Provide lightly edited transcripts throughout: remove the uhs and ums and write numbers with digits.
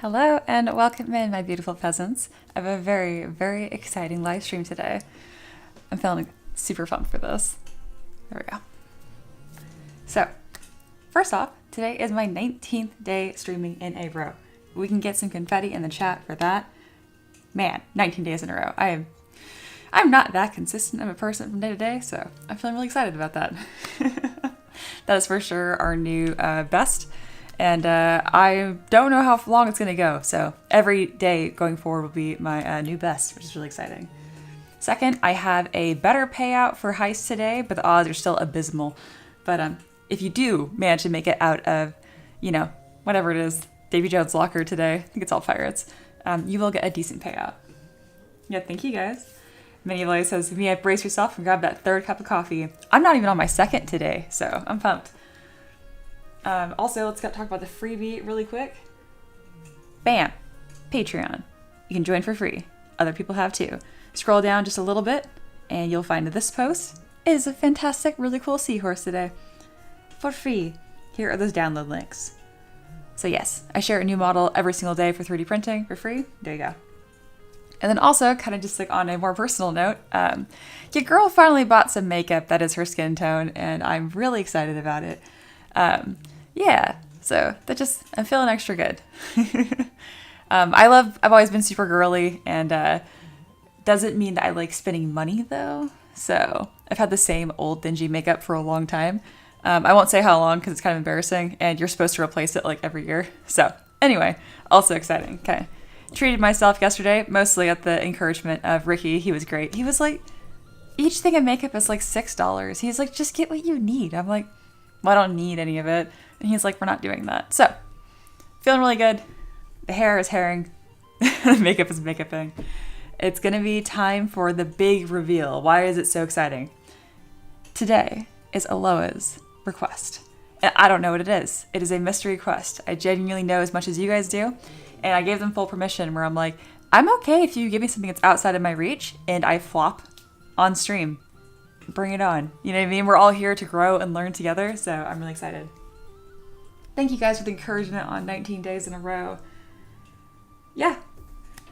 Hello and welcome in, my beautiful peasants. I have a very, very exciting live stream today. I'm feeling super pumped for this. There we go. So, first off, today is my 19th day streaming in a row. We can get some confetti in the chat for that. Man, 19 days in a row. I'm not that consistent of a person from day to day, so I'm feeling really excited about that. That is for sure our new best. And I don't know how long it's going to go, so every day going forward will be my new best, which is really exciting. Second, I have a better payout for heist today, but the odds are still abysmal. But if you do manage to make it out of, whatever it is, Davy Jones' locker today, I think it's all pirates, you will get a decent payout. Yeah, thank you guys. Manny says, Mia, brace yourself and grab that third cup of coffee. I'm not even on my second today, so I'm pumped. Also, let's talk about the freebie really quick. Bam! Patreon. You can join for free. Other people have too. Scroll down just a little bit, and you'll find this post is a fantastic, really cool seahorse today. For free. Here are those download links. So yes, I share a new model every single day for 3D printing for free. There you go. And then also, kind of just like on a more personal note, your girl finally bought some makeup that is her skin tone, and I'm really excited about it. Yeah, so I'm feeling extra good. I've always been super girly, and doesn't mean that I like spending money though. So I've had the same old dingy makeup for a long time. I won't say how long because it's kind of embarrassing, and you're supposed to replace it like every year. So anyway, also exciting. Okay. Treated myself yesterday, mostly at the encouragement of Ricky. He was great. He was like, each thing of makeup is like $6. He's like, just get what you need. I'm like, well, I don't need any of it. And he's like, we're not doing that. So, feeling really good. The hair is hairing. Makeup is makeuping. It's going to be time for the big reveal. Why is it so exciting? Today is Eloa's request. And I don't know what it is. It is a mystery request. I genuinely know as much as you guys do. And I gave them full permission where I'm like, I'm okay if you give me something that's outside of my reach and I flop on stream. Bring it on. You know what I mean? We're all here to grow and learn together, so I'm really excited. Thank you guys for the encouragement on 19 days in a row. Yeah.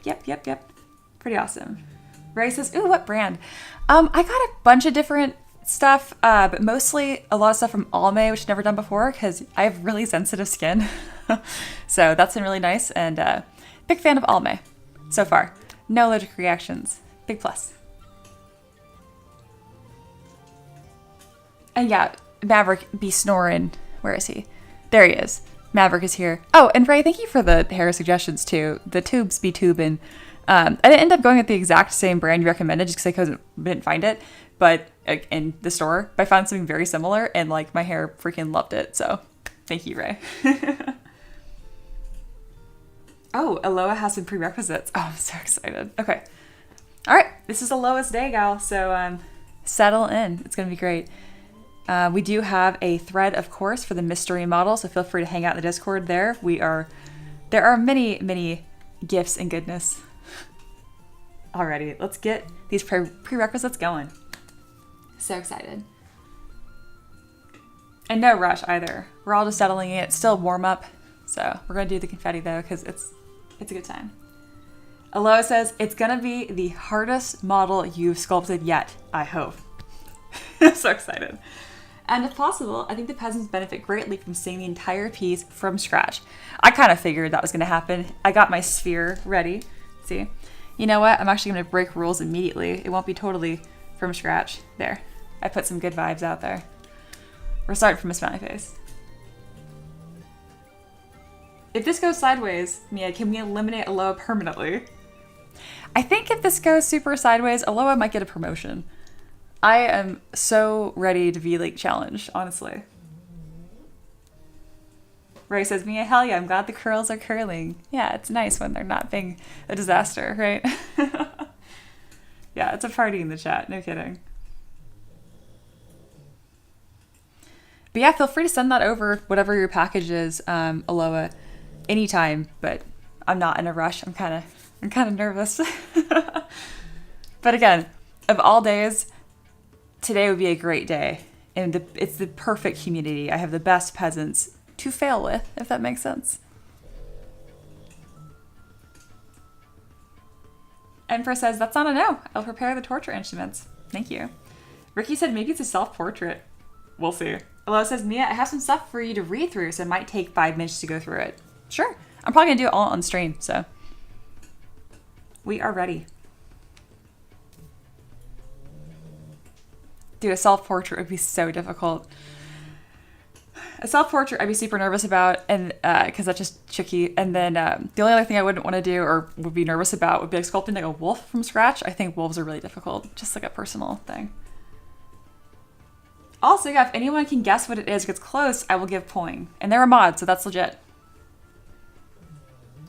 Yep. Pretty awesome. Ray says, ooh, what brand? I got a bunch of different stuff, but mostly a lot of stuff from Alme, which I've never done before because I have really sensitive skin. So that's been really nice, and big fan of Alme so far. No allergic reactions. Big plus. And yeah, Maverick be snoring. Where is he? There he is. Maverick is here. Oh, and Ray, thank you for the hair suggestions too. The tubes be tubing. I didn't end up going with the exact same brand you recommended just because I didn't find it, but in the store, but I found something very similar, and like my hair freaking loved it. So thank you, Ray. Oh, Eloa has some prerequisites. Oh, I'm so excited. Okay. All right. This is Eloa's day, gal. So settle in. It's going to be great. We do have a thread, of course, for the mystery model, so feel free to hang out in the Discord there. There are many gifts and goodness. Alrighty, let's get these prerequisites going. So excited. And no rush either. We're all just settling in. It's still warm up, so we're going to do the confetti though, because it's a good time. Eloa says, it's going to be the hardest model you've sculpted yet, I hope. I'm so excited. And if possible, I think the peasants benefit greatly from seeing the entire piece from scratch. I kind of figured that was going to happen. I got my sphere ready. See? You know what? I'm actually going to break rules immediately. It won't be totally from scratch. There. I put some good vibes out there. We're starting from a smiley face. If this goes sideways, Mia, can we eliminate Eloa permanently? I think if this goes super sideways, Eloa might get a promotion. I am so ready to be like challenged, honestly. Ray says, Mia, hell yeah, I'm glad the curls are curling. Yeah, it's nice when they're not being a disaster, right? Yeah, it's a party in the chat, no kidding. But yeah, feel free to send that over, whatever your package is, Eloa, anytime, but I'm not in a rush. I'm kind of nervous. But again, of all days, today would be a great day, and it's the perfect community. I have the best peasants to fail with, if that makes sense. Emperor says, that's not a no. I'll prepare the torture instruments. Thank you. Ricky said maybe it's a self-portrait. We'll see. Eloa says, Mia, I have some stuff for you to read through, so it might take 5 minutes to go through it. Sure. I'm probably going to do it all on stream, so we are ready. Dude, a self-portrait would be so difficult. A self-portrait I'd be super nervous about, and because that's just tricky. And then the only other thing I wouldn't want to do or would be nervous about would be like sculpting like a wolf from scratch. I think wolves are really difficult, just like a personal thing. Also, yeah, if anyone can guess what it is, gets close, I will give poing. And they're a mod, so that's legit.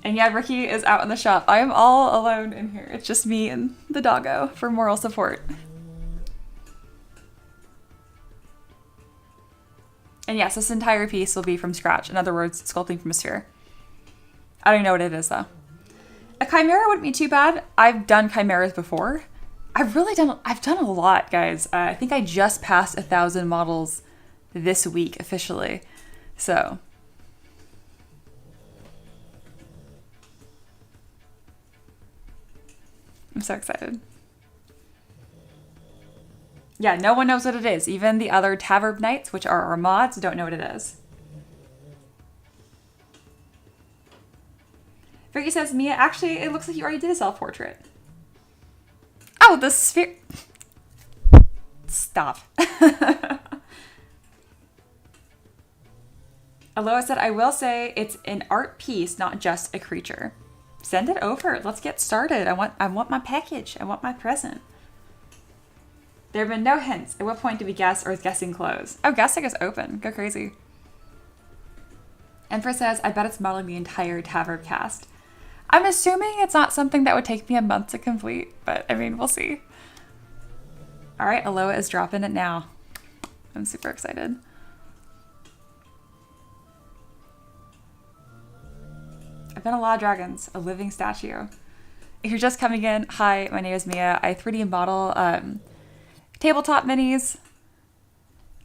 And yeah, Ricky is out in the shop. I am all alone in here. It's just me and the doggo for moral support. And yes, this entire piece will be from scratch. In other words, sculpting from a sphere. I don't even know what it is, though. A chimera wouldn't be too bad. I've done chimeras before. I've done a lot, guys. I think I just passed 1,000 models this week officially. So I'm so excited. Yeah, no one knows what it is. Even the other Tavern Knights, which are our mods, don't know what it is. Vicky says, Mia, actually, it looks like you already did a self-portrait. Oh, the sphere. Stop. Eloa said, I will say it's an art piece, not just a creature. Send it over. Let's get started. I want my package. I want my present. There have been no hints. At what point do we guess, or is guessing closed? Oh, guessing is open. Go crazy. Empress says, I bet it's modeling the entire Tavern cast. I'm assuming it's not something that would take me a month to complete, but I mean, we'll see. All right, Eloa is dropping it now. I'm super excited. I've done a lot of dragons, a living statue. If you're just coming in, hi, my name is Mia. I 3D model tabletop minis,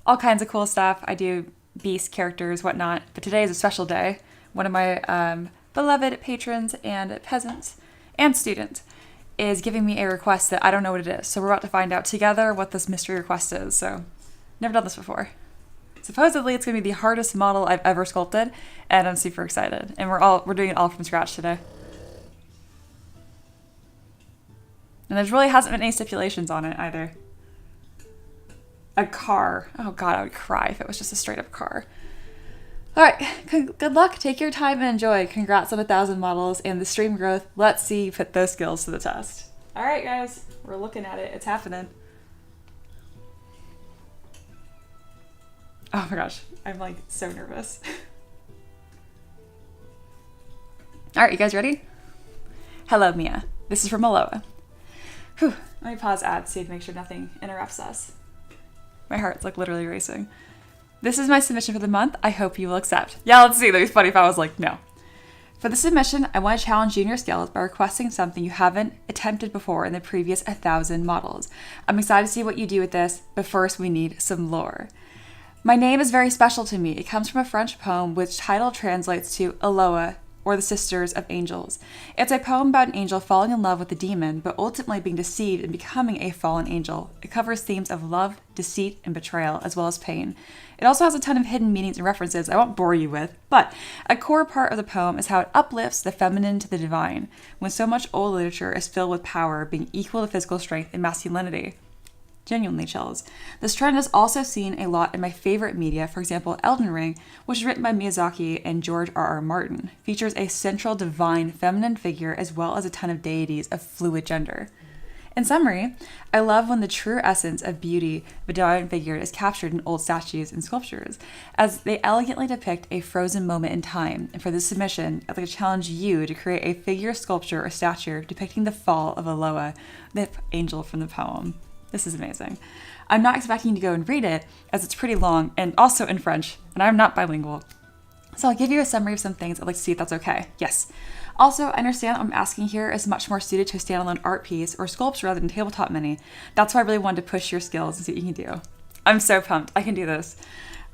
all kinds of cool stuff. I do beast characters, whatnot, but today is a special day. One of my beloved patrons and peasants and students is giving me a request that I don't know what it is. So we're about to find out together what this mystery request is. So never done this before. Supposedly it's gonna be the hardest model I've ever sculpted, and I'm super excited. And we're doing it all from scratch today. And there really hasn't been any stipulations on it either. A car. Oh God, I would cry if it was just a straight up car. All right, good luck. Take your time and enjoy. Congrats on 1,000 models and the stream growth. Let's see you put those skills to the test. All right, guys, we're looking at it. It's happening. Oh my gosh, I'm like so nervous. All right, you guys ready? Hello, Mia. This is from Eloa. Whew. Let me pause ads, see to make sure nothing interrupts us. My heart's like literally racing. This is my submission for the month. I hope you will accept. Yeah, let's see. That'd be funny if I was like, no. For the submission, I want to challenge you in your skills by requesting something you haven't attempted before in the previous 1,000 models. I'm excited to see what you do with this, but first we need some lore. My name is very special to me. It comes from a French poem which title translates to Eloa, or the Sisters of Angels. It's a poem about an angel falling in love with a demon, but ultimately being deceived and becoming a fallen angel. It covers themes of love, deceit, and betrayal, as well as pain. It also has a ton of hidden meanings and references I won't bore you with, but a core part of the poem is how it uplifts the feminine to the divine, when so much old literature is filled with power being equal to physical strength and masculinity. Genuinely chills. This trend is also seen a lot in my favorite media, for example, Elden Ring, which is written by Miyazaki and George R.R. Martin, features a central divine feminine figure as well as a ton of deities of fluid gender. In summary, I love when the true essence of beauty of a divine figure is captured in old statues and sculptures, as they elegantly depict a frozen moment in time. And for this submission, I'd like to challenge you to create a figure, sculpture, or statue depicting the fall of Eloa, the angel from the poem. This is amazing. I'm not expecting you to go and read it, as it's pretty long and also in French, and I'm not bilingual. So I'll give you a summary of some things I'd like to see if that's okay. Yes. Also, I understand what I'm asking here is much more suited to a standalone art piece or sculpture rather than tabletop mini. That's why I really wanted to push your skills and see what you can do. I'm so pumped. I can do this.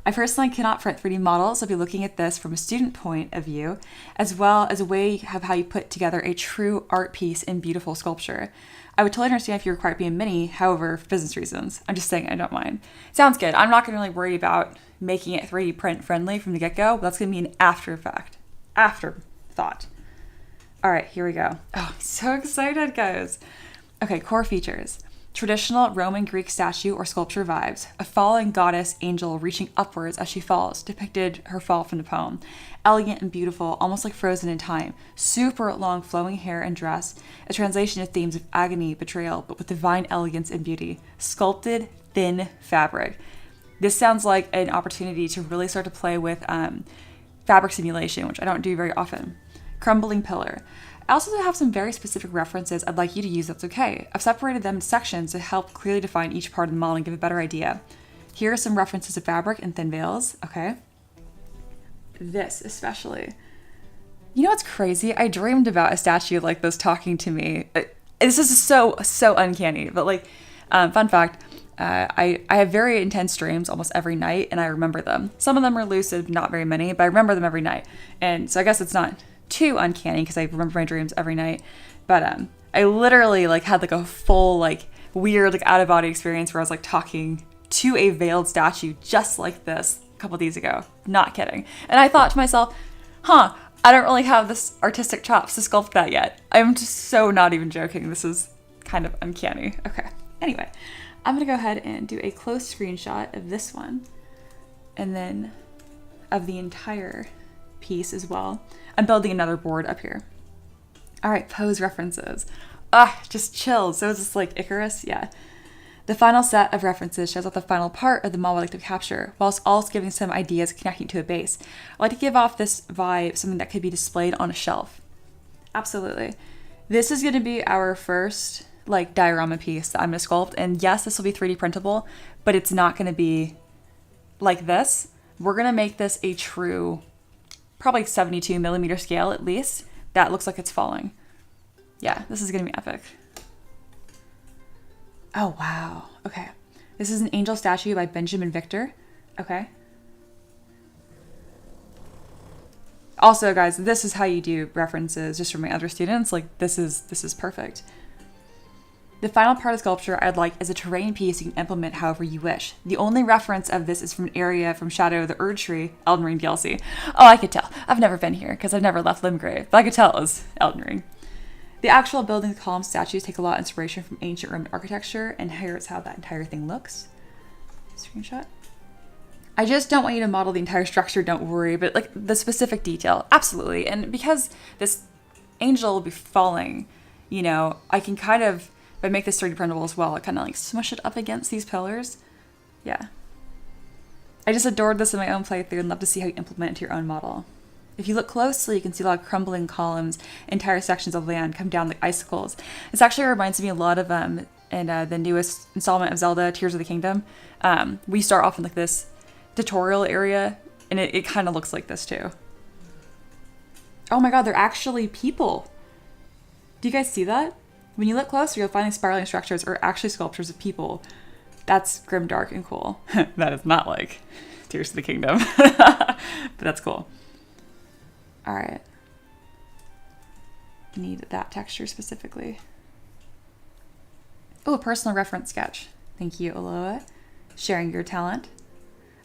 I personally cannot print 3D models, so I'll be looking at this from a student point of view, as well as a way of how you put together a true art piece in beautiful sculpture. I would totally understand if you require it to be a mini, however, for business reasons. I'm just saying I don't mind. Sounds good. I'm not going to really worry about making it 3D print friendly from the get-go. That's going to be an afterthought. All right, here we go. Oh, I'm so excited, guys. Okay, core features. Traditional Roman Greek statue or sculpture vibes. A fallen goddess angel reaching upwards as she falls, depicted her fall from the poem. Elegant and beautiful, almost like frozen in time. Super long flowing hair and dress. A translation of themes of agony, betrayal, but with divine elegance and beauty. Sculpted, thin fabric. This sounds like an opportunity to really start to play with fabric simulation, which I don't do very often. Crumbling pillar. I also have some very specific references I'd like you to use that's okay. I've separated them in sections to help clearly define each part of the model and give a better idea. Here are some references to fabric and thin veils, okay? This especially. You know what's crazy? I dreamed about a statue like this talking to me. This is so uncanny, but like, fun fact, I have very intense dreams almost every night and I remember them. Some of them are lucid, not very many, but I remember them every night. And so I guess it's not too uncanny because I remember my dreams every night. But I literally like had like a full like weird like out of body experience where I was like talking to a veiled statue just like this a couple days ago. Not kidding. And I thought to myself, huh, I don't really have this artistic chops to sculpt that yet. I'm just so not even joking. This is kind of uncanny. Okay. Anyway, I'm gonna go ahead and do a close screenshot of this one and then of the entire piece as well. I'm building another board up here. All right, pose references. Just chills. So is this like Icarus? Yeah. The final set of references shows off the final part of the model I'd like to capture, whilst also giving some ideas connecting to a base. I like to give off this vibe, something that could be displayed on a shelf. Absolutely. This is going to be our first like diorama piece that I'm going to sculpt. And yes, this will be 3D printable, but it's not going to be like this. We're going to make this a true, probably 72 millimeter scale at least. That looks like it's falling. Yeah, this is going to be epic. Oh, wow. Okay. This is an angel statue by Benjamin Victor. Okay. Also, guys, this is how you do references just from my other students. Like, this is perfect. The final part of sculpture I'd like is a terrain piece you can implement however you wish. The only reference of this is from an area from Shadow of the Erd Tree, Elden Ring DLC. Oh, I could tell. I've never been here because I've never left Limgrave, but I could tell it was Elden Ring. The actual building column statues take a lot of inspiration from ancient Roman architecture, and here's how that entire thing looks. Screenshot. I just don't want you to model the entire structure, don't worry, but like the specific detail, absolutely. And because this angel will be falling, you know, I can kind of, if I make this 3D printable as well, I kind of like smush it up against these pillars. Yeah. I just adored this in my own playthrough and love to see how you implement it to your own model. If you look closely, you can see a lot of crumbling columns, entire sections of land come down like icicles. This actually reminds me a lot of in the newest installment of Zelda, Tears of the Kingdom. We start off in like this tutorial area, and it kind of looks like this too. Oh my god, they're actually people. Do you guys see that? When you look closer, you'll find these spiraling structures are actually sculptures of people. That's grimdark and cool. That is not like Tears of the Kingdom, but that's cool. All right. Need that texture specifically. Oh, a personal reference sketch. Thank you, Eloa. Sharing your talent.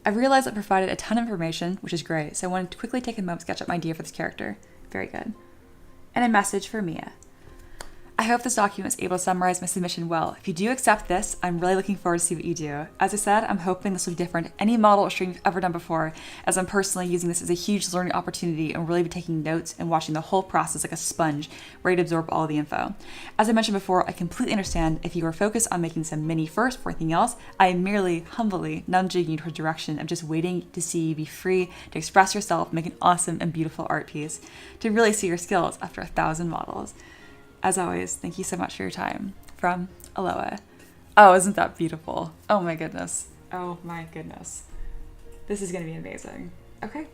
I've realized I provided a ton of information, which is great, so I wanted to quickly take a moment to sketch up my idea for this character. Very good. And a message for Mia. I hope this document is able to summarize my submission well. If you do accept this, I'm really looking forward to see what you do. As I said, I'm hoping this will be different than any model or stream you've ever done before, as I'm personally using this as a huge learning opportunity and really be taking notes and watching the whole process like a sponge, ready to absorb all of the info. As I mentioned before, I completely understand if you are focused on making some mini first for anything else. I am merely humbly nudging you towards the direction of just waiting to see you be free to express yourself, make an awesome and beautiful art piece, to really see your skills after 1,000 models. As always, thank you so much for your time. From Eloa. Oh, isn't that beautiful? Oh my goodness. Oh my goodness. This is going to be amazing. Okay.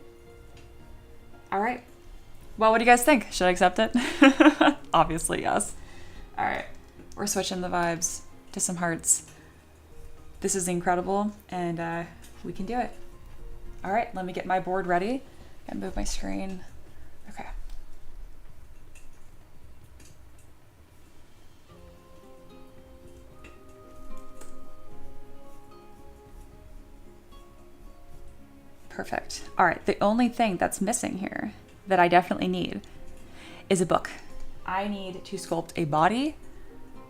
All right. Well, what do you guys think? Should I accept it? Obviously, yes. All right. We're switching the vibes to some hearts. This is incredible, and we can do it. All right, let me get my board ready and move my screen. Okay. Perfect. All right, the only thing that's missing here that I definitely need is a book. I need to sculpt a body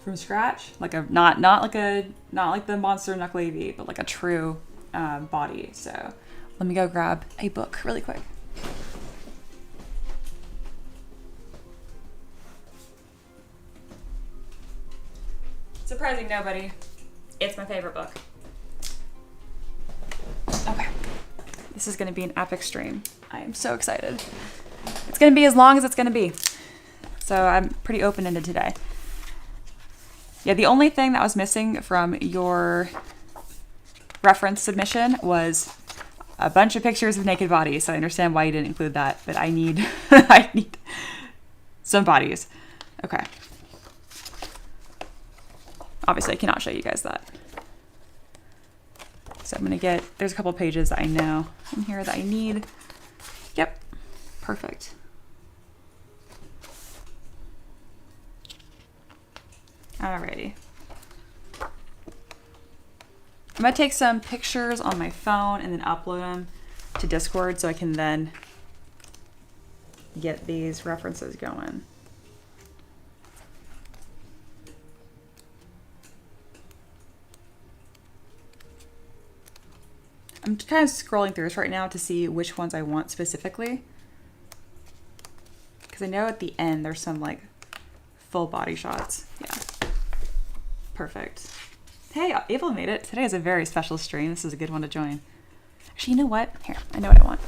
from scratch, like a not like the monster knuckle AV, but like a true body. So let me go grab a book really quick. Surprising nobody, it's my favorite book. Okay. This is going to be an epic stream. I am so excited. It's going to be as long as it's going to be. So I'm pretty open-ended today. Yeah, the only thing that was missing from your reference submission was a bunch of pictures of naked bodies. So I understand why you didn't include that, but I need I need some bodies. Okay. Obviously, I cannot show you guys that. So I'm going to get, there's a couple pages that I know in here that I need. Yep, perfect. Alrighty. I'm gonna take some pictures on my phone and then upload them to Discord so I can then get these references going. I'm kind of scrolling through this right now to see which ones I want specifically. Because I know at the end there's some like full body shots. Yeah. Perfect. Hey, Ava made it. Today is a very special stream. This is a good one to join. Actually, you know what? Here, I know what I want.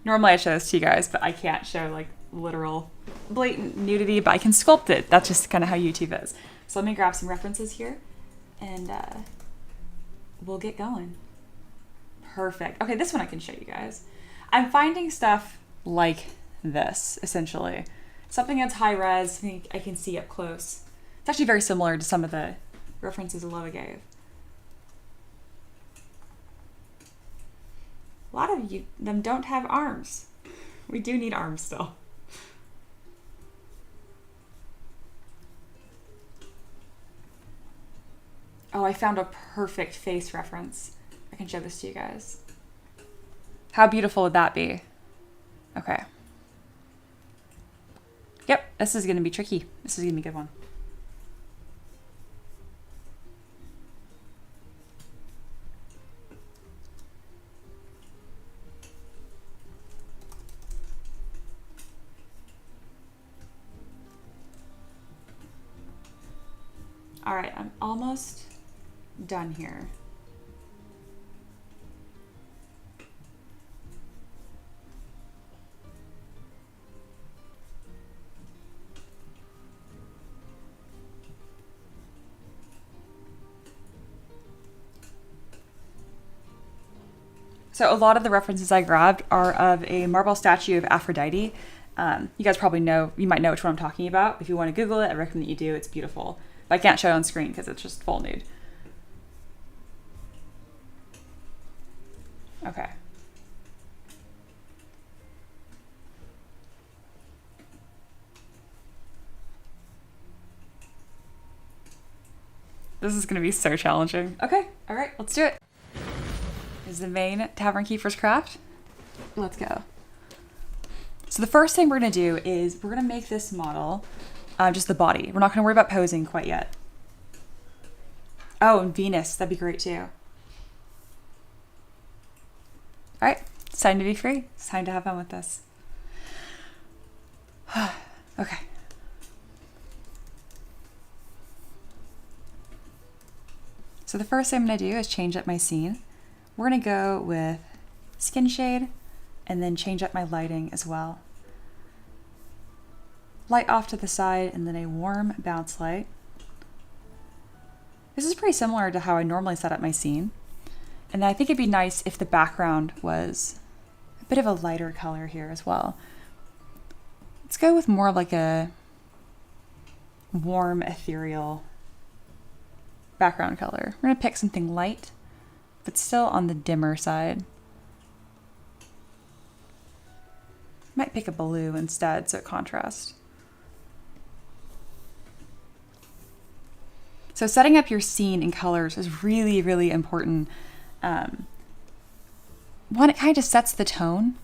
Normally I show this to you guys, but I can't show like literal blatant nudity, but I can sculpt it. That's just kind of how YouTube is. So let me grab some references here and we'll get going. Perfect. Okay, this one I can show you guys. I'm finding stuff like this, essentially. Something that's high res, something I can see up close. It's actually very similar to some of the references Eloa gave. A lot of them don't have arms. We do need arms still. Oh, I found a perfect face reference. I can show this to you guys. How beautiful would that be? Okay. Yep, this is gonna be tricky. This is gonna be a good one. All right, I'm almost done here. So a lot of the references I grabbed are of a marble statue of Aphrodite. You guys probably know, you might know which one I'm talking about. If you want to Google it, I recommend that you do. It's beautiful. But I can't show it on screen because it's just full nude. Okay. This is going to be so challenging. Okay, all right, let's do it. Is the main Tavern Keeper's Craft. Let's go. So the first thing we're going to do is we're going to make this model just the body. We're not going to worry about posing quite yet. Oh, and Venus, that'd be great too. All right, it's time to be free. It's time to have fun with this. Okay. So the first thing I'm going to do is change up my scene. We're going to go with skin shade and then change up my lighting as well. Light off to the side and then a warm bounce light. This is pretty similar to how I normally set up my scene. And I think it'd be nice if the background was a bit of a lighter color here as well. Let's go with more like a warm, ethereal background color. We're going to pick something light, but still on the dimmer side. Might pick a blue instead so it contrasts. So setting up your scene in colors is really, really important. One, it kind of just sets the tone,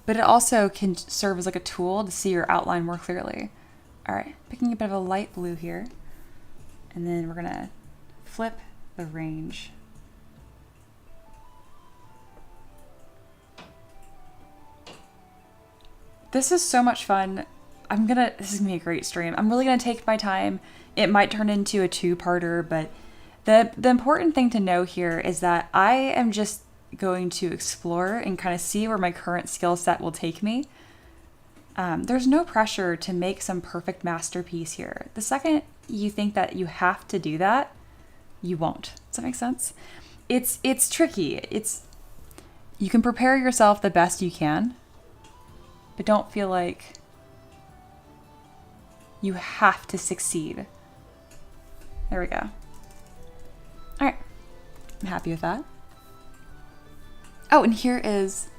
but it also can serve as like a tool to see your outline more clearly. All right, picking a bit of a light blue here, and then we're gonna flip the range. This is so much fun. This is gonna be a great stream. I'm really gonna take my time. It might turn into a two-parter, but the important thing to know here is that I am just going to explore and kind of see where my current skill set will take me. There's no pressure to make some perfect masterpiece here. The second you think that you have to do that, you won't. Does that make sense? It's tricky. You can prepare yourself the best you can, but don't feel like you have to succeed. There we go. All right, I'm happy with that. Oh, and here is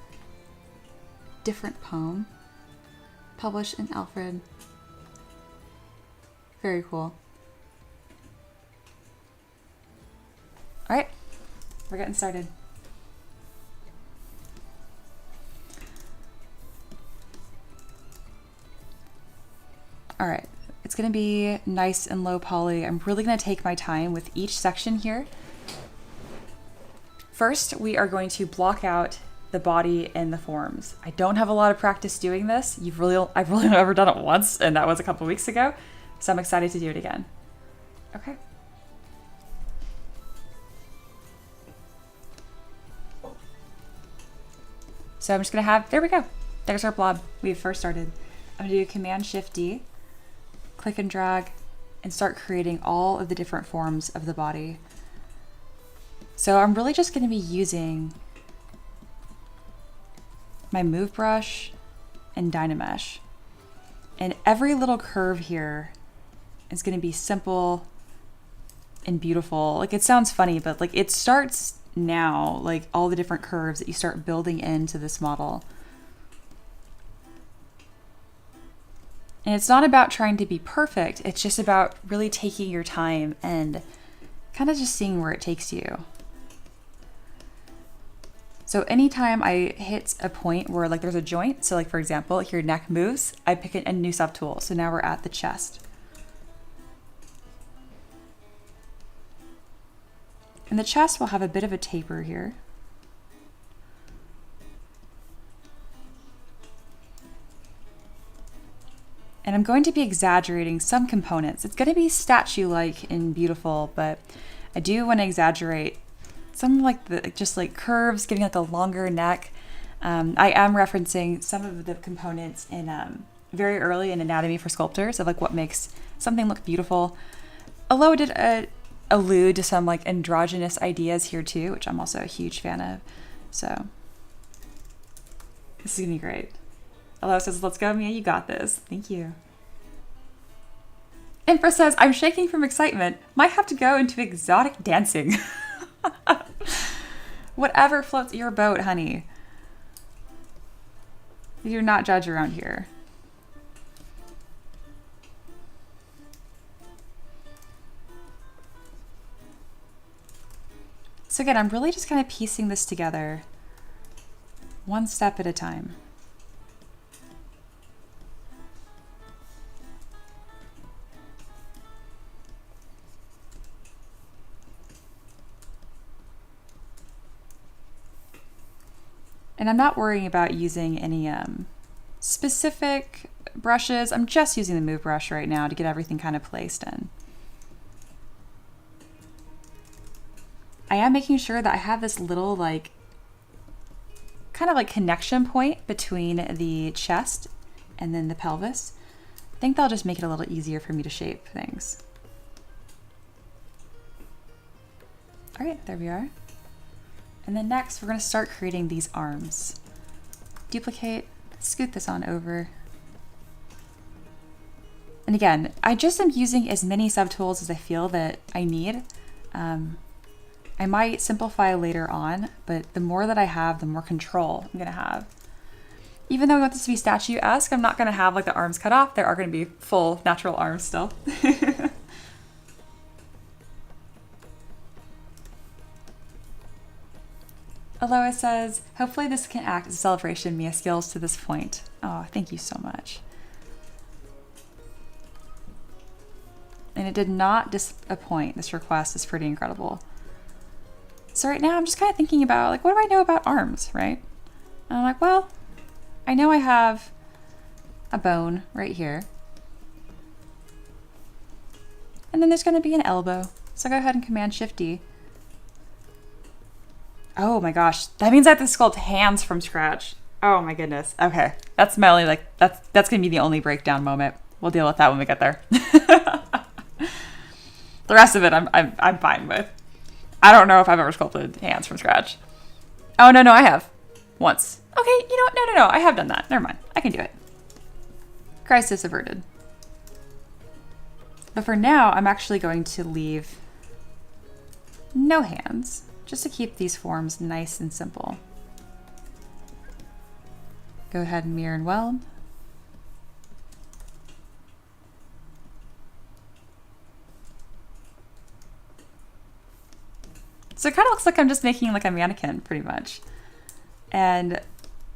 different poem published in Alfred. Very cool. All right, we're getting started. All right, it's gonna be nice and low poly. I'm really gonna take my time with each section here. First, we are going to block out the body and the forms. I don't have a lot of practice doing this. I've really only ever done it once, and that was a couple weeks ago. So I'm excited to do it again. Okay. So I'm just gonna have, there we go. There's our blob. We've first started. I'm gonna do Command-Shift-D, click and drag, and start creating all of the different forms of the body. So I'm really just gonna be using my Move Brush and Dynamesh. And every little curve here is gonna be simple and beautiful. Like, it sounds funny, but like, it starts now, like all the different curves that you start building into this model. And it's not about trying to be perfect, it's just about really taking your time and kind of just seeing where it takes you. So anytime I hit a point where like there's a joint, so like for example, your neck moves, I pick a new subtool. So now we're at the chest. And the chest will have a bit of a taper here. And I'm going to be exaggerating some components. It's going to be statue-like and beautiful, but I do want to exaggerate some like the just like curves, giving like a longer neck. I am referencing some of the components in very early in Anatomy for Sculptors of like what makes something look beautiful. Eloa did allude to some like androgynous ideas here too, which I'm also a huge fan of. So this is gonna be great. Eloa says, "Let's go, Mia, you got this." Thank you. Infra says, "I'm shaking from excitement. Might have to go into exotic dancing." Whatever floats your boat, honey. We do not judge around here. So again, I'm really just kind of piecing this together one step at a time. And I'm not worrying about using any specific brushes. I'm just using the Move Brush right now to get everything kind of placed in. I am making sure that I have this little like kind of like connection point between the chest and then the pelvis. I think that'll just make it a little easier for me to shape things. All right, there we are. And then next, we're going to start creating these arms. Duplicate, scoot this on over. And again, I just am using as many subtools as I feel that I need. I might simplify later on, but the more that I have, the more control I'm going to have. Even though we want this to be statue-esque, I'm not going to have like the arms cut off. There are going to be full natural arms still. Eloa says, "Hopefully this can act as a celebration of Mia's skills to this point." Oh, thank you so much. And it did not disappoint. This request is pretty incredible. So right now I'm just kind of thinking about like, what do I know about arms, right? And I'm like, well, I know I have a bone right here. And then there's going to be an elbow. So go ahead and Command-Shift-D. Oh my gosh, that means I have to sculpt hands from scratch. Oh my goodness. Okay, that's my only like that's gonna be the only breakdown moment. We'll deal with that when we get there. The rest of it, I'm fine with. I don't know if I've ever sculpted hands from scratch. Oh no, I have once. Okay, you know what? No, I have done that. Never mind. I can do it. Crisis averted. But for now, I'm actually going to leave no hands, just to keep these forms nice and simple. Go ahead and mirror and weld. So it kind of looks like I'm just making like a mannequin pretty much. And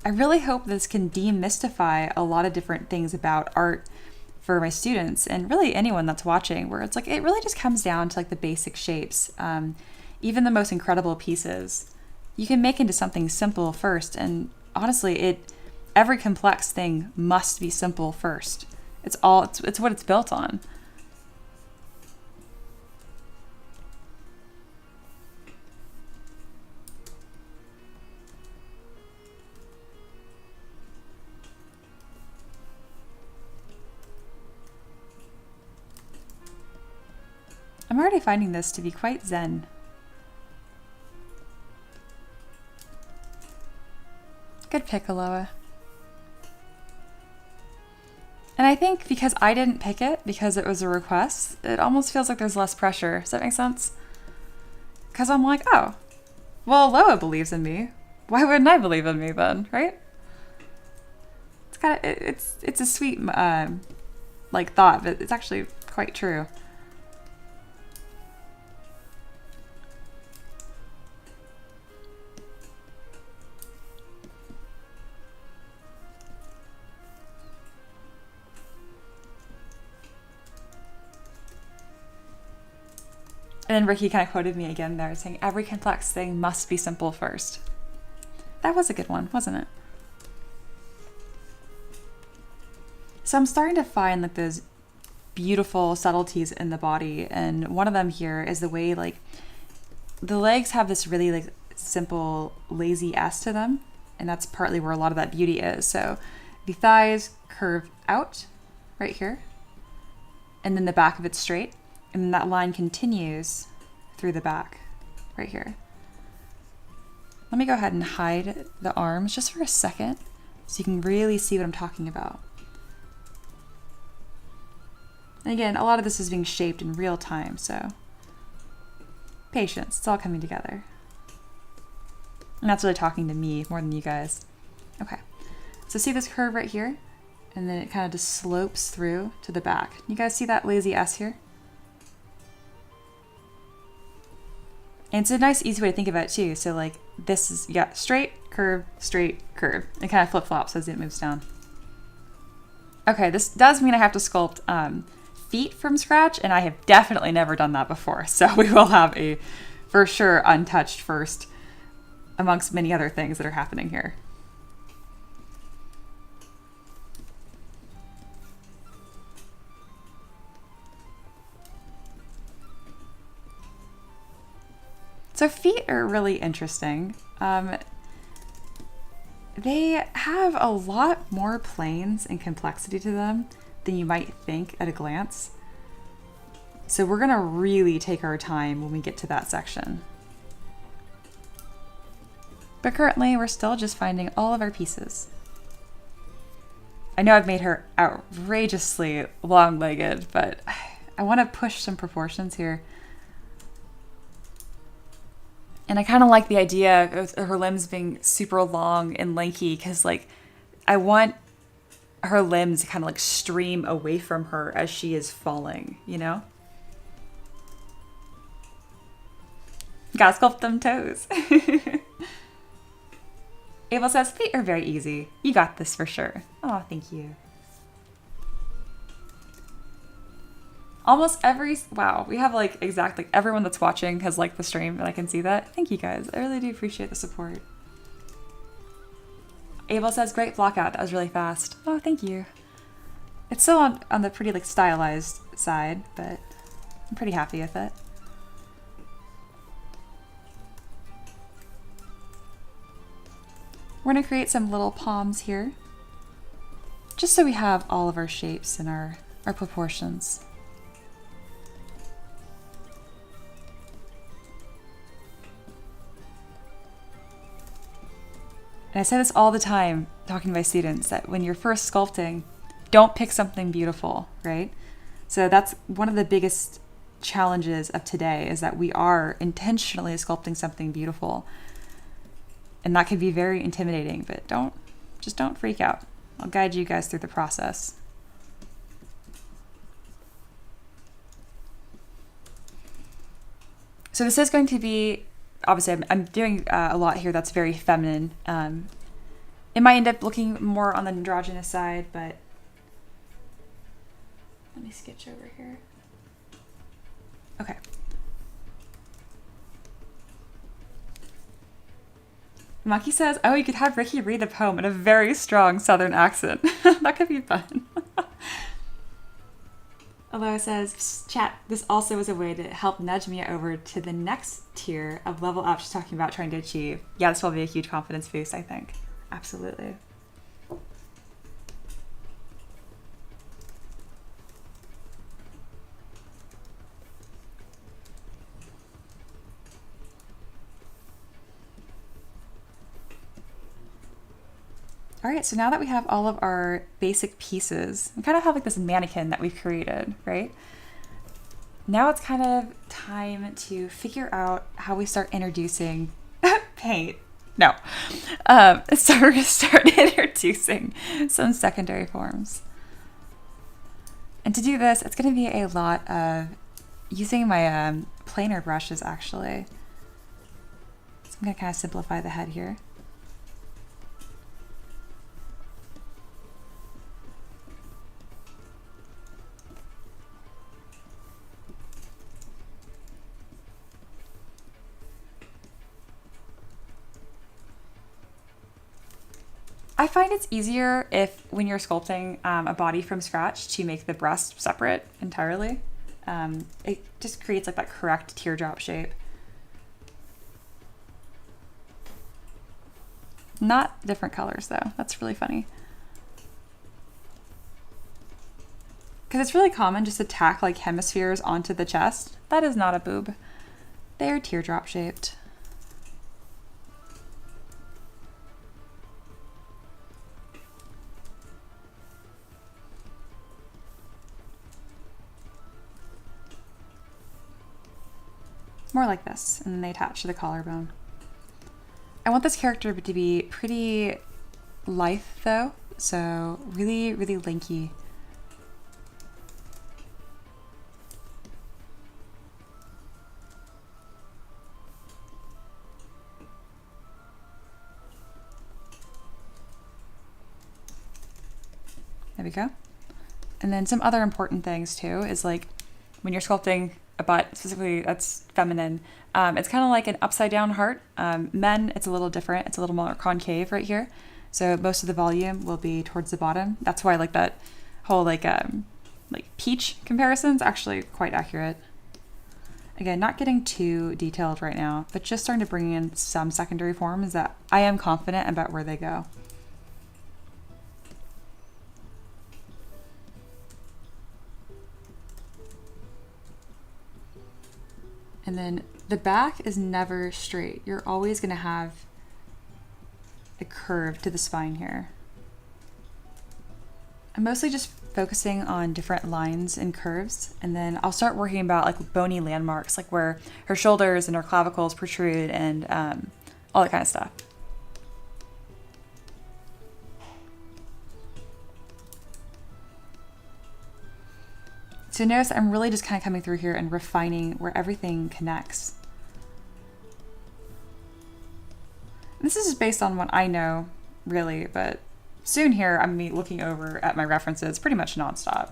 I really hope this can demystify a lot of different things about art for my students and really anyone that's watching, where it's like it really just comes down to like the basic shapes. Even the most incredible pieces you can make into something simple first, and honestly every complex thing must be simple first. It's what it's built on. I'm already finding this to be quite zen. Good pick, Eloa. And I think because I didn't pick it, because it was a request, it almost feels like there's less pressure. Does that make sense? Because I'm like, oh, well, Eloa believes in me. Why wouldn't I believe in me then, right? It's a sweet like thought, but it's actually quite true. And then Ricky kind of quoted me again there, saying every complex thing must be simple first. That was a good one, wasn't it? So I'm starting to find like those beautiful subtleties in the body, and one of them here is the way like the legs have this really like simple lazy S to them, and that's partly where a lot of that beauty is. So the thighs curve out right here, and then the back of it's straight. And then that line continues through the back, right here. Let me go ahead and hide the arms just for a second so you can really see what I'm talking about. And again, a lot of this is being shaped in real time, so patience, it's all coming together. And that's really talking to me more than you guys. Okay, so see this curve right here? And then it kind of just slopes through to the back. You guys see that lazy S here? And it's a nice, easy way to think about it too. So like this is, you got straight, curve. It kind of flip-flops as it moves down. Okay, this does mean I have to sculpt feet from scratch, and I have definitely never done that before. So we will have a, for sure, untouched first amongst many other things that are happening here. So feet are really interesting. They have a lot more planes and complexity to them than you might think at a glance. So we're gonna really take our time when we get to that section. But currently we're still just finding all of our pieces. I know I've made her outrageously long-legged, but I wanna push some proportions here. And I kind of like the idea of her limbs being super long and lanky, because like I want her limbs to kind of like stream away from her as she is falling, you know? Gotta sculpt them toes. Abel says, feet are very easy. You got this for sure. Oh, thank you. Almost every, wow, we have like exactly everyone that's watching has liked the stream, and I can see that. Thank you guys. I really do appreciate the support. Abel says, great blockout. That was really fast. Oh, thank you. It's still on the pretty like stylized side, but I'm pretty happy with it. We're gonna create some little palms here, just so we have all of our shapes and our proportions. And I say this all the time, talking to my students, that when you're first sculpting, don't pick something beautiful, right? So that's one of the biggest challenges of today is that we are intentionally sculpting something beautiful. And that can be very intimidating, but just don't freak out. I'll guide you guys through the process. So this is going to be, obviously I'm doing a lot here that's very feminine. It might end up looking more on the androgynous side, but let me sketch over here. Okay. Maki says, oh, you could have Ricky read the poem in a very strong Southern accent. That could be fun. Eloa says, chat, this also is a way to help nudge me over to the next tier of level up she's talking about trying to achieve. Yeah, this will be a huge confidence boost, I think. Absolutely. All right, so now that we have all of our basic pieces, we kind of have like this mannequin that we've created, right? Now it's kind of time to figure out how we start introducing paint. No, start introducing some secondary forms. And to do this, it's going to be a lot of using my planer brushes, actually. So I'm going to kind of simplify the head here. I find it's easier when you're sculpting a body from scratch to make the breast separate entirely. It just creates like that correct teardrop shape. Not different colors though. That's really funny. Because it's really common just to tack like hemispheres onto the chest. That is not a boob. They're teardrop shaped. More like this, and then they attach to the collarbone. I want this character to be pretty lithe though, so really, really lanky. There we go. And then some other important things too is like when you're sculpting a butt, specifically that's feminine, it's kind of like an upside down heart. Men, it's a little different. It's a little more concave right here. So most of the volume will be towards the bottom. That's why like that whole like peach comparison is actually quite accurate. Again, not getting too detailed right now, but just starting to bring in some secondary forms that I am confident about where they go. And then the back is never straight. You're always going to have a curve to the spine here. I'm mostly just focusing on different lines and curves, and then I'll start working about like bony landmarks, like where her shoulders and her clavicles protrude and all that kind of stuff. So notice I'm really just kind of coming through here and refining where everything connects. This is just based on what I know, really, but soon here I'm me looking over at my references pretty much nonstop.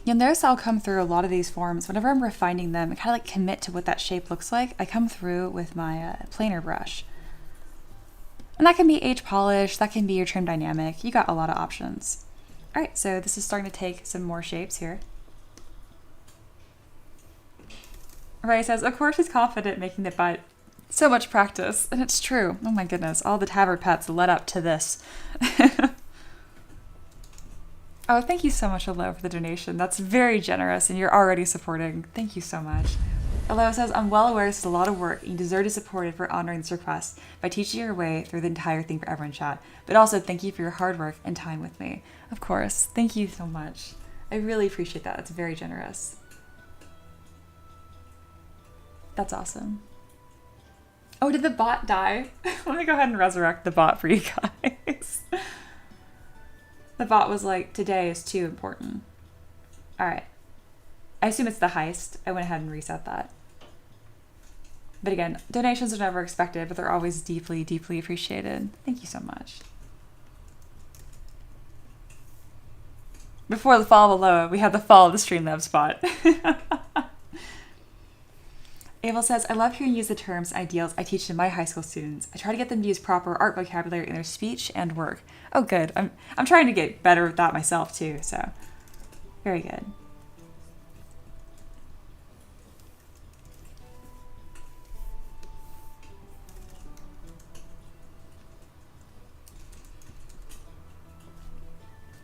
You'll notice I'll come through a lot of these forms. Whenever I'm refining them, I kind of like commit to what that shape looks like. I come through with my planer brush. And that can be age polish, that can be your trim dynamic. You got a lot of options. All right, so this is starting to take some more shapes here. Ray says, of course she's confident making the butt. So much practice, and it's true. Oh my goodness, all the Tavern pets led up to this. Oh, thank you so much, Eloa, for the donation. That's very generous, and you're already supporting. Thank you so much. Eloa says, I'm well aware this is a lot of work, and you deserve to be supported for honoring this request by teaching your way through the entire Thing for Everyone chat. But also, thank you for your hard work and time with me. Of course. Thank you so much. I really appreciate that. It's very generous. That's awesome. Oh, did the bot die? Let me go ahead and resurrect the bot for you guys. The bot was like, today is too important. All right. I assume it's the heist. I went ahead and reset that. But again, donations are never expected, but they're always deeply, deeply appreciated. Thank you so much. Before the fall of Eloa, we had the fall of the Streamlabs bot. Abel says, I love hearing you use the terms and ideals I teach to my high school students. I try to get them to use proper art vocabulary in their speech and work. Oh, good. I'm trying to get better at that myself too, so very good.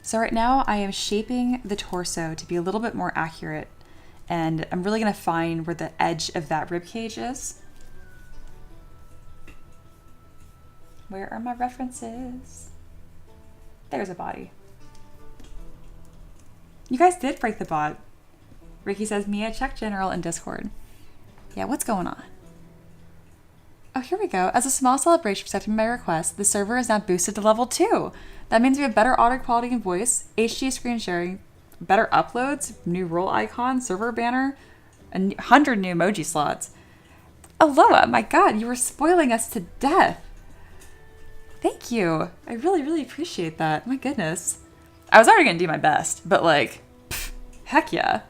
So right now I am shaping the torso to be a little bit more accurate, and I'm really going to find where the edge of that rib cage is. Where are my references? There's a body. You guys did break the bot. Ricky says, Mia, check general in Discord. Yeah, what's going on? Oh, here we go. As a small celebration for accepting my request, the server is now boosted to level 2. That means we have better audio quality and voice, HD screen sharing, better uploads, new role icon, server banner, 100 new emoji slots. Eloa, my god, you were spoiling us to death. Thank you. I really, really appreciate that. My goodness. I was already going to do my best, but like, heck yeah.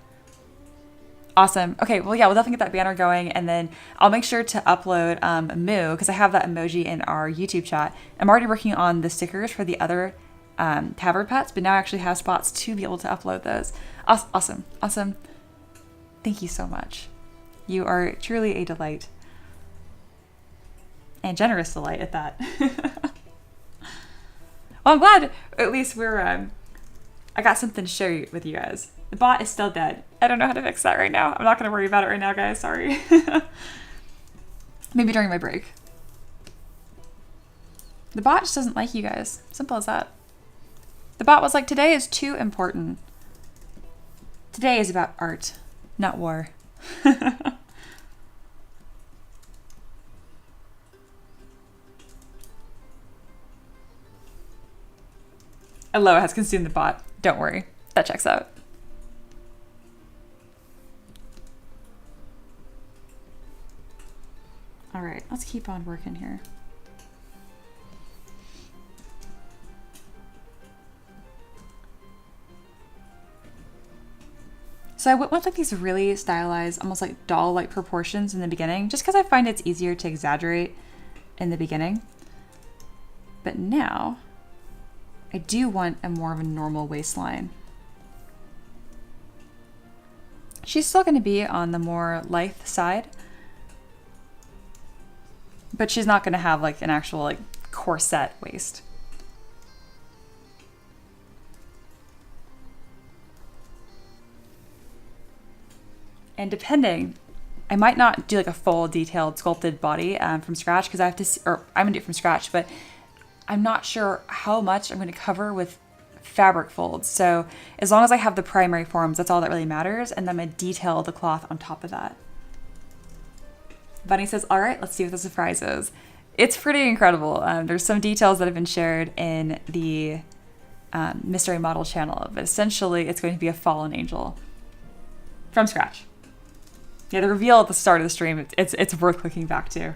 Awesome. Okay, well, yeah, we'll definitely get that banner going, and then I'll make sure to upload Moo, because I have that emoji in our YouTube chat. I'm already working on the stickers for the other tavern pets, but now I actually have spots to be able to upload those. Awesome. Awesome. Thank you so much. You are truly a delight. And generous delight at that. Well, I'm glad at least I got something to share with you guys. The bot is still dead. I don't know how to fix that right now. I'm not going to worry about it right now, guys. Sorry. Maybe during my break. The bot just doesn't like you guys. Simple as that. The bot was like, today is too important. Today is about art, not war. Eloa has consumed the bot. Don't worry. That checks out. All right, let's keep on working here. So I went with like these really stylized, almost like doll-like proportions in the beginning, just because I find it's easier to exaggerate in the beginning. But now I do want a more of a normal waistline. She's still going to be on the more lithe side, but she's not going to have like an actual like corset waist. And depending, I might not do like a full detailed sculpted body from scratch, because I have to, or I'm gonna do it from scratch, but I'm not sure how much I'm going to cover with fabric folds. So as long as I have the primary forms, that's all that really matters. And then I'm going to detail the cloth on top of that. Bunny says, all right, let's see what the surprise is. It's pretty incredible. There's some details that have been shared in the mystery model channel, but essentially it's going to be a fallen angel from scratch. Yeah, the reveal at the start of the stream, it's worth clicking back to.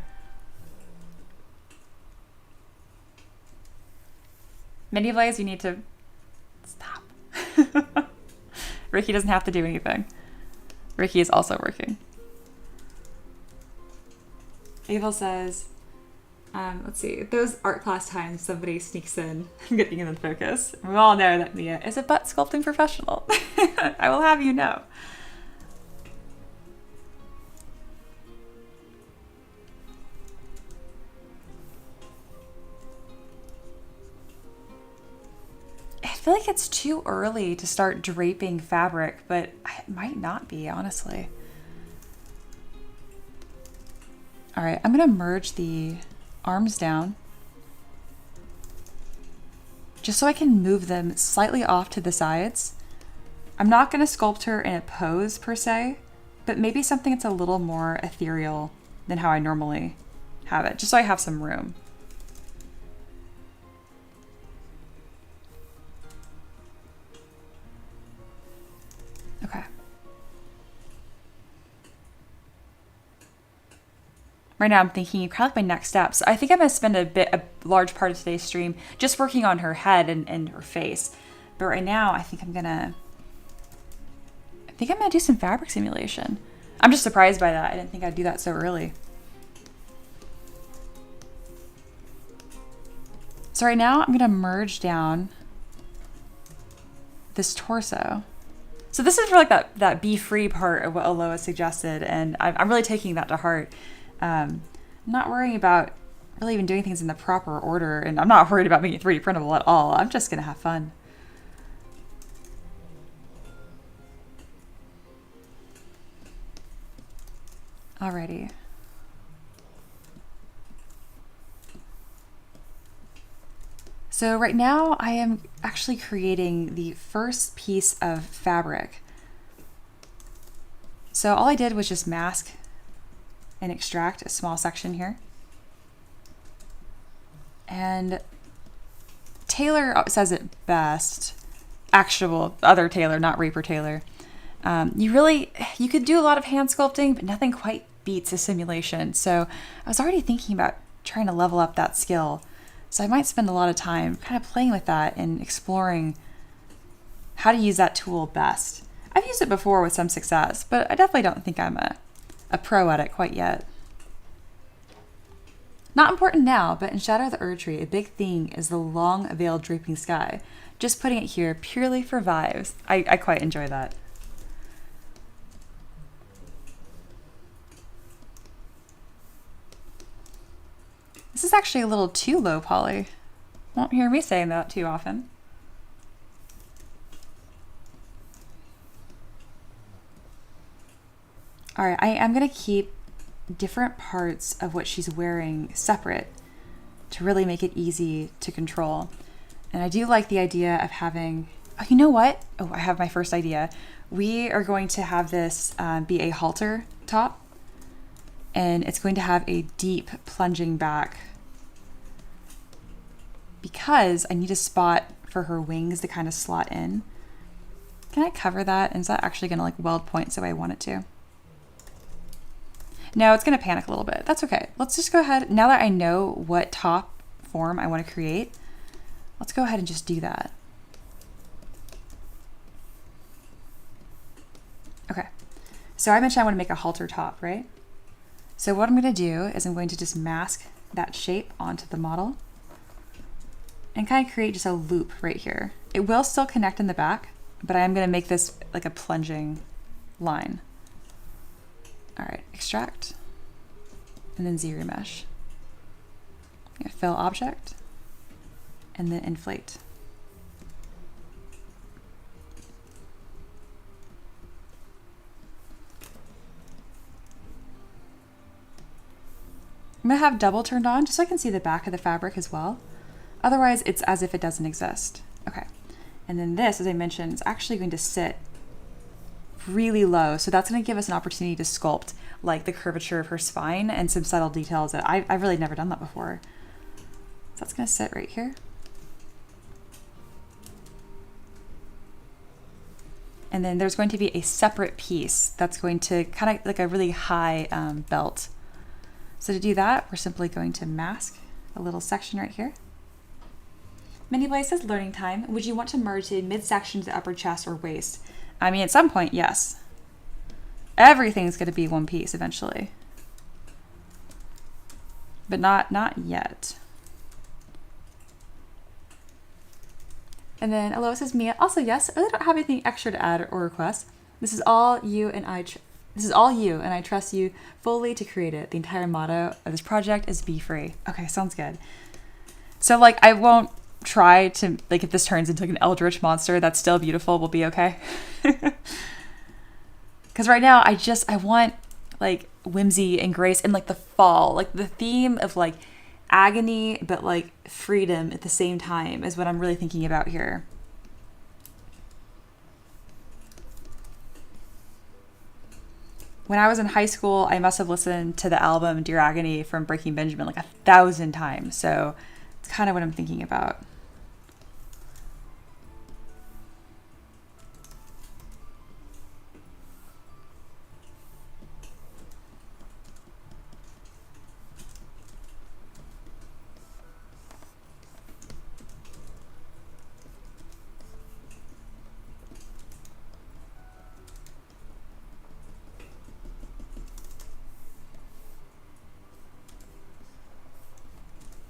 Mini Blaze, you need to stop. Ricky doesn't have to do anything. Ricky is also working. Abel says, let's see, those art class times somebody sneaks in, getting in the focus. We all know that Mia is a butt sculpting professional. I will have you know. feel like it's too early to start draping fabric, but it might not be, honestly. All right, I'm gonna merge the arms down just so I can move them slightly off to the sides. I'm not gonna sculpt her in a pose per se, but maybe something that's a little more ethereal than how I normally have it, just so I have some room. Okay. Right now I'm thinking kind of like my next steps. I think I'm gonna spend a large part of today's stream just working on her head and her face. But right now I think I'm gonna do some fabric simulation. I'm just surprised by that. I didn't think I'd do that so early. So right now I'm gonna merge down this torso. So this is for like that be free part of what Eloa suggested, and I'm really taking that to heart. I'm not worrying about really even doing things in the proper order, and I'm not worried about making it 3D printable at all. I'm just gonna have fun. Alrighty. So right now I am actually creating the first piece of fabric. So all I did was just mask and extract a small section here. And Taylor says it best, actual other Taylor, not Reaper Taylor. You could do a lot of hand sculpting, but nothing quite beats a simulation. So I was already thinking about trying to level up that skill. So I might spend a lot of time kind of playing with that and exploring how to use that tool best. I've used it before with some success, but I definitely don't think I'm a pro at it quite yet. Not important now, but in Shadow of the Erd Tree, a big thing is the long veiled draping sky. Just putting it here purely for vibes. I quite enjoy that. This is actually a little too low poly. Won't hear me saying that too often. All right, I am gonna keep different parts of what she's wearing separate to really make it easy to control. And I do like the idea of having, oh, you know what? Oh, I have my first idea. We are going to have this be a halter top, and it's going to have a deep plunging back because I need a spot for her wings to kind of slot in. Can I cover that? And is that actually gonna like weld points the way I want it to? No, it's gonna panic a little bit. That's okay. Let's just go ahead, now that I know what top form I wanna create, let's go ahead and just do that. Okay, so I mentioned I wanna make a halter top, right? So what I'm gonna do is I'm going to just mask that shape onto the model and kind of create just a loop right here. It will still connect in the back, but I am gonna make this like a plunging line. All right, extract, and then ZBrush. Fill object, and then inflate. I'm gonna have double turned on just so I can see the back of the fabric as well. Otherwise, it's as if it doesn't exist. Okay, and then this, as I mentioned, is actually going to sit really low. So that's gonna give us an opportunity to sculpt like the curvature of her spine and some subtle details that I've really never done that before. So that's gonna sit right here. And then there's going to be a separate piece that's going to kind of like a really high belt. So to do that, we're simply going to mask a little section right here. Many says learning time. Would you want to merge the midsection to the upper chest or waist? I mean, at some point, yes. Everything's going to be one piece eventually. But not yet. And then Eloa says, Mia, also yes, I really don't have anything extra to add or request. This is all you and I trust you fully to create it. The entire motto of this project is be free. Okay, sounds good. So like I won't try to, like, if this turns into like an eldritch monster that's still beautiful, we'll be okay. Because right now I want like whimsy and grace and like the fall, like the theme of like agony but like freedom at the same time is what I'm really thinking about here. When I was in high school, I must have listened to the album Dear Agony from Breaking Benjamin like 1,000 times. So it's kind of what I'm thinking about.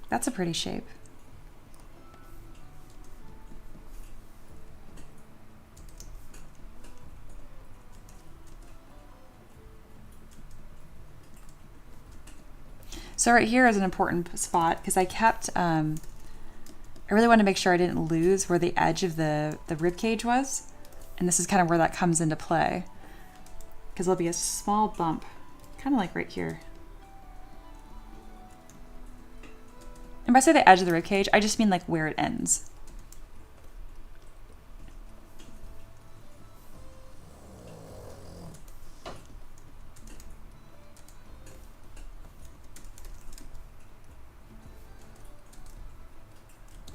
That's a pretty shape. So right here is an important spot because I kept, I really wanted to make sure I didn't lose where the edge of the rib cage was. And this is kind of where that comes into play because there'll be a small bump, kind of like right here. And by say the edge of the rib cage, I just mean like where it ends.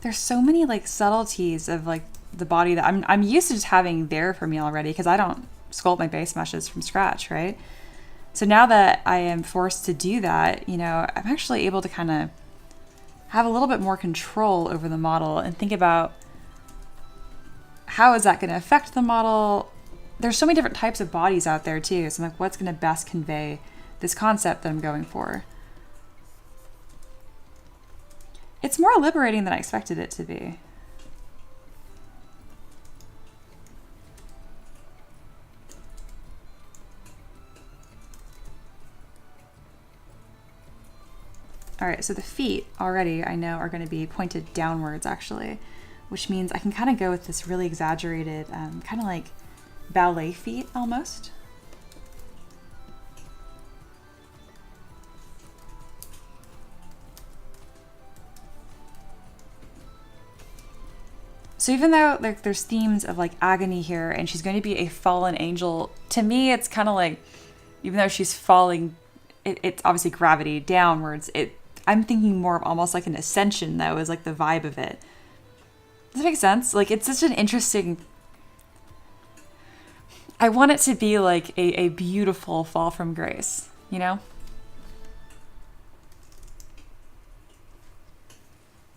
There's so many like subtleties of like the body that I'm used to just having there for me already because I don't sculpt my base meshes from scratch, right? So now that I am forced to do that, you know, I'm actually able to kind of have a little bit more control over the model and think about how is that going to affect the model. There's so many different types of bodies out there too. So I'm like, what's going to best convey this concept that I'm going for? It's more liberating than I expected it to be. All right, so the feet already I know are going to be pointed downwards actually, which means I can kind of go with this really exaggerated, kind of like ballet feet almost. So even though there's themes of like agony here and she's going to be a fallen angel, to me it's kind of like, even though she's falling, it's obviously gravity downwards, I'm thinking more of almost like an ascension though, is like the vibe of it. Does that make sense? Like it's such an interesting, I want it to be like a beautiful fall from grace, you know?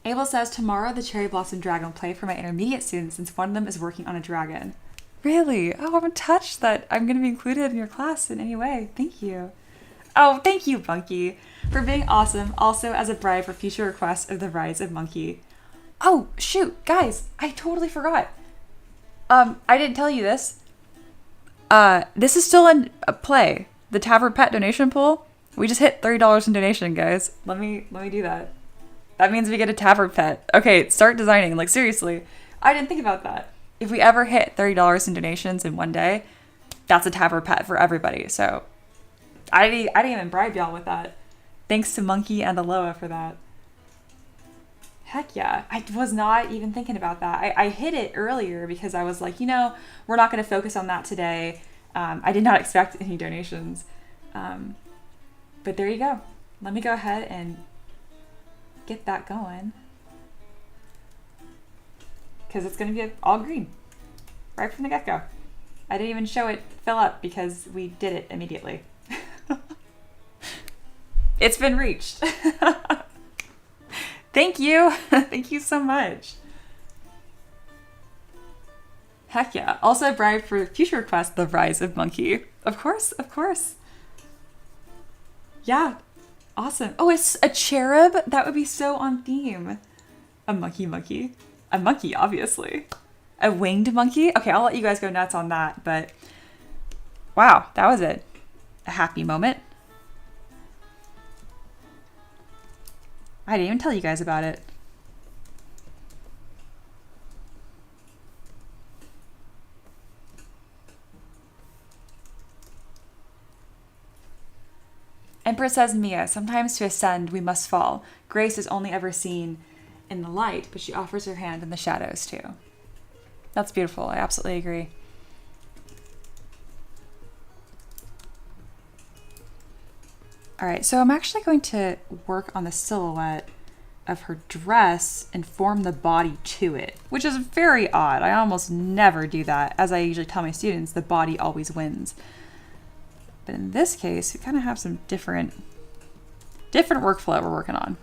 Abel says, tomorrow the Cherry Blossom Dragon will play for my intermediate students since one of them is working on a dragon. Really? Oh, I'm touched that I'm going to be included in your class in any way. Thank you. Oh, thank you, Monkey, for being awesome. Also, as a bride for future requests of the Rise of Monkey. Oh, shoot, guys, I totally forgot. I didn't tell you this. This is still in play. The Tavern Pet donation pool. We just hit $30 in donation, guys. Let me do that. That means we get a Tavern Pet. Okay, start designing. Like, seriously. I didn't think about that. If we ever hit $30 in donations in one day, that's a Tavern Pet for everybody. So I didn't even bribe y'all with that. Thanks to Monkey and Eloa for that. Heck yeah. I was not even thinking about that. I hit it earlier because I was like, you know, we're not going to focus on that today. I did not expect any donations. But there you go. Let me go ahead and get that going. Because it's going to be all green. Right from the get-go. I didn't even show it fill up because we did it immediately. It's been reached. Thank you. Thank you so much. Heck yeah. Also bribed for future requests, the Rise of Monkey. Of course, of course. Yeah. Awesome. Oh, it's a cherub? That would be so on theme. A monkey. A monkey, obviously. A winged monkey? Okay, I'll let you guys go nuts on that, but wow, that was a happy moment. I didn't even tell you guys about it. Empress says, Mia, sometimes to ascend we must fall. Grace is only ever seen in the light, but she offers her hand in the shadows too. That's beautiful. I absolutely agree. All right, so I'm actually going to work on the silhouette of her dress and form the body to it, which is very odd. I almost never do that. As I usually tell my students, the body always wins. But in this case, we kind of have some different workflow we're working on.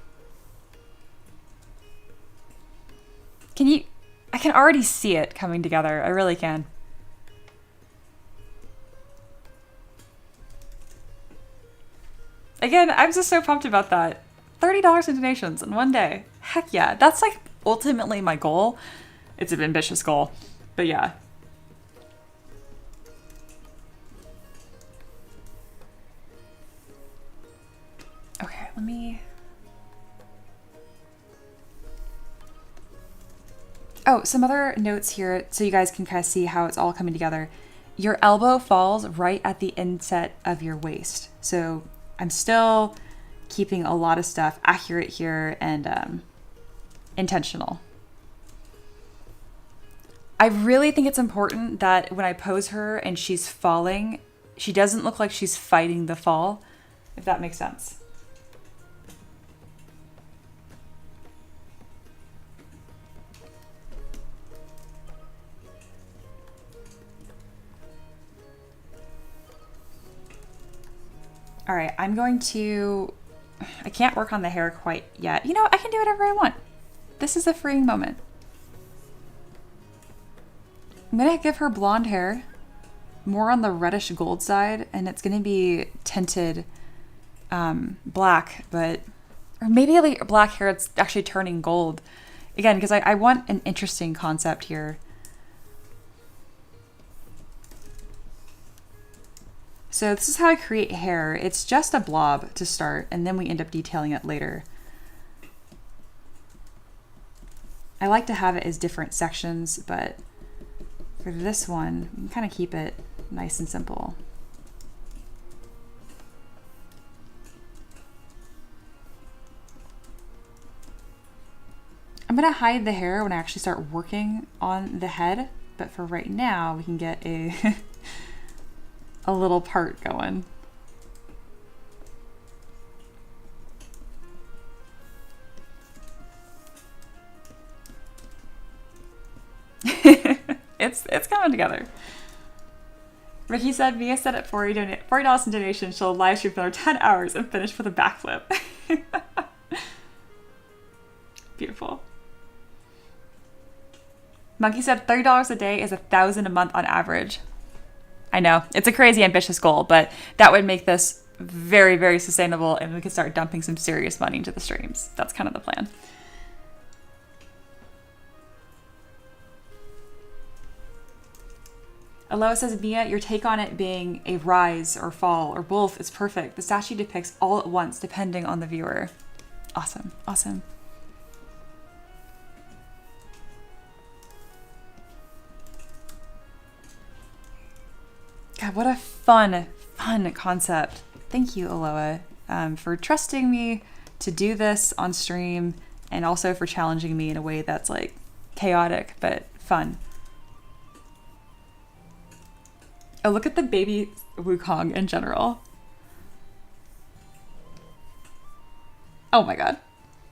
I can already see it coming together. I really can. Again, I'm just so pumped about that. $30 in donations in one day. Heck yeah. That's like ultimately my goal. It's an ambitious goal, but yeah. Okay, let me... Oh, some other notes here so you guys can kind of see how it's all coming together. Your elbow falls right at the inset of your waist. So I'm still keeping a lot of stuff accurate here and intentional. I really think it's important that when I pose her and she's falling, she doesn't look like she's fighting the fall, if that makes sense. All right, I'm going to, I can't work on the hair quite yet. You know, I can do whatever I want. This is a freeing moment. I'm gonna give her blonde hair, more on the reddish gold side, and it's gonna be tinted black, but, or maybe like black hair it's actually turning gold. Again, because I want an interesting concept here. So this is how I create hair. It's just a blob to start, and then we end up detailing it later. I like to have it as different sections, but for this one, we can kind of keep it nice and simple. I'm gonna hide the hair when I actually start working on the head, but for right now, we can get a a little part going. It's coming together. Ricky said, Mia said at $40 in donation, she'll live stream for another 10 hours and finish with a backflip. Beautiful. Monkey said $30 a day is $1,000 a month on average. I know, it's a crazy ambitious goal, but that would make this very, very sustainable and we could start dumping some serious money into the streams. That's kind of the plan. Eloa says, Mia, your take on it being a rise or fall or both is perfect. The statue depicts all at once depending on the viewer. Awesome, awesome. God, what a fun concept. Thank you, Eloa, for trusting me to do this on stream and also for challenging me in a way that's like chaotic but fun. Oh, look at the baby Wukong in general. Oh my god.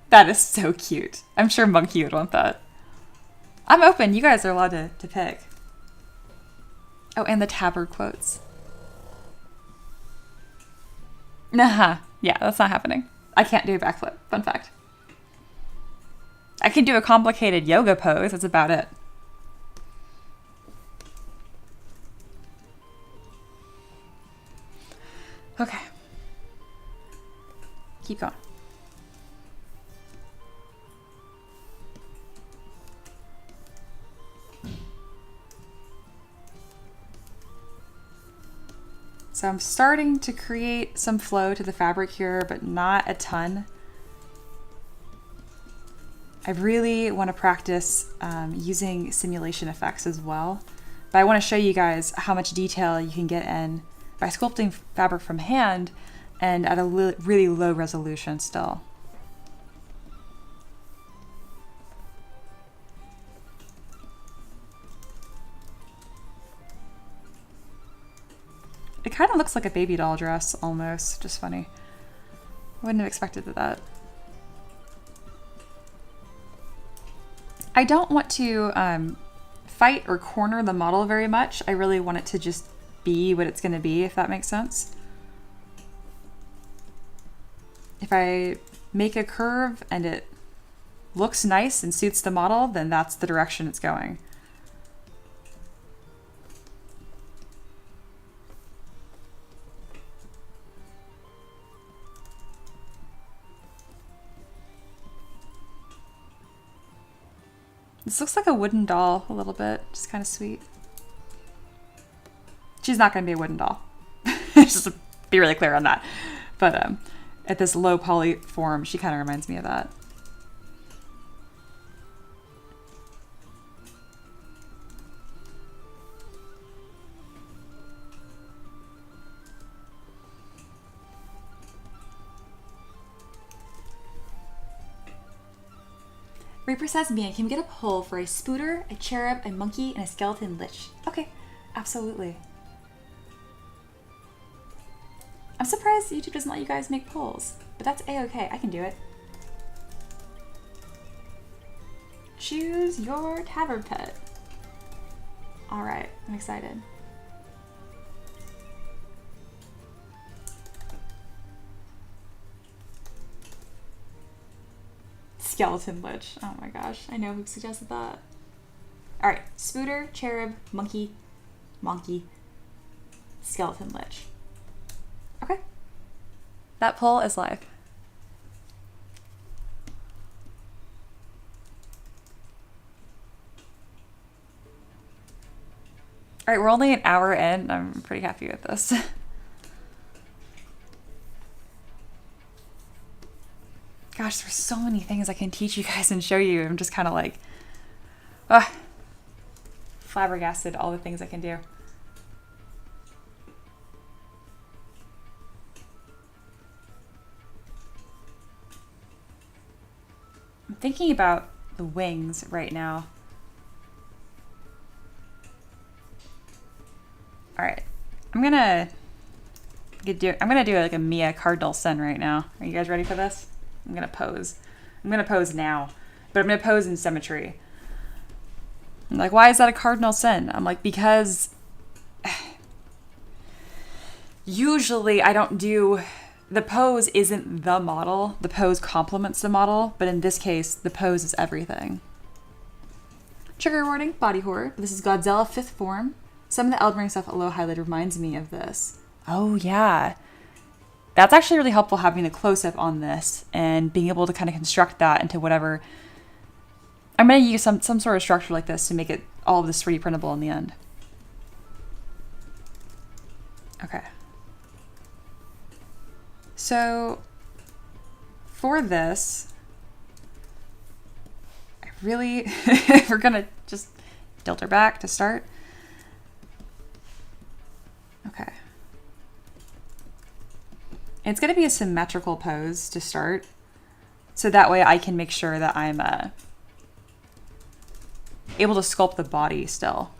That is so cute. I'm sure Monkey would want that. I'm open. You guys are allowed to pick. Oh, and the tabard quotes. Nah, yeah, that's not happening. I can't do a backflip. Fun fact. I can do a complicated yoga pose. That's about it. Okay. Keep going. So I'm starting to create some flow to the fabric here, but not a ton. I really want to practice using simulation effects as well. But I want to show you guys how much detail you can get in by sculpting fabric from hand and at a really low resolution still. It kind of looks like a baby doll dress almost, just funny. Wouldn't have expected that. I don't want to fight or corner the model very much. I really want it to just be what it's going to be, if that makes sense. If I make a curve and it looks nice and suits the model, then that's the direction it's going. This looks like a wooden doll a little bit, just kind of sweet. She's not going to be a wooden doll. Just to be really clear on that. But at this low poly form, she kind of reminds me of that. Reaper says, "Man, can we get a poll for a spooter, a cherub, a monkey, and a skeleton lich?" Okay, absolutely. I'm surprised YouTube doesn't let you guys make polls, but that's a-okay. I can do it. Choose your tavern pet. All right, I'm excited. Skeleton lich. Oh my gosh, I know who suggested that. All right, spooter, cherub, monkey, skeleton lich. Okay. That poll is live. All right, we're only an hour in. I'm pretty happy with this. Gosh, there's so many things I can teach you guys and show you. I'm just kind of like, flabbergasted all the things I can do. I'm thinking about the wings right now. All right, I'm gonna do like a Mia cardinal sin right now. Are you guys ready for this? I'm gonna pose. I'm gonna pose now, but I'm gonna pose in symmetry. I'm like, why is that a cardinal sin? I'm like, because usually I don't do, the pose isn't the model. The pose complements the model, but in this case, the pose is everything. Trigger warning, body horror. This is Godzilla 5th form. Some of the Elden Ring stuff Eloa highlighted reminds me of this. Oh yeah. That's actually really helpful, having the close-up on this and being able to kind of construct that into whatever. I'm going to use some sort of structure like this to make it all of this 3D printable in the end. Okay. So for this, we're going to just tilt her back to start. Okay. It's going to be a symmetrical pose to start, so that way I can make sure that I'm able to sculpt the body still.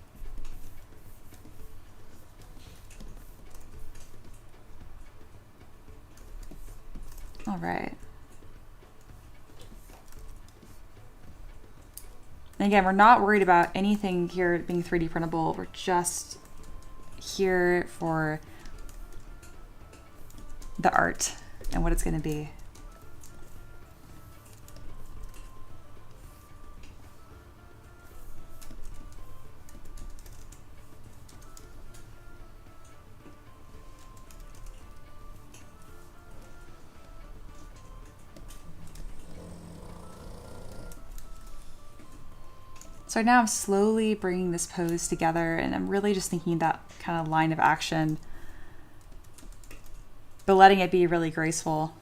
All right. And again, we're not worried about anything here being 3D printable. We're just here for the art and what it's going to be. So now I'm slowly bringing this pose together, and I'm really just thinking that kind of line of action, but letting it be really graceful.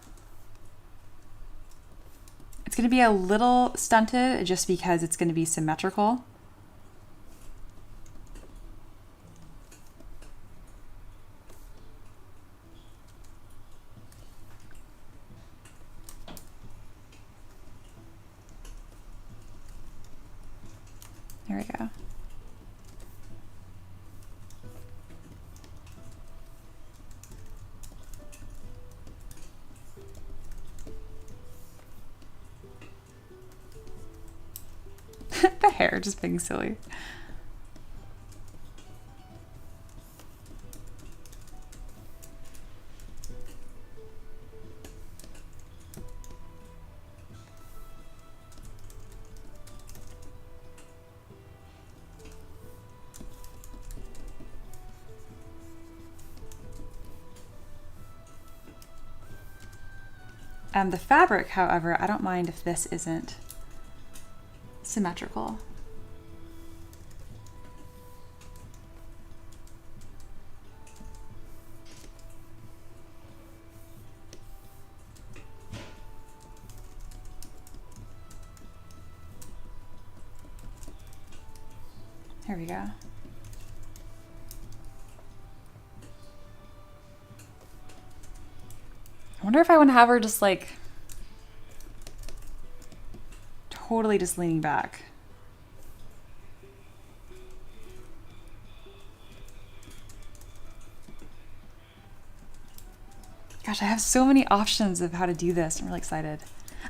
It's going to be a little stunted just because it's going to be symmetrical. There we go. The hair just being silly. The fabric, however, I don't mind if this isn't symmetrical. There we go. I wonder if I want to have her just like totally just leaning back. Gosh, I have so many options of how to do this. I'm really excited.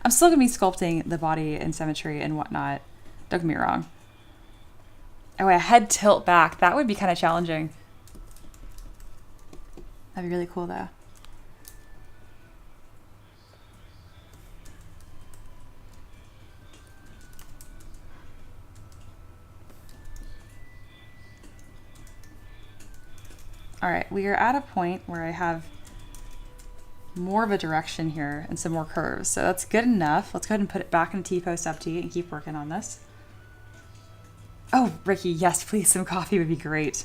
I'm still gonna be sculpting the body and symmetry and whatnot. Don't get me wrong. Oh, a head tilt back. That would be kind of challenging. That'd be really cool though. All right, we are at a point where I have more of a direction here and some more curves. So that's good enough. Let's go ahead and put it back in T-post FT and keep working on this. Oh, Ricky, yes, please, some coffee would be great.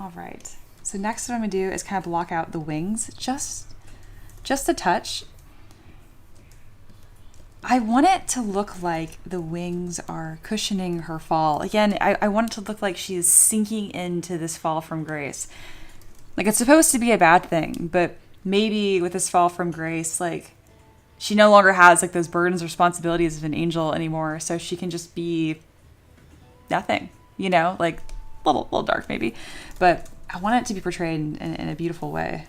All right, so next what I'm gonna do is kind of block out the wings, just a touch. I want it to look like the wings are cushioning her fall. Again, I want it to look like she is sinking into this fall from grace. Like it's supposed to be a bad thing, but maybe with this fall from grace, like she no longer has like those burdens, responsibilities of an angel anymore. So she can just be nothing, you know, like a little dark maybe, but I want it to be portrayed in a beautiful way.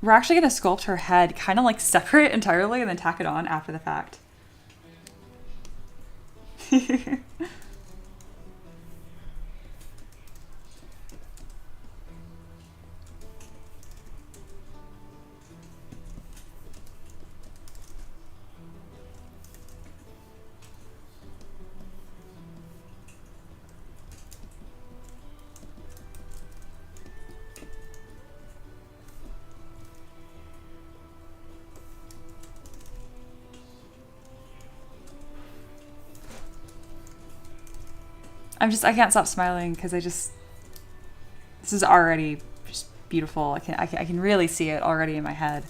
We're actually going to sculpt her head kind of like separate entirely and then tack it on after the fact. I can't stop smiling because this is already just beautiful. I can really see it already in my head.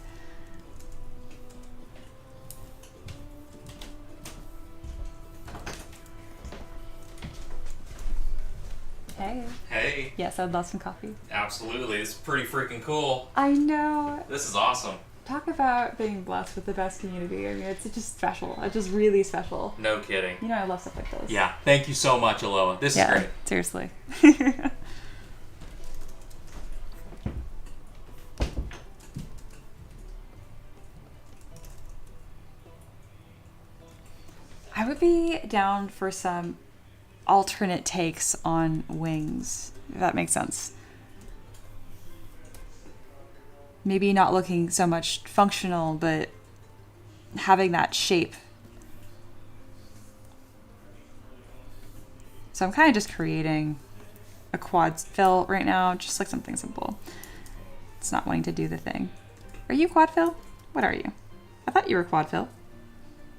Hey. Hey. Yes, I'd love some coffee. Absolutely. It's pretty freaking cool. I know. This is awesome. Talk about being blessed with the best community. I mean, it's just special. It's just really special. No kidding. You know, I love stuff like this. Yeah. Thank you so much, Eloa. This is great. Seriously. I would be down for some alternate takes on wings, if that makes sense. Maybe not looking so much functional, but having that shape. So I'm kind of just creating a quad fill right now, just like something simple. It's not wanting to do the thing. Are you quad fill? What are you? I thought you were quad fill.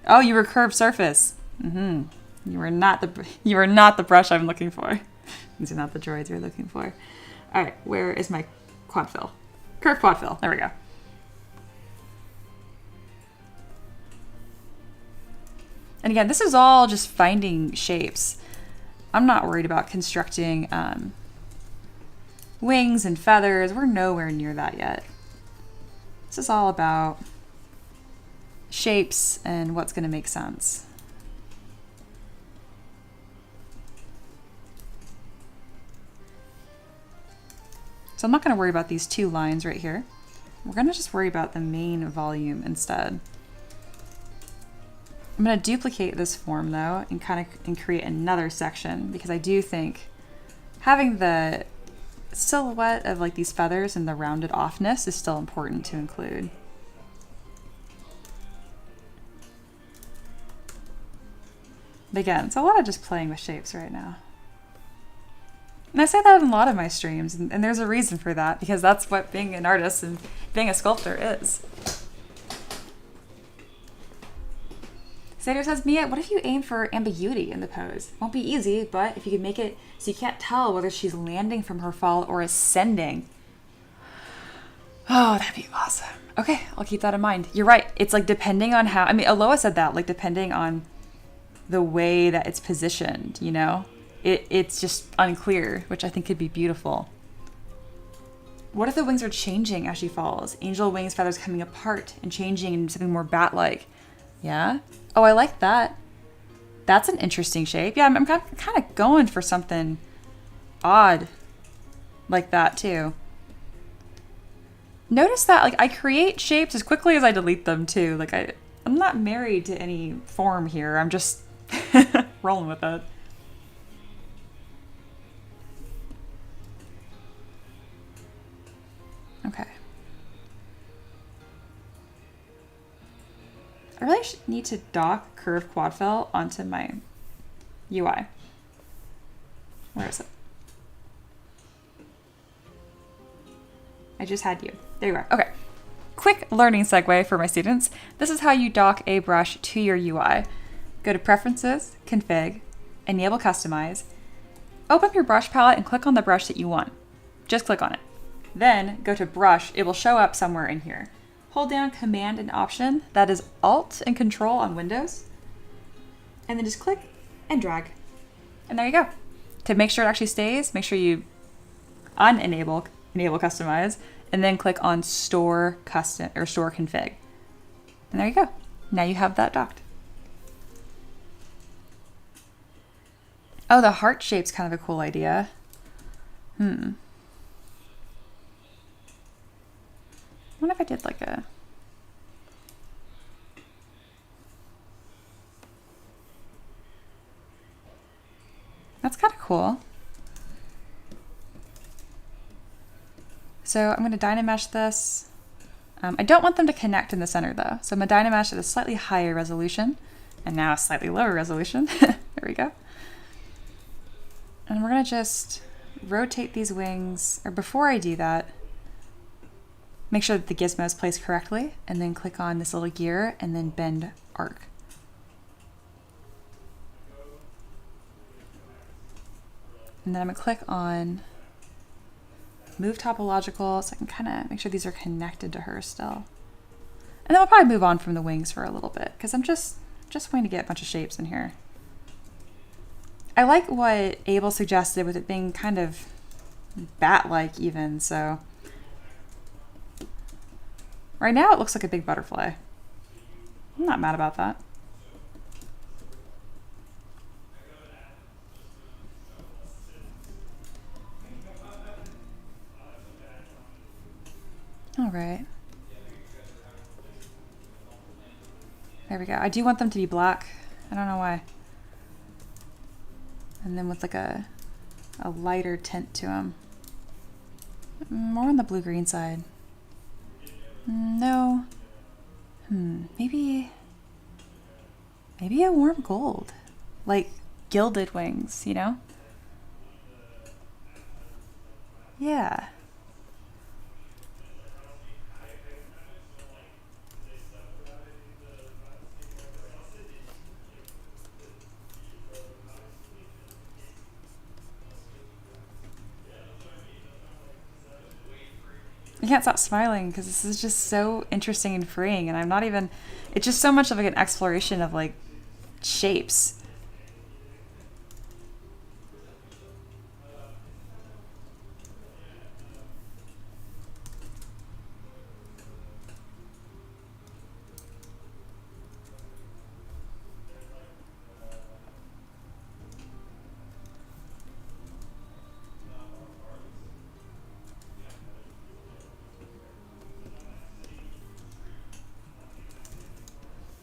Oh, you were curved surface. You are not the brush I'm looking for. These are not the droids we're looking for. All right, where is my quad fill? Curve quad fill. There we go. And again, this is all just finding shapes. I'm not worried about constructing wings and feathers. We're nowhere near that yet. This is all about shapes and what's going to make sense. So I'm not going to worry about these two lines right here. We're going to just worry about the main volume instead. I'm going to duplicate this form though and create another section, because I do think having the silhouette of like these feathers and the rounded offness is still important to include. But again, it's a lot of just playing with shapes right now. And I say that in a lot of my streams, and there's a reason for that, because that's what being an artist and being a sculptor is. Sader says, Mia, what if you aim for ambiguity in the pose? Won't be easy, but if you could make it so you can't tell whether she's landing from her fall or ascending. Oh, that'd be awesome. Okay, I'll keep that in mind. You're right. It's like depending on how, I mean, Eloa said that, like depending on the way that it's positioned, you know? It's just unclear, which I think could be beautiful. What if the wings are changing as she falls? Angel wings, feathers coming apart and changing into something more bat-like. Yeah? Oh, I like that. That's an interesting shape. Yeah, I'm kind of going for something odd like that too. Notice that like I create shapes as quickly as I delete them too. Like I'm not married to any form here. I'm just rolling with it. Okay. I really need to dock curve quad fill onto my UI. Where is it? I just had you. There you are. Okay. Quick learning segue for my students. This is how you dock a brush to your UI. Go to Preferences, Config, Enable Customize. Open up your brush palette and click on the brush that you want. Just click on it. Then go to Brush. It will show up somewhere in here. Hold down Command and Option. That is Alt and Control on Windows. And then just click and drag. And there you go. To make sure it actually stays, make sure you Enable Customize, and then click on Store Custom or Store Config. And there you go. Now you have that docked. Oh, the heart shape's kind of a cool idea. I wonder if I did like a... That's kind of cool. So I'm going to Dynamesh this. I don't want them to connect in the center though. So I'm going to Dynamesh at a slightly higher resolution and now a slightly lower resolution. There we go. And we're going to just rotate these wings, or before I do that, make sure that the gizmo is placed correctly, and then click on this little gear and then bend arc. And then I'm gonna click on move topological so I can kind of make sure these are connected to her still. And then we'll probably move on from the wings for a little bit because I'm just going to get a bunch of shapes in here. I like what Abel suggested with it being kind of bat-like even, so right now it looks like a big butterfly. I'm not mad about that. All right. There we go. I do want them to be black. I don't know why. And then with like a lighter tint to them. More on the blue-green side. No. Maybe a warm gold. Like gilded wings, you know? Yeah. I can't stop smiling because this is just so interesting and freeing, and I'm not even, it's just so much of like an exploration of like shapes.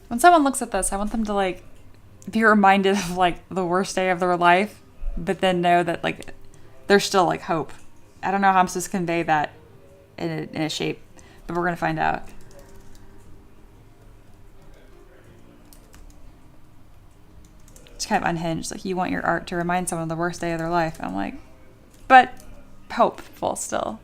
When someone looks at this, I want them to like be reminded of like the worst day of their life, but then know that like there's still like hope. I don't know how I'm supposed to convey that in a shape, but we're gonna find out. It's kind of unhinged. Like, you want your art to remind someone of the worst day of their life. I'm like, but hopeful still.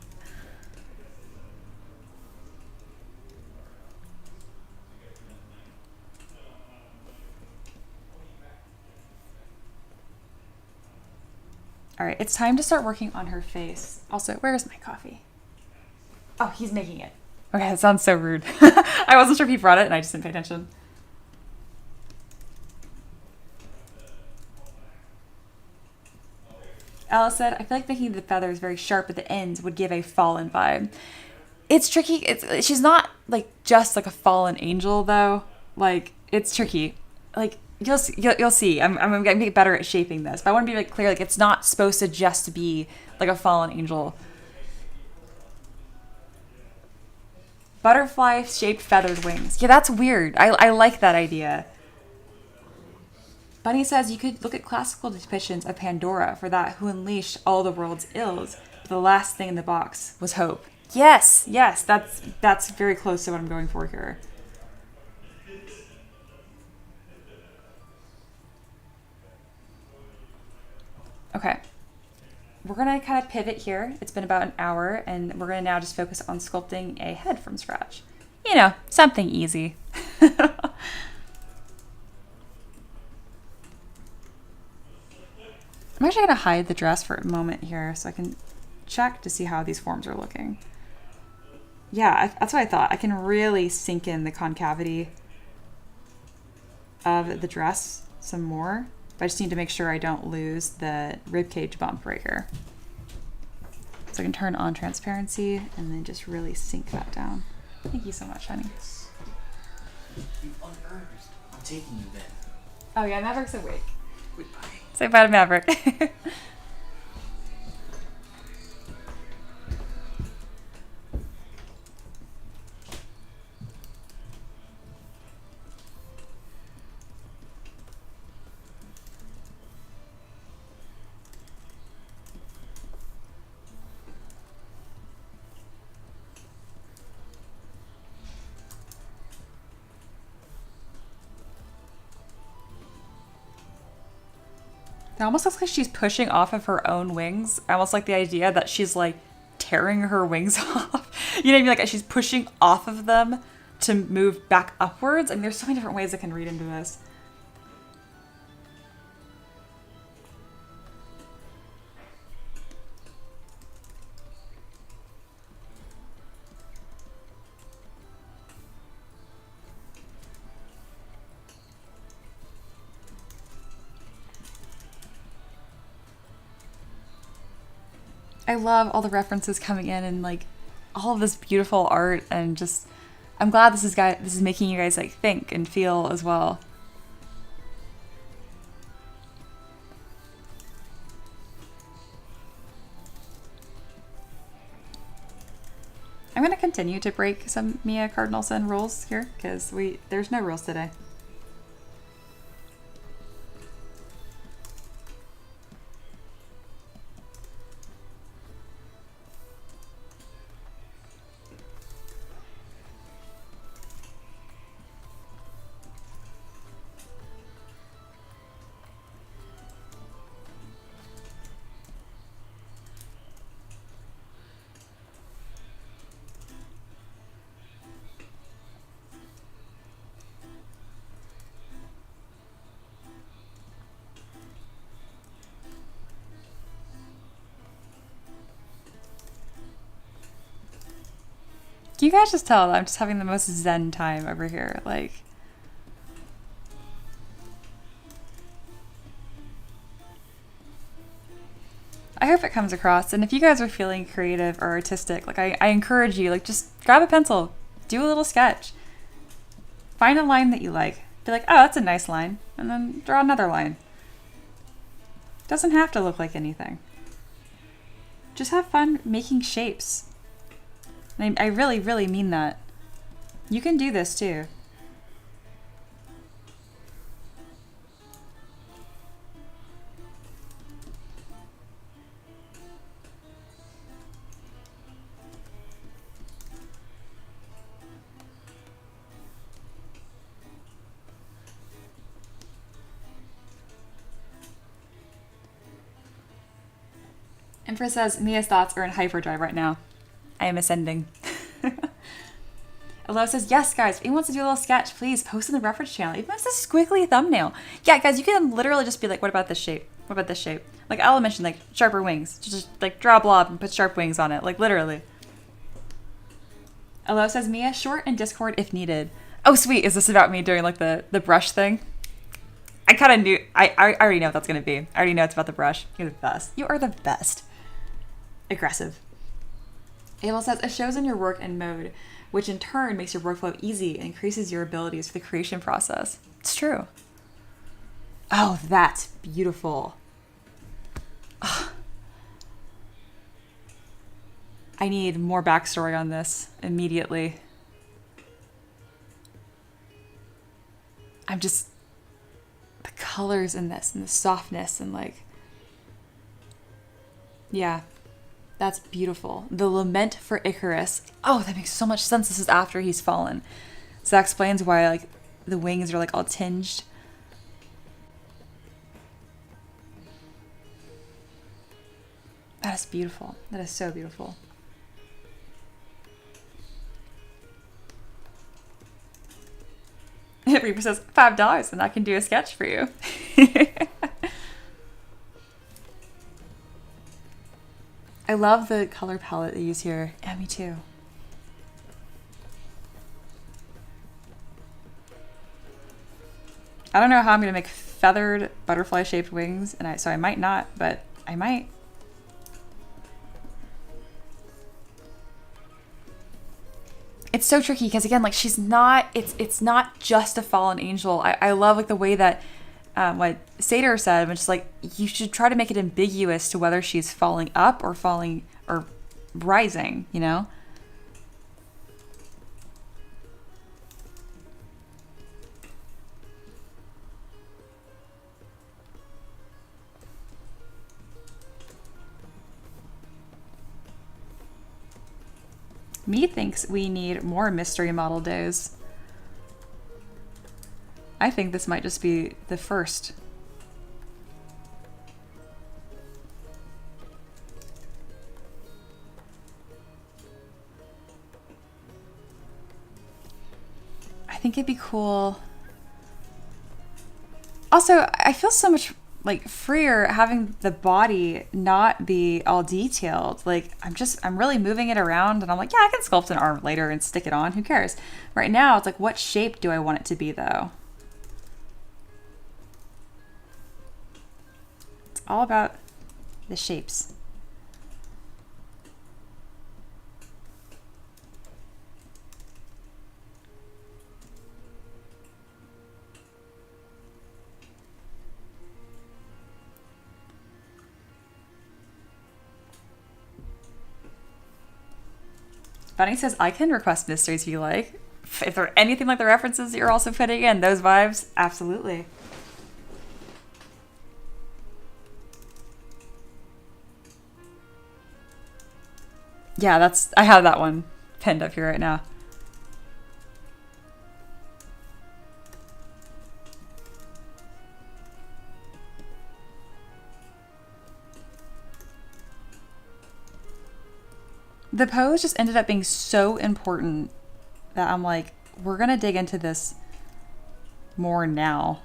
All right, it's time to start working on her face. Also, where's my coffee? Oh, he's making it. Okay, that sounds so rude. I wasn't sure if he brought it and I just didn't pay attention. Alice said, I feel like making the feathers very sharp at the ends would give a fallen vibe. It's tricky. She's not like just like a fallen angel though. Like, it's tricky. Like, you'll see. I'm gonna get better at shaping this, but I want to be like clear. Like, it's not supposed to just be like a fallen angel. Butterfly shaped feathered wings. Yeah, that's weird. I like that idea. Bunny says you could look at classical depictions of Pandora for that who unleashed all the world's ills. But the last thing in the box was hope. Yes, that's very close to what I'm going for here. Okay. We're going to kind of pivot here. It's been about an hour, and we're going to now just focus on sculpting a head from scratch. You know, something easy. I'm actually going to hide the dress for a moment here so I can check to see how these forms are looking. Yeah, that's what I thought. I can really sink in the concavity of the dress some more. But I just need to make sure I don't lose the ribcage bump right here. So I can turn on transparency and then just really sink that down. Thank you so much, honey. You unearned. I'm taking you then. Oh yeah, Maverick's awake. Goodbye. Say bye to Maverick. It almost looks like she's pushing off of her own wings. I almost like the idea that she's like tearing her wings off. You know what I mean? Like she's pushing off of them to move back upwards. I mean, there's so many different ways I can read into this. I love all the references coming in and like all of this beautiful art, and just I'm glad this is making you guys like think and feel as well. I'm going to continue to break some Mia Cardinalson rules here because there's no rules today. Can you guys just tell that I'm just having the most zen time over here? Like, I hope it comes across. And if you guys are feeling creative or artistic, like I encourage you, like just grab a pencil, do a little sketch, find a line that you like. Be like, oh, that's a nice line. And then draw another line. Doesn't have to look like anything. Just have fun making shapes. I really, really mean that. You can do this too. Empress says, Mia's thoughts are in hyperdrive right now. I am ascending. Eloa says, yes, guys, if anyone wants to do a little sketch, please post in the reference channel. Even if it's a squiggly thumbnail. Yeah, guys, you can literally just be like, what about this shape? What about this shape? Like, I'll mention, like, sharper wings. Just, like, draw a blob and put sharp wings on it. Like, literally. Eloa says, Mia, short and Discord if needed. Oh, sweet. Is this about me doing, like, the brush thing? I kind of knew. I already know what that's going to be. I already know it's about the brush. You're the best. You are the best. Aggressive. Abel says, it shows in your work and mode, which in turn makes your workflow easy and increases your abilities for the creation process. It's true. Oh, that's beautiful. Ugh. I need more backstory on this immediately. I'm just, the colors in this and the softness and like, yeah. That's beautiful. The lament for Icarus. Oh, that makes so much sense. This is after he's fallen. So that explains why like the wings are like all tinged. That is beautiful. That is so beautiful. Reaper says, $5 and I can do a sketch for you. I love the color palette they use here. Yeah, me too. I don't know how I'm gonna make feathered butterfly shaped wings, and so I might not, but I might. It's so tricky because again, like she's not. It's not just a fallen angel. I love like the way that what Seder said, which is like you should try to make it ambiguous to whether she's falling up or falling or rising, you know? Me thinks we need more mystery model days. I think this might just be the first. I think it'd be cool. Also, I feel so much like freer having the body not be all detailed. Like I'm really moving it around and I'm like, yeah, I can sculpt an arm later and stick it on. Who cares? Right now, it's like, what shape do I want it to be though? It's all about the shapes. Bunny says, I can request mysteries if you like. If they're anything like the references that you're also putting in, those vibes, absolutely. Yeah, I have that one pinned up here right now. The pose just ended up being so important that I'm like, we're gonna dig into this more now.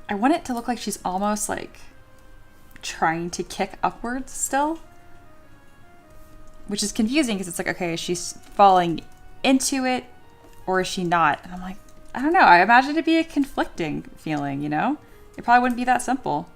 I want it to look like she's almost like trying to kick upwards still, which is confusing because it's like, okay, is she falling into it or is she not? And I'm like, I don't know. I imagine it'd be a conflicting feeling, you know? It probably wouldn't be that simple.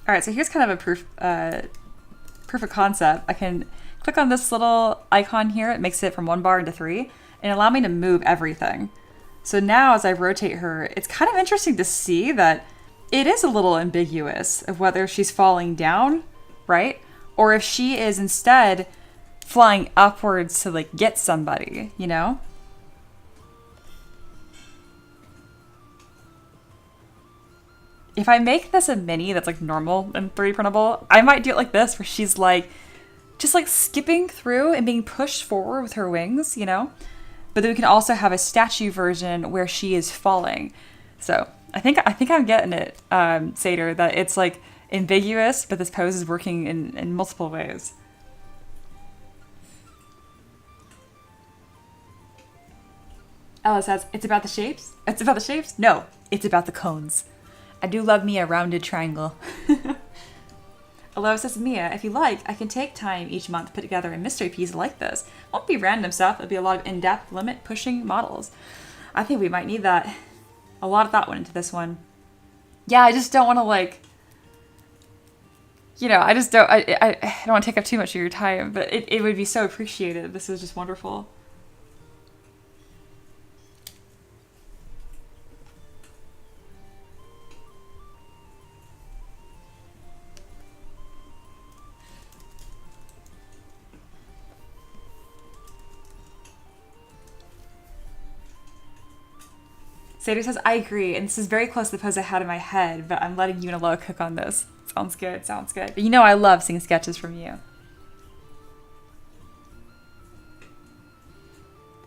All right, so here's kind of a proof of concept. I can click on this little icon here. It makes it from 1 bar into 3 and allow me to move everything. So now as I rotate her, it's kind of interesting to see that it is a little ambiguous of whether she's falling down, right? Or if she is instead flying upwards to like get somebody, you know? If I make this a mini that's like normal and 3D printable, I might do it like this, where she's like, just like skipping through and being pushed forward with her wings, you know? But then we can also have a statue version where she is falling. So I think I'm getting it, Seder, that it's like ambiguous, but this pose is working in multiple ways. Ella says, it's about the shapes? It's about the shapes? No, it's about the cones. I do love me a rounded triangle. Eloa says, Mia, if you like, I can take time each month to put together a mystery piece like this. Won't be random stuff. It'll be a lot of in-depth, limit-pushing models. I think we might need that. A lot of thought went into this one. Yeah, I just don't want to like, you know, I don't want to take up too much of your time, but it would be so appreciated. This is just wonderful. Sadie says, I agree, and this is very close to the pose I had in my head, but I'm letting you and Eloa cook on this. Sounds good, sounds good. But you know I love seeing sketches from you.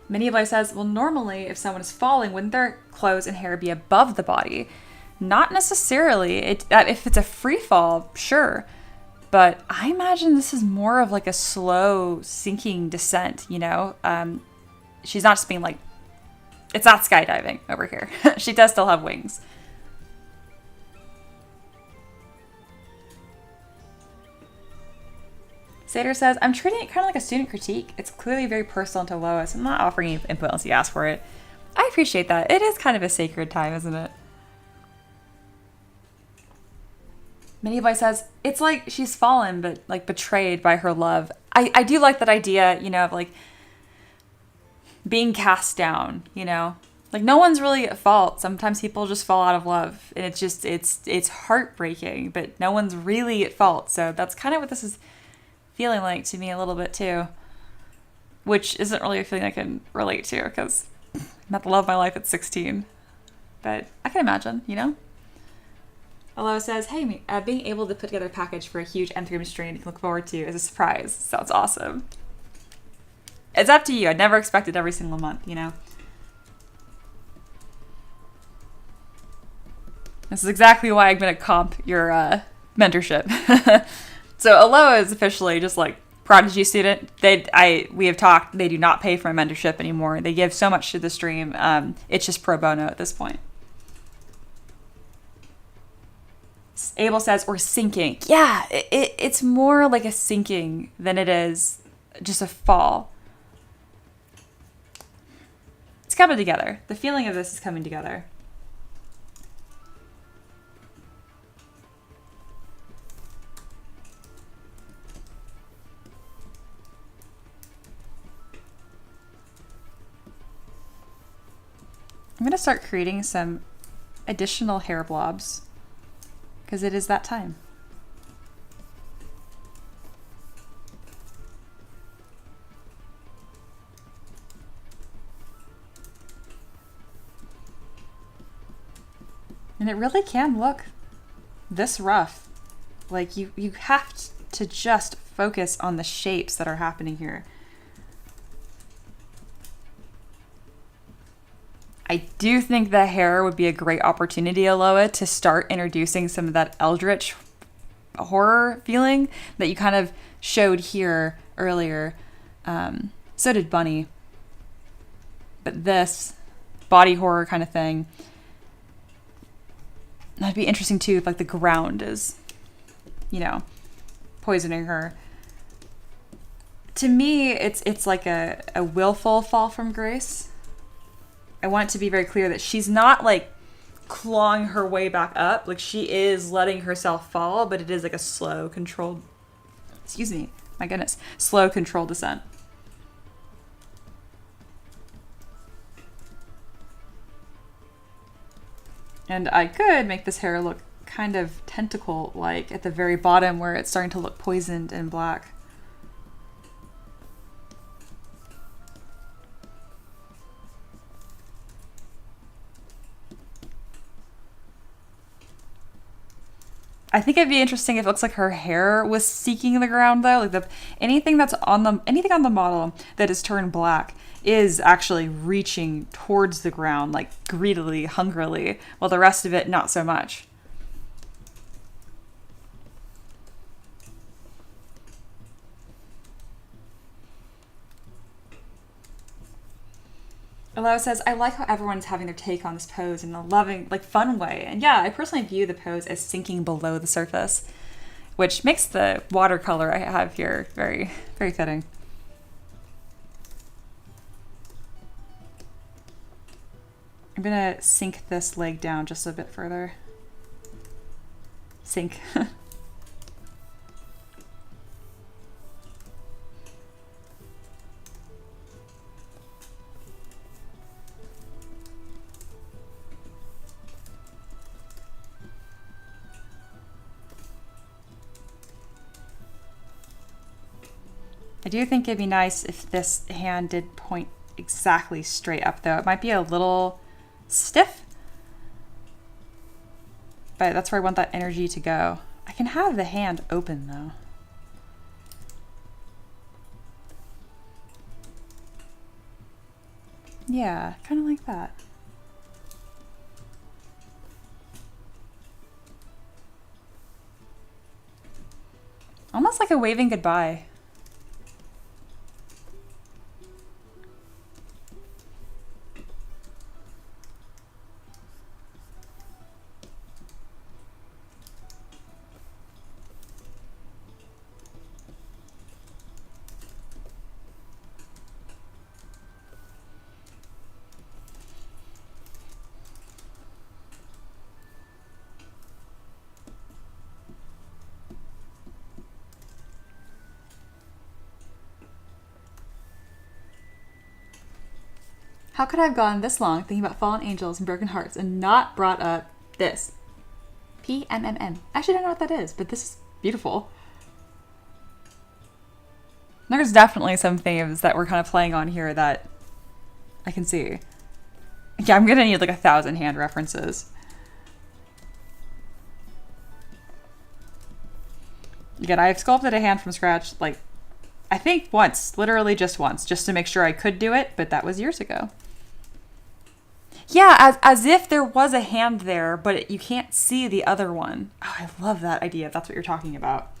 Mini Boy says, well, normally if someone is falling, wouldn't their clothes and hair be above the body? Not necessarily. If it's a free fall, sure. But I imagine this is more of like a slow sinking descent, you know? She's not just being like, it's not skydiving over here. She does still have wings. Seder says, I'm treating it kind of like a student critique. It's clearly very personal to Lois. I'm not offering any input unless you ask for it. I appreciate that. It is kind of a sacred time, isn't it? Mini Boy says, it's like she's fallen, but like betrayed by her love. I do like that idea, you know, of like being cast down, you know, like no one's really at fault. Sometimes people just fall out of love, and it's heartbreaking, but no one's really at fault. So that's kind of what this is feeling like to me a little bit too, which isn't really a feeling I can relate to because I met the love of my life at 16, but I can imagine, you know. Eloa says, hey, being able to put together a package for a huge M3DM stream you can look forward to is a surprise. Sounds awesome. It's up to you. I'd never expected every single month, you know? This is exactly why I'm going to comp your mentorship. So Eloa is officially just like Prodigy student. We have talked, they do not pay for my mentorship anymore. They give so much to the stream. It's just pro bono at this point. Abel says, or sinking. Yeah, it's more like a sinking than it is just a fall. It's coming together. The feeling of this is coming together. I'm going to start creating some additional hair blobs because it is that time. And it really can look this rough. Like you have to just focus on the shapes that are happening here. I do think the hair would be a great opportunity, Eloa, to start introducing some of that eldritch horror feeling that you kind of showed here earlier. So did Bunny. But this body horror kind of thing, that'd be interesting too if like the ground is, you know, poisoning her. To me, it's like a willful fall from grace. I want it to be very clear that she's not like clawing her way back up. Like she is letting herself fall, but it is like a slow, controlled, excuse me, my goodness, slow, controlled descent. And I could make this hair look kind of tentacle-like at the very bottom where it's starting to look poisoned and black. I think it'd be interesting if it looks like her hair was seeking the ground though. Like anything on the model that is turned black is actually reaching towards the ground, like greedily, hungrily, while the rest of it not so much. Eloa says, I like how everyone's having their take on this pose in a loving, like fun way. And yeah, I personally view the pose as sinking below the surface, which makes the watercolor I have here very, very fitting. I'm gonna sink this leg down just a bit further. Sink. I do think it'd be nice if this hand did point exactly straight up though. It might be a little stiff, but that's where I want that energy to go. I can have the hand open though. Yeah, kind of like that. Almost like a waving goodbye. How could I have gone this long thinking about fallen angels and broken hearts and not brought up this? PMMM. I actually don't know what that is, but this is beautiful. There's definitely some themes that we're kind of playing on here that I can see. Yeah, I'm gonna need like 1,000 hand references. Again, I've sculpted a hand from scratch, like, I think once, literally just once, just to make sure I could do it, but that was years ago. Yeah, as if there was a hand there, but you can't see the other one. Oh, I love that idea, if that's what you're talking about.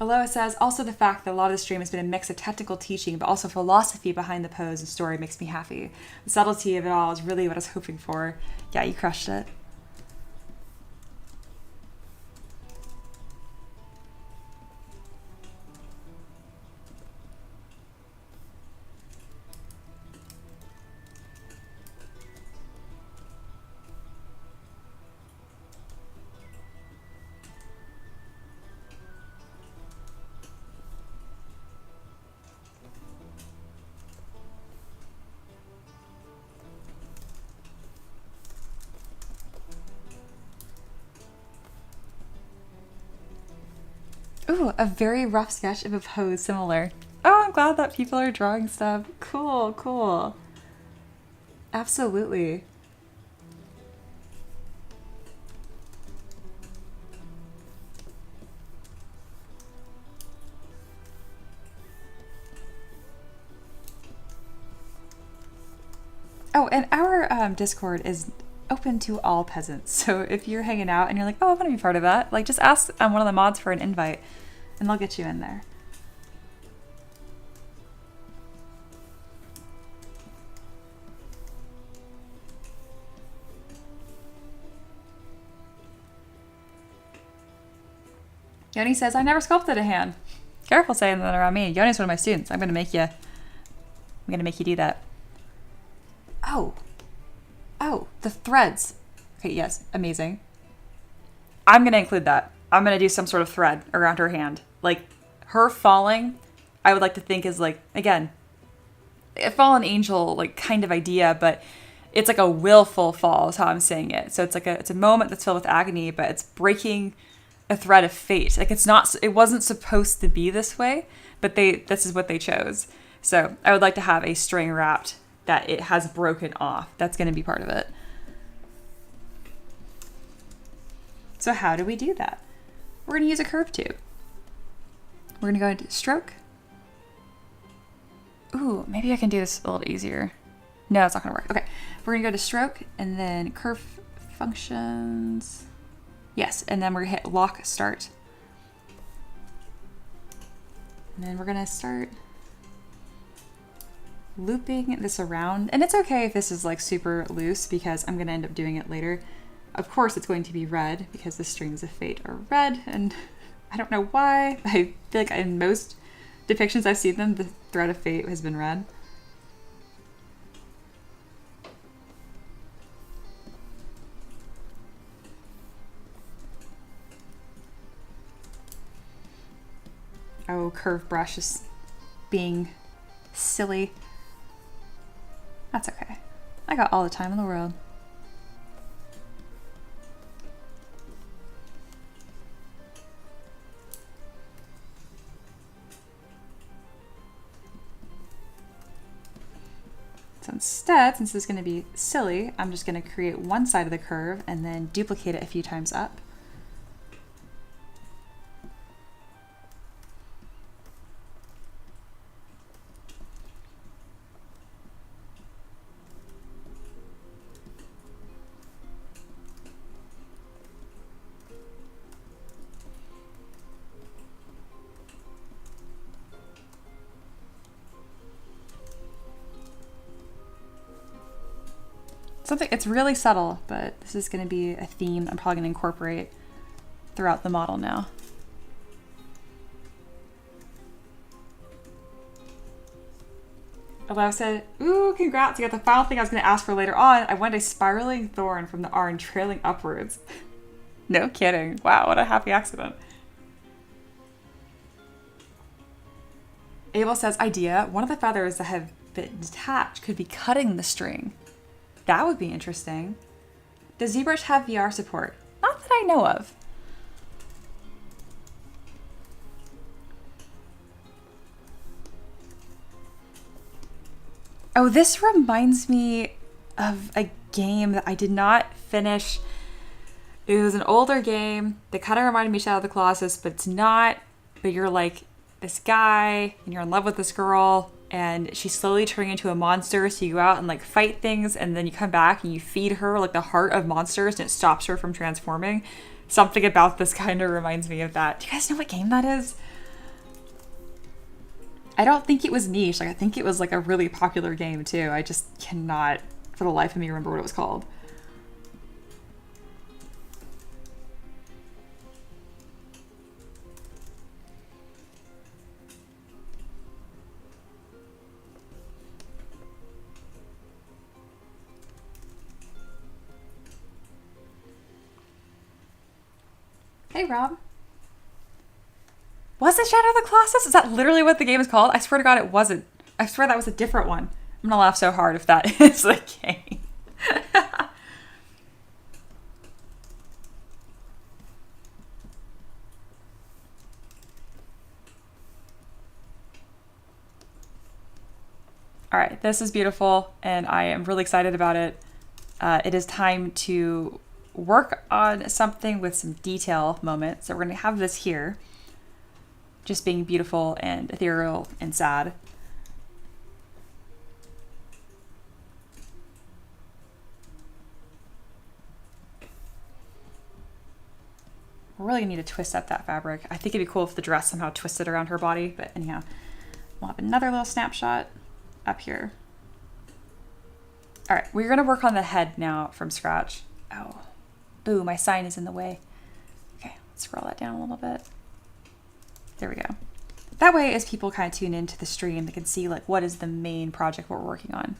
Eloa says, also the fact that a lot of the stream has been a mix of technical teaching, but also philosophy behind the pose and story makes me happy. The subtlety of it all is really what I was hoping for. Yeah, you crushed it. Ooh, a very rough sketch of a pose similar. Oh, I'm glad that people are drawing stuff. Cool, cool. Absolutely. Oh, and our Discord is open to all peasants. So if you're hanging out and you're like, oh, I want to be part of that, like just ask one of the mods for an invite and they'll get you in there. Yoni says, I never sculpted a hand. Careful saying that around me. Yoni's one of my students. I'm gonna make you do that. Oh, the threads. Okay, yes, amazing. I'm gonna include that. I'm gonna do some sort of thread around her hand. Like, her falling, I would like to think is like, again, a fallen angel, like, kind of idea, but it's like a willful fall is how I'm saying it. So it's a moment that's filled with agony, but it's breaking a thread of fate. Like, it wasn't supposed to be this way, but this is what they chose. So I would like to have a string wrapped that it has broken off. That's going to be part of it. So how do we do that? We're going to use a curve tube. We're going to go into stroke. Ooh, maybe I can do this a little easier. No, it's not going to work. Okay, we're going to go to stroke and then curve functions. Yes, and then we're going to hit lock start. And then we're going to start looping this around. And it's okay if this is like super loose because I'm going to end up doing it later. Of course, it's going to be red because the strings of fate are red. And I don't know why. I feel like in most depictions I've seen them, the thread of fate has been red. Oh, curve brush is being silly. That's okay. I got all the time in the world. So instead, since this is going to be silly, I'm just going to create one side of the curve and then duplicate it a few times up. It's really subtle, but this is going to be a theme I'm probably going to incorporate throughout the model now. Eloa said, ooh, congrats, you got the final thing I was going to ask for later on. I want a spiraling thorn from the R and trailing upwards. No kidding. Wow, what a happy accident. Abel says, idea, one of the feathers that have been detached could be cutting the string. That would be interesting. Does ZBrush have VR support? Not that I know of. Oh, this reminds me of a game that I did not finish. It was an older game that kind of reminded me of Shadow of the Colossus, but it's not. But you're like this guy and you're in love with this girl and she's slowly turning into a monster. So you go out and like fight things and then you come back and you feed her like the heart of monsters and it stops her from transforming. Something about this kind of reminds me of that. Do you guys know what game that is? I don't think it was niche. Like I think it was like a really popular game too. I just cannot for the life of me remember what it was called. Hey, Rob. Was it Shadow of the Colossus? Is that literally what the game is called? I swear to God it wasn't. I swear that was a different one. I'm gonna laugh so hard if that is the game. right, this is beautiful and I am really excited about it. It is time to work on something with some detail moments. So we're going to have this here, just being beautiful and ethereal and sad. We're really gonna need to twist up that fabric. I think it'd be cool if the dress somehow twisted around her body, but anyhow, we'll have another little snapshot up here. All right, we're gonna work on the head now from scratch. Oh, boo, my sign is in the way. Okay, let's scroll that down a little bit. There we go. That way, as people kind of tune into the stream, they can see like what is the main project we're working on.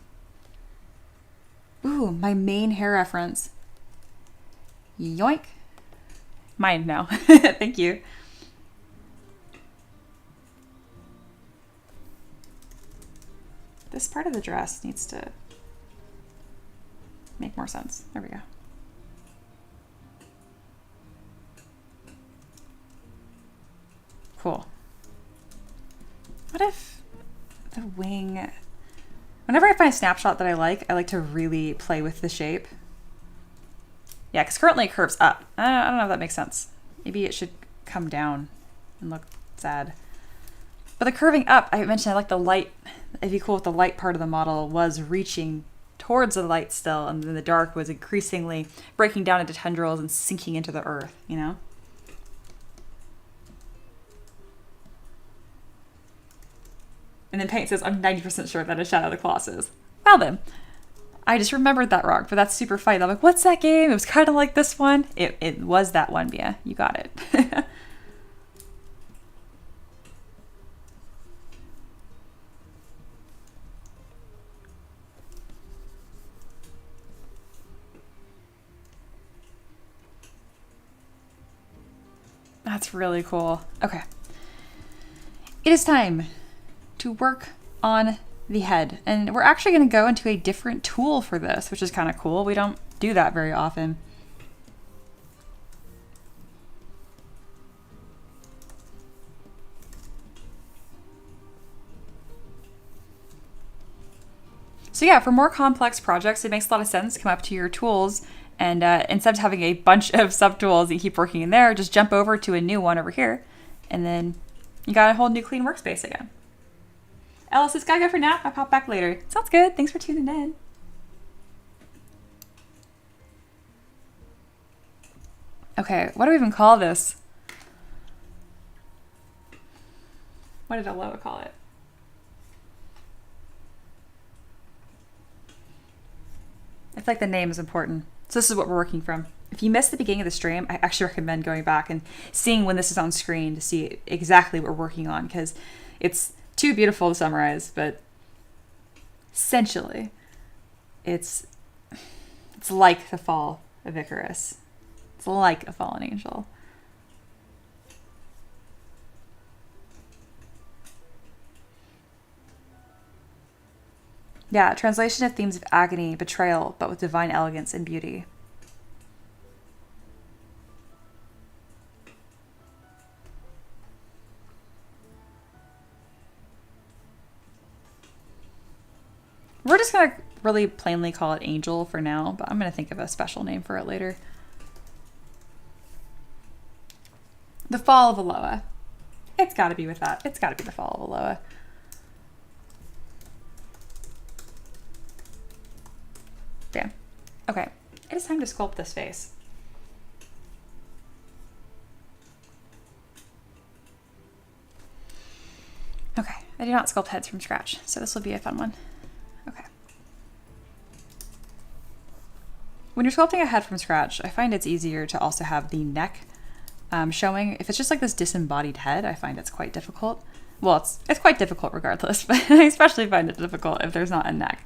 Ooh, my main hair reference. Yoink. Mine now. Thank you. This part of the dress needs to make more sense. There we go. Cool. What if the wing... Whenever I find a snapshot that I like to really play with the shape. Yeah, because currently it curves up. I don't know if that makes sense. Maybe it should come down and look sad. But the curving up, I mentioned I like the light. It'd be cool if the light part of the model was reaching towards the light still, and then the dark was increasingly breaking down into tendrils and sinking into the earth, you know? And then Paint says, I'm 90% sure that is Shadow of the Colossus. Well then. I just remembered that wrong, but that's super funny. I'm like, what's that game? It was kind of like this one. It was that one, Mia. You got it. That's really cool. Okay. It is time to work on the head. And we're actually going to go into a different tool for this, which is kind of cool. We don't do that very often. So yeah, for more complex projects, it makes a lot of sense to come up to your tools and instead of having a bunch of subtools that you keep working in there, just jump over to a new one over here. And then you got a whole new clean workspace again. Alice, it's gotta go for now. I'll pop back later. Sounds good. Thanks for tuning in. Okay, what do we even call this? What did Eloa call it? I feel like the name is important. So this is what we're working from. If you missed the beginning of the stream, I actually recommend going back and seeing when this is on screen to see exactly what we're working on, because it's too beautiful to summarize, but essentially it's like the fall of Icarus. It's like a fallen angel. Yeah, translation of themes of agony, betrayal, but with divine elegance and beauty. We're just going to really plainly call it Angel for now, but I'm going to think of a special name for it later. The Fall of Eloa. It's got to be with that. It's got to be the Fall of Eloa. Yeah. Okay. It is time to sculpt this face. Okay. I do not sculpt heads from scratch, so this will be a fun one. Okay. When you're sculpting a head from scratch, I find it's easier to also have the neck showing. If it's just like this disembodied head, I find it's quite difficult. Well, it's quite difficult regardless, but I especially find it difficult if there's not a neck.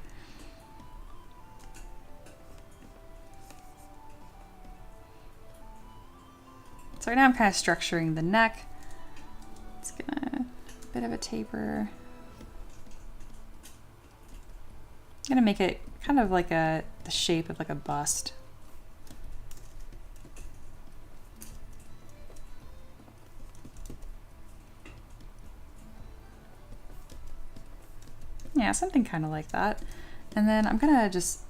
So right now I'm kind of structuring the neck. It's gonna, a bit of a taper. I'm gonna make it kind of like the shape of like a bust. Yeah, something kind of like that. And then I'm gonna just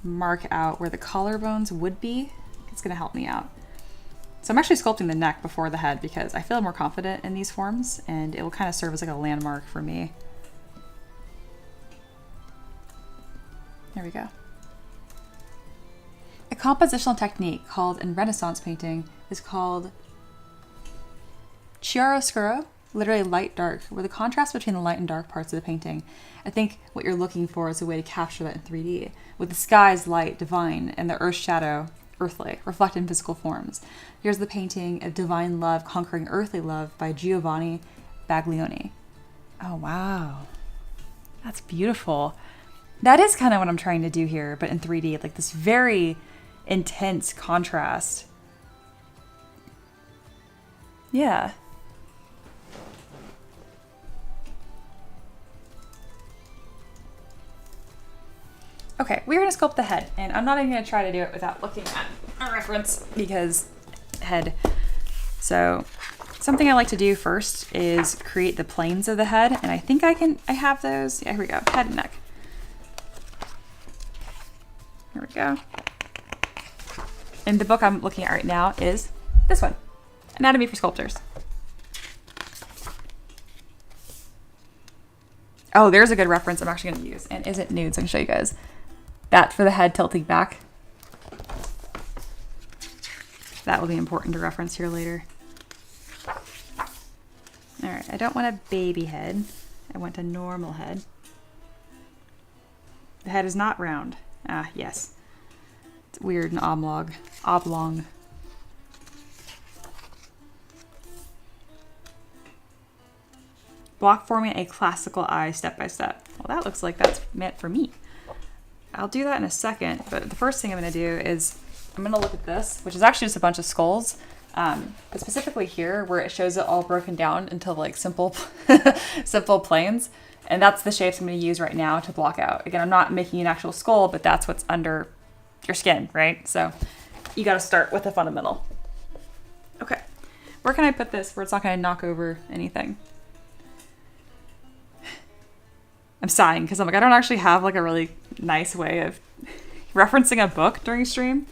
mark out where the collarbones would be. It's gonna help me out. So I'm actually sculpting the neck before the head because I feel more confident in these forms and it will kind of serve as like a landmark for me. There we go. A compositional technique called in Renaissance painting is called chiaroscuro, literally light dark, where the contrast between the light and dark parts of the painting. I think what you're looking for is a way to capture that in 3D, with the sky's light divine and the earth's shadow earthly, reflected in physical forms. Here's the painting of Divine Love Conquering Earthly Love by Giovanni Baglioni. Oh wow, that's beautiful. That is kind of what I'm trying to do here, but in 3D, like this very intense contrast. Yeah. Okay, we're gonna sculpt the head, and I'm not even gonna try to do it without looking at a reference because head. So something I like to do first is create the planes of the head, and I think I have those. Yeah, here we go, head and neck. Here we go. And the book I'm looking at right now is this one, Anatomy for Sculptors. Oh, there's a good reference I'm actually gonna use, and isn't nude, so I can show you guys. That for the head tilting back. That will be important to reference here later. All right, I don't want a baby head. I want a normal head. The head is not round. Ah, yes. It's weird and oblong. Block forming a classical eye step by step. Well, that looks like that's meant for me. I'll do that in a second, but the first thing I'm going to do is I'm going to look at this, which is actually just a bunch of skulls, but specifically here where it shows it all broken down into like simple simple planes, and that's the shapes I'm going to use right now to block out. Again, I'm not making an actual skull, but that's what's under your skin, right? So you got to start with the fundamental. Okay, where can I put this where it's not going to knock over anything? I'm sighing because I'm like, I don't actually have like a really nice way of referencing a book during stream.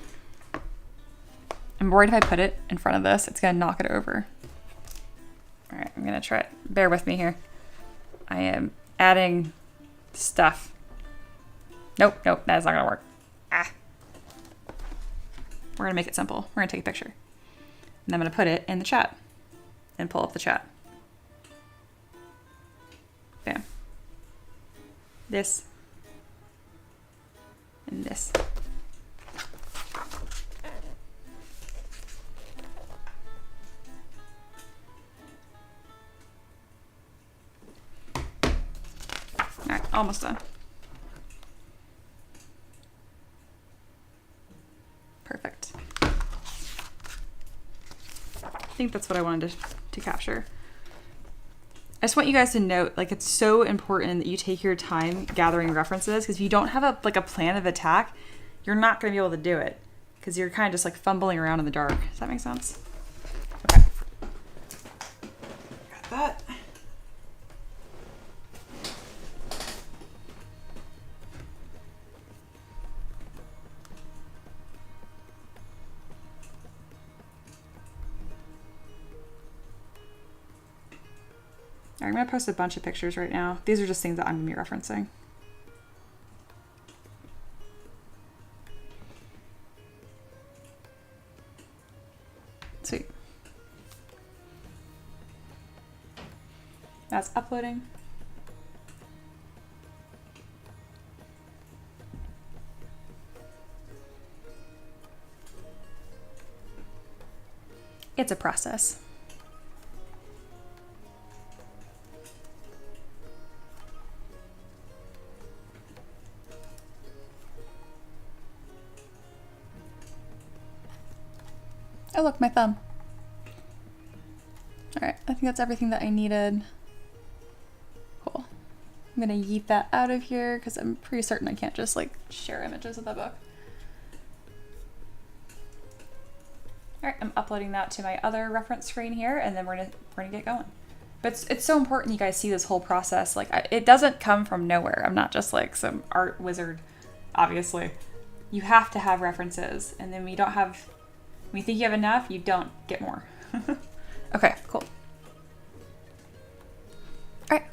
I'm worried if I put it in front of this, it's gonna knock it over. All right, I'm gonna try it. Bear with me here. I am adding stuff. Nope, that's not gonna work. Ah. We're gonna make it simple. We're gonna take a picture. And I'm gonna put it in the chat and pull up the chat. Bam. This and this. All right, almost done. Perfect. I think that's what I wanted to capture. I just want you guys to note, like, it's so important that you take your time gathering references, because if you don't have a plan of attack, you're not going to be able to do it, because you're kind of just like fumbling around in the dark. Does that make sense? Okay. Got that. I'm going to post a bunch of pictures right now. These are just things that I'm going to be referencing. Sweet. That's uploading. It's a process. Oh, look, my thumb. All right, I think that's everything that I needed. Cool. I'm gonna yeet that out of here because I'm pretty certain I can't just like share images of the book. All right, I'm uploading that to my other reference screen here, and then we're gonna get going. But it's so important you guys see this whole process. Like, it doesn't come from nowhere. I'm not just like some art wizard, obviously. You have to have references. And then when you think you have enough, you don't get more. Okay, cool. All right.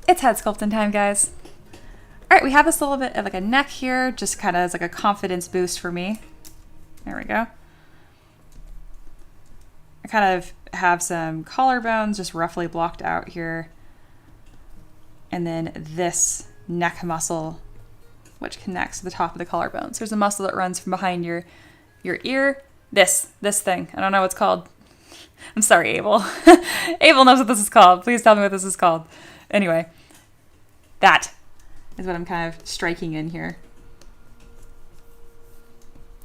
It's head sculpting time, guys. All right, we have this little bit of like a neck here, just kind of as like a confidence boost for me. There we go. I kind of have some collarbones just roughly blocked out here. And then this neck muscle, which connects to the top of the collarbone. So there's a muscle that runs from behind your ear. This thing. I don't know what it's called. I'm sorry, Abel. Abel knows what this is called. Please tell me what this is called. Anyway, that is what I'm kind of striking in here.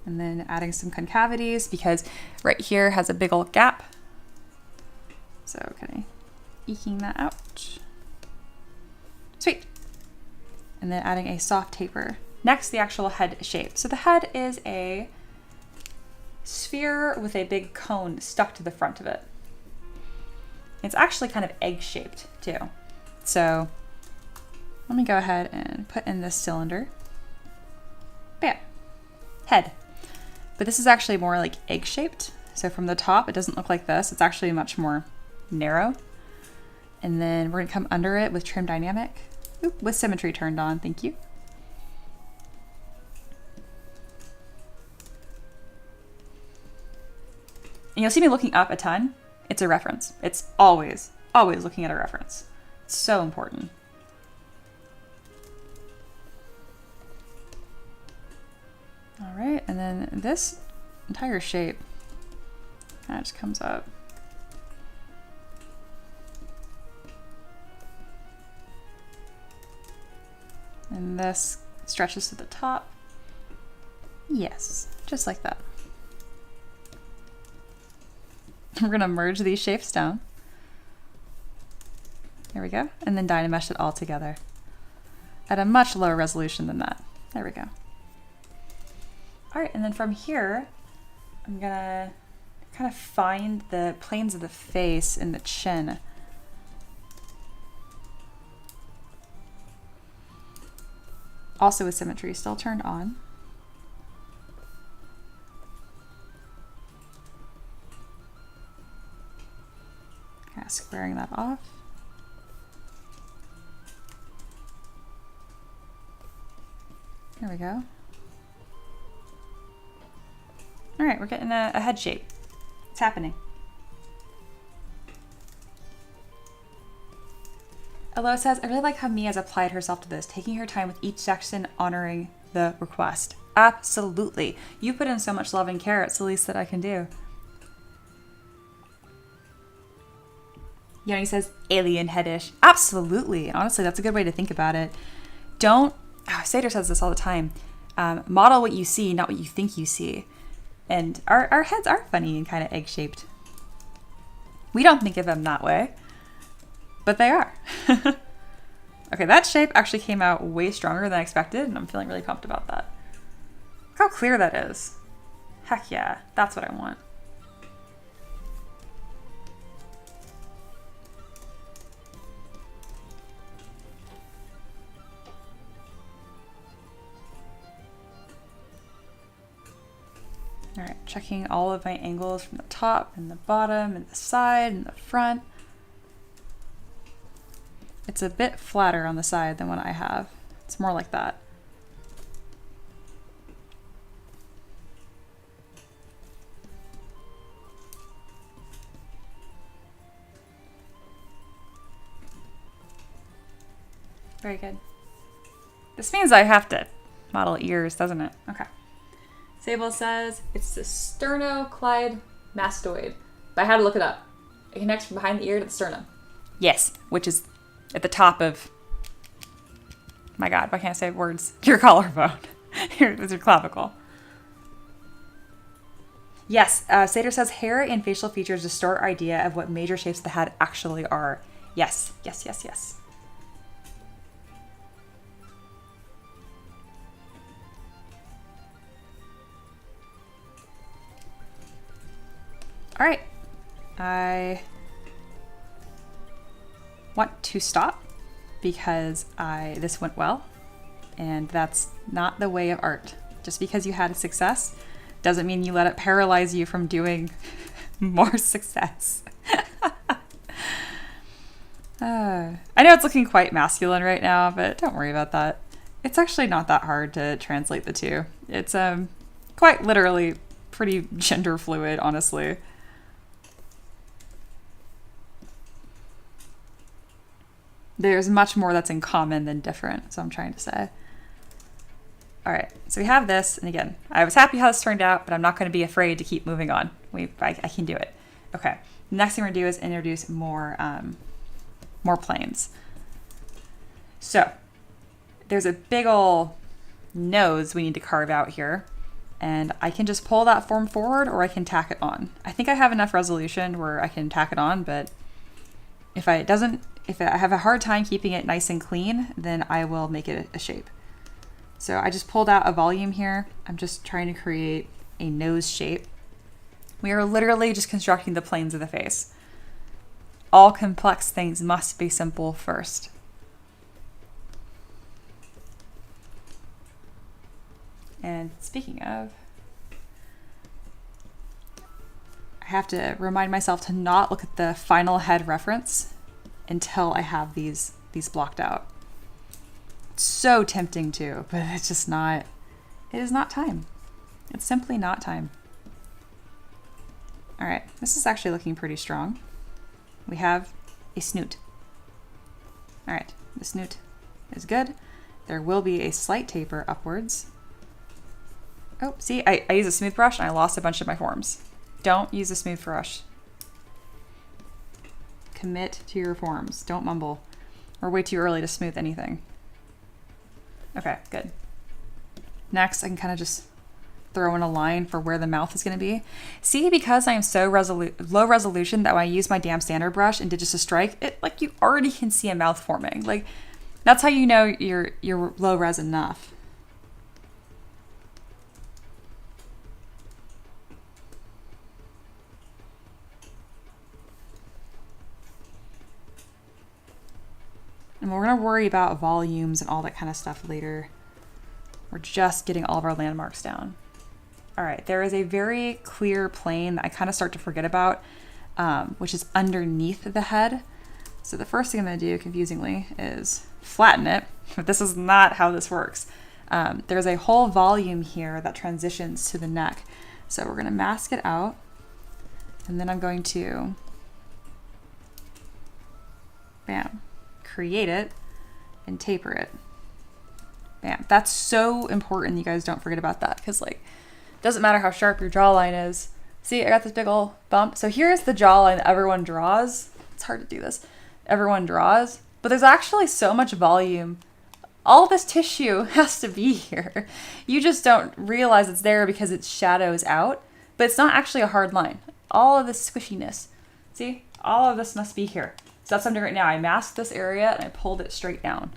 And then adding some concavities because right here has a big old gap. So kind of eking that out. Sweet. And then adding a soft taper. Next, the actual head shape. So the head is a sphere with a big cone stuck to the front of it. It's actually kind of egg-shaped too. So let me go ahead and put in this cylinder. Bam. Head. But this is actually more like egg-shaped. So from the top, it doesn't look like this. It's actually much more narrow. And then we're gonna come under it with trim dynamic. Oop, with symmetry turned on, thank you. And you'll see me looking up a ton. It's a reference. It's always looking at a reference. It's so important. All right, and then this entire shape kind of just comes up. And this stretches to the top. Yes, just like that. We're gonna merge these shapes down. There we go. And then Dynamesh it all together at a much lower resolution than that. There we go. All right, and then from here, I'm gonna kind of find the planes of the face and the chin. Also with symmetry still turned on. Kind of squaring that off. There we go. All right, we're getting a head shape. It's happening. Eloa says, I really like how Mia has applied herself to this, taking her time with each section, honoring the request. Absolutely. You put in so much love and care, it's the least that I can do. Yoni says, alien headish. Absolutely. Honestly, that's a good way to think about it. Sader says this all the time. Model what you see, not what you think you see. And our heads are funny and kind of egg-shaped. We don't think of them that way, but they are. Okay, that shape actually came out way stronger than I expected, and I'm feeling really pumped about that. Look how clear that is. Heck yeah, that's what I want. All right, checking all of my angles from the top and the bottom and the side and the front. It's a bit flatter on the side than what I have. It's more like that. Very good. This means I have to model ears, doesn't it? Okay. Sable says it's the sternocleidomastoid, but I had to look it up. It connects from behind the ear to the sternum. Yes, which is at the top of, my God, why can't I say words? Your collarbone. Here's your clavicle. Yes, Sader says hair and facial features distort our idea of what major shapes of the head actually are. Yes, yes, yes, yes. All right, I want to stop because this went well, and that's not the way of art. Just because you had a success doesn't mean you let it paralyze you from doing more success. I know it's looking quite masculine right now, but don't worry about that. It's actually not that hard to translate the two. It's quite literally pretty gender fluid, honestly. There's much more that's in common than different, so I'm trying to say. All right, so we have this, and again, I was happy how this turned out, but I'm not going to be afraid to keep moving on. I can do it. Okay, the next thing we're going to do is introduce more planes. So there's a big ol' nose we need to carve out here, and I can just pull that form forward, or I can tack it on. I think I have enough resolution where I can tack it on, but if I have a hard time keeping it nice and clean, then I will make it a shape. So I just pulled out a volume here. I'm just trying to create a nose shape. We are literally just constructing the planes of the face. All complex things must be simple first. And speaking of, I have to remind myself to not look at the final head reference until I have these blocked out. It's so tempting to, but it's just not, it is not time. It's simply not time. All right, this is actually looking pretty strong. We have a snoot. All right, the snoot is good. There will be a slight taper upwards. Oh, see, I used a smooth brush and I lost a bunch of my forms. Don't use a smooth brush. Commit to your forms. Don't mumble. We're way too early to smooth anything. Okay, good. Next, I can kind of just throw in a line for where the mouth is going to be. See, because I am so low resolution that when I use my damn standard brush and did just a strike, it like you already can see a mouth forming. Like that's how you know you're low res enough. And we're going to worry about volumes and all that kind of stuff later. We're just getting all of our landmarks down. All right, there is a very clear plane that I kind of start to forget about, which is underneath the head. So the first thing I'm going to do, confusingly, is flatten it. But this is not how this works. There's a whole volume here that transitions to the neck. So we're going to mask it out. And then I'm going to, bam, create it and taper it. Bam. That's so important you guys don't forget about that, because like it doesn't matter how sharp your jawline is. See, I got this big ol' bump. So here's the jawline that everyone draws. It's hard to do this. Everyone draws, but there's actually so much volume. All this tissue has to be here. You just don't realize it's there because it shadows out, but it's not actually a hard line. All of this squishiness, see, all of this must be here. So that's what I'm doing right now. I masked this area and I pulled it straight down.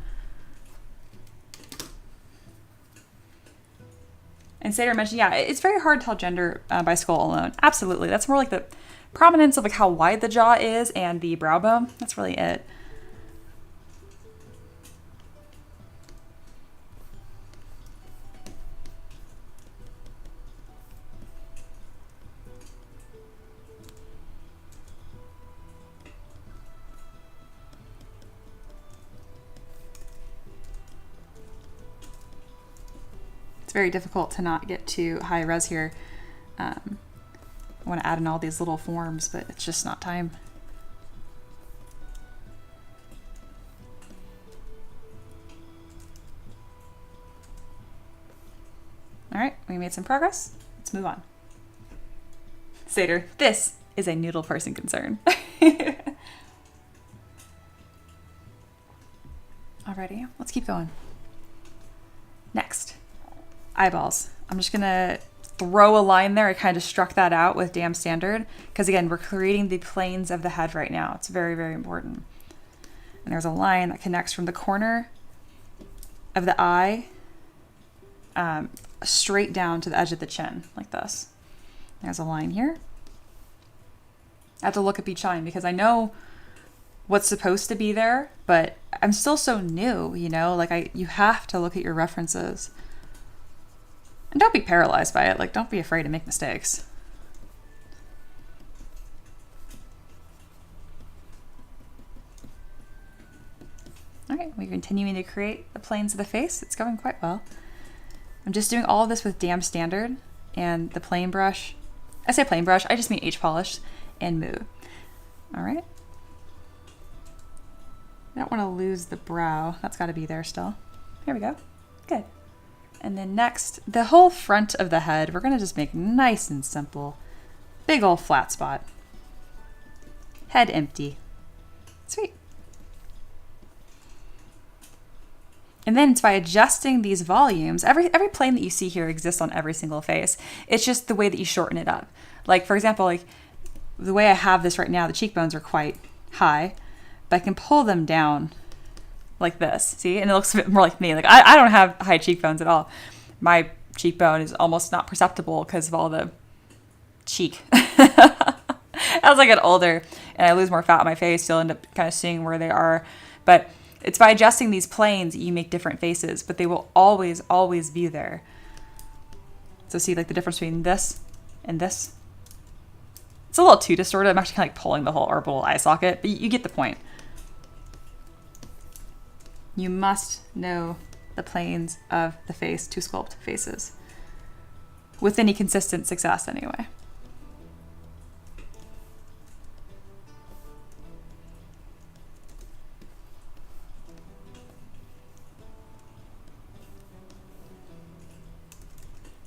And Sater mentioned, yeah, it's very hard to tell gender by skull alone. Absolutely. That's more like the prominence of like how wide the jaw is and the brow bone. That's really it. Very difficult to not get too high res here. I want to add in all these little forms, but it's just not time. All right, we made some progress. Let's move on. Sater, this is a noodle person concern. Alrighty, let's keep going. Next. Eyeballs. I'm just gonna throw a line there. I kind of struck that out with damn standard because again, we're creating the planes of the head right now. It's very, very important. And there's a line that connects from the corner of the eye straight down to the edge of the chin, like this. There's a line here. I have to look up each line because I know what's supposed to be there, but I'm still so new, you know, like you have to look at your references. And don't be paralyzed by it. Like, don't be afraid to make mistakes. All right, we're continuing to create the planes of the face. It's going quite well. I'm just doing all of this with Damn Standard and the plane brush. I say plane brush, I just mean H polish and move. All right. I don't want to lose the brow. That's got to be there still. Here we go. Good. And then next, the whole front of the head, we're going to just make nice and simple. Big old flat spot. Head empty. Sweet. And then it's by adjusting these volumes. Every plane that you see here exists on every single face. It's just the way that you shorten it up. Like, for example, like the way I have this right now, the cheekbones are quite high, but I can pull them down like this, see? And it looks a bit more like me. Like, I don't have high cheekbones at all. My cheekbone is almost not perceptible because of all the cheek. As I get older and I lose more fat on my face, you'll end up kind of seeing where they are. But it's by adjusting these planes that you make different faces, but they will always, always be there. So see like the difference between this and this? It's a little too distorted. I'm actually kind of like pulling the whole orbital eye socket, but you get the point. You must know the planes of the face to sculpt faces. With any consistent success anyway.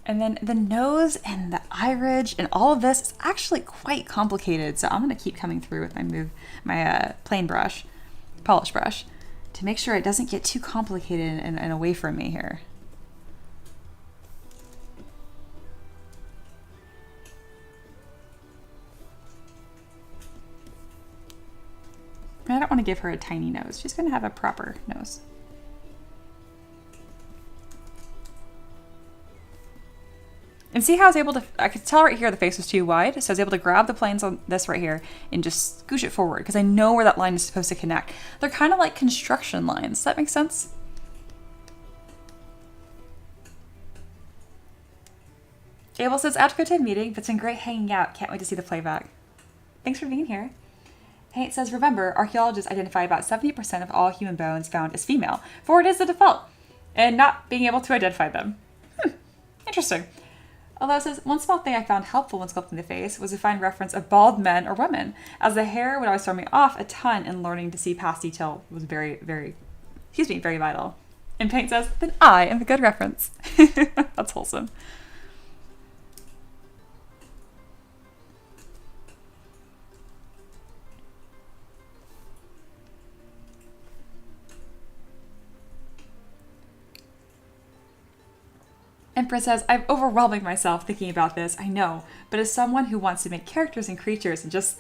And then the nose and the eye ridge and all of this is actually quite complicated. So I'm going to keep coming through with my plane brush, polish brush, to make sure it doesn't get too complicated and away from me here. And I don't want to give her a tiny nose. She's going to have a proper nose. And see how I was able to, I could tell right here the face was too wide, so I was able to grab the planes on this right here and just scooch it forward because I know where that line is supposed to connect. They're kind of like construction lines. Does that make sense? Abel says, out to go to a meeting, but it's been great hanging out. Can't wait to see the playback. Thanks for being here. Hank says, remember, archaeologists identify about 70% of all human bones found as female, for it is the default, and not being able to identify them. Interesting. Eloa says, one small thing I found helpful when sculpting the face was to find reference of bald men or women, as the hair would always throw me off a ton, and learning to see past detail was very, very vital. And Paint says, then I am the good reference. That's wholesome. Empress says, I'm overwhelming myself thinking about this, I know, but as someone who wants to make characters and creatures and just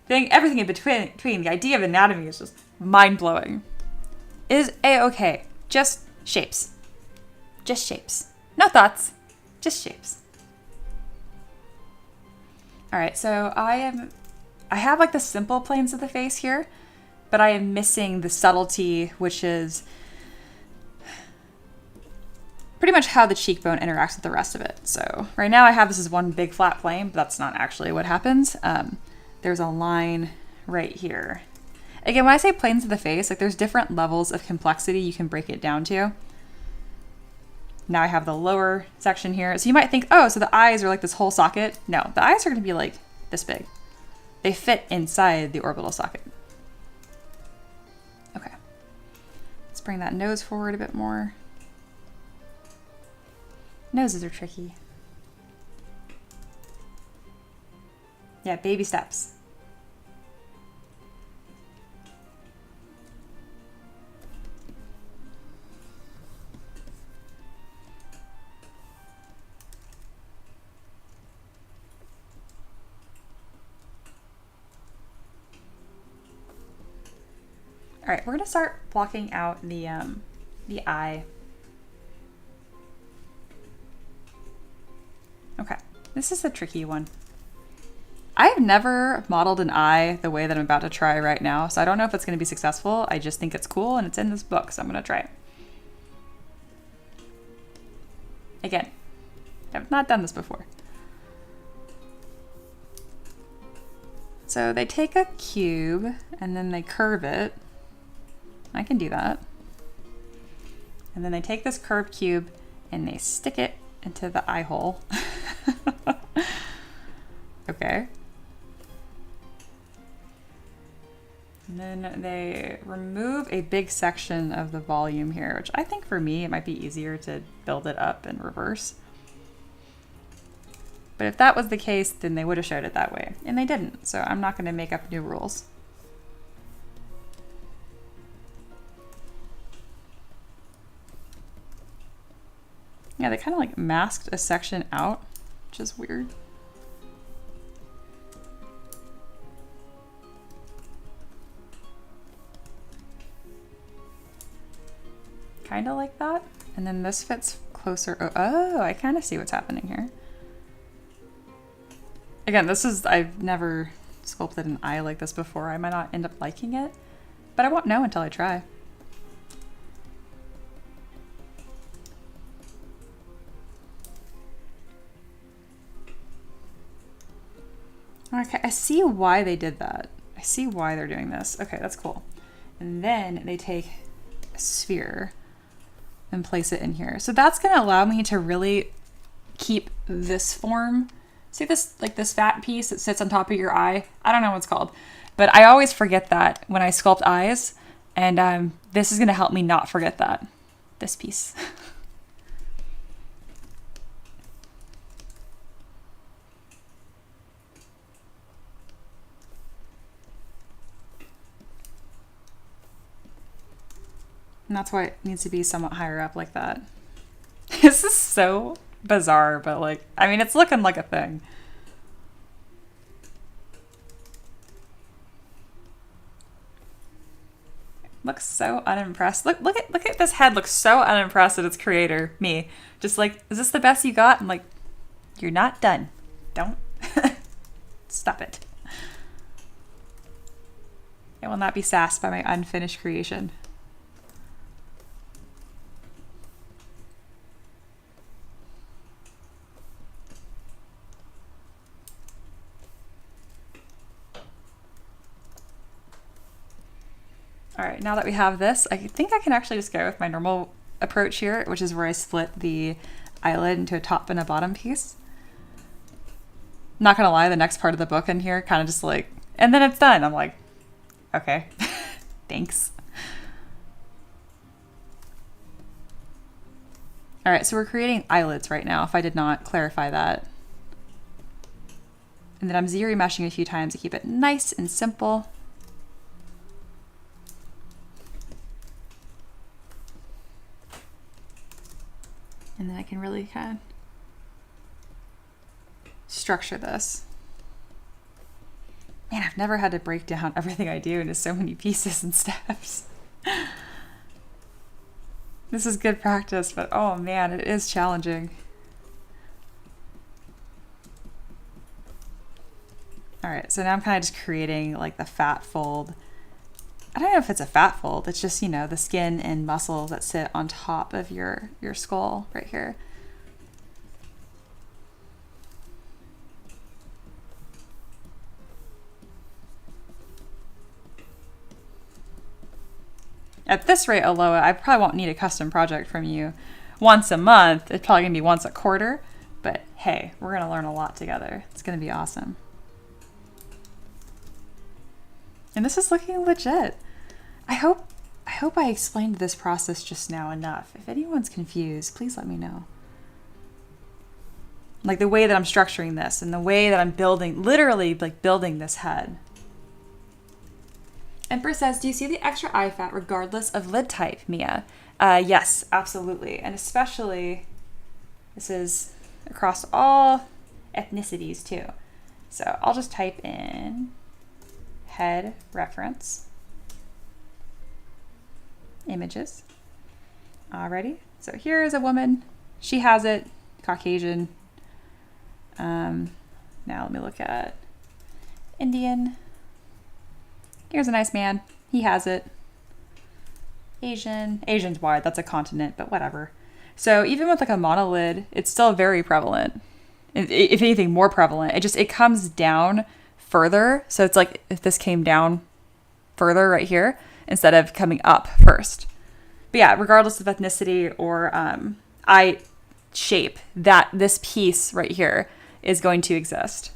think everything in between, the idea of anatomy is just mind-blowing. It is a-okay. Just shapes. Just shapes. No thoughts. Just shapes. Alright, so I have like the simple planes of the face here, but I am missing the subtlety, which is pretty much how the cheekbone interacts with the rest of it. So right now I have this as one big flat plane, but that's not actually what happens. There's a line right here. Again, when I say planes of the face, like there's different levels of complexity you can break it down to. Now I have the lower section here. So you might think, oh, so the eyes are like this whole socket. No, the eyes are gonna be like this big. They fit inside the orbital socket. Okay, let's bring that nose forward a bit more. Noses are tricky. Yeah, baby steps. All right, we're gonna start blocking out the eye. Okay, this is a tricky one. I've never modeled an eye the way that I'm about to try right now, so I don't know if it's going to be successful. I just think it's cool and it's in this book, so I'm going to try it. Again, I've not done this before. So they take a cube and then they curve it. I can do that. And then they take this curved cube and they stick it into the eye hole. Okay. And then they remove a big section of the volume here, which I think for me, it might be easier to build it up in reverse. But if that was the case, then they would have showed it that way. And they didn't, so I'm not going to make up new rules. Yeah, they kind of like masked a section out, which is weird. Kind of like that. And then this fits closer. Oh, I kind of see what's happening here. Again, I've never sculpted an eye like this before. I might not end up liking it, but I won't know until I try. Okay, I see why they did that. I see why they're doing this. Okay, that's cool. And then they take a sphere and place it in here. So that's going to allow me to really keep this form. See this, like this fat piece that sits on top of your eye? I don't know what it's called, but I always forget that when I sculpt eyes, and this is going to help me not forget that, this piece. And that's why it needs to be somewhat higher up like that. This is so bizarre, but like, I mean, it's looking like a thing. Looks so unimpressed. Look at this head. Looks so unimpressed at its creator, me. Just like, is this the best you got? I'm like, you're not done. Don't stop it. I will not be sassed by my unfinished creation. All right, now that we have this, I think I can actually just go with my normal approach here, which is where I split the eyelid into a top and a bottom piece. Not gonna lie, the next part of the book in here kind of just like, and then it's done. I'm like, okay, thanks. All right, so we're creating eyelids right now, if I did not clarify that. And then I'm Z-meshing a few times to keep it nice and simple. And then I can really kind of structure this. Man, I've never had to break down everything I do into so many pieces and steps. This is good practice, but oh man, it is challenging. All right, so now I'm kind of just creating like the fat fold. I don't know if it's a fat fold. It's just, you know, the skin and muscles that sit on top of your skull right here. At this rate, Eloa, I probably won't need a custom project from you once a month. It's probably gonna be once a quarter, but hey, we're gonna learn a lot together. It's gonna be awesome. And this is looking legit. I hope I explained this process just now enough. If anyone's confused, please let me know. Like the way that I'm structuring this and the way that I'm building, literally like building this head. Emperor says, do you see the extra eye fat regardless of lid type, Mia? Yes, absolutely. And especially, this is across all ethnicities too. So I'll just type in head reference. Images. Alrighty. So here is a woman. She has it. Caucasian. Now let me look at Indian. Here's a nice man. He has it. Asian. Asian's wide. That's a continent, but whatever. So even with like a monolid, it's still very prevalent. If anything, more prevalent. It comes down further. So it's like if this came down further right here instead of coming up first. But yeah, regardless of ethnicity or eye shape, that this piece right here is going to exist.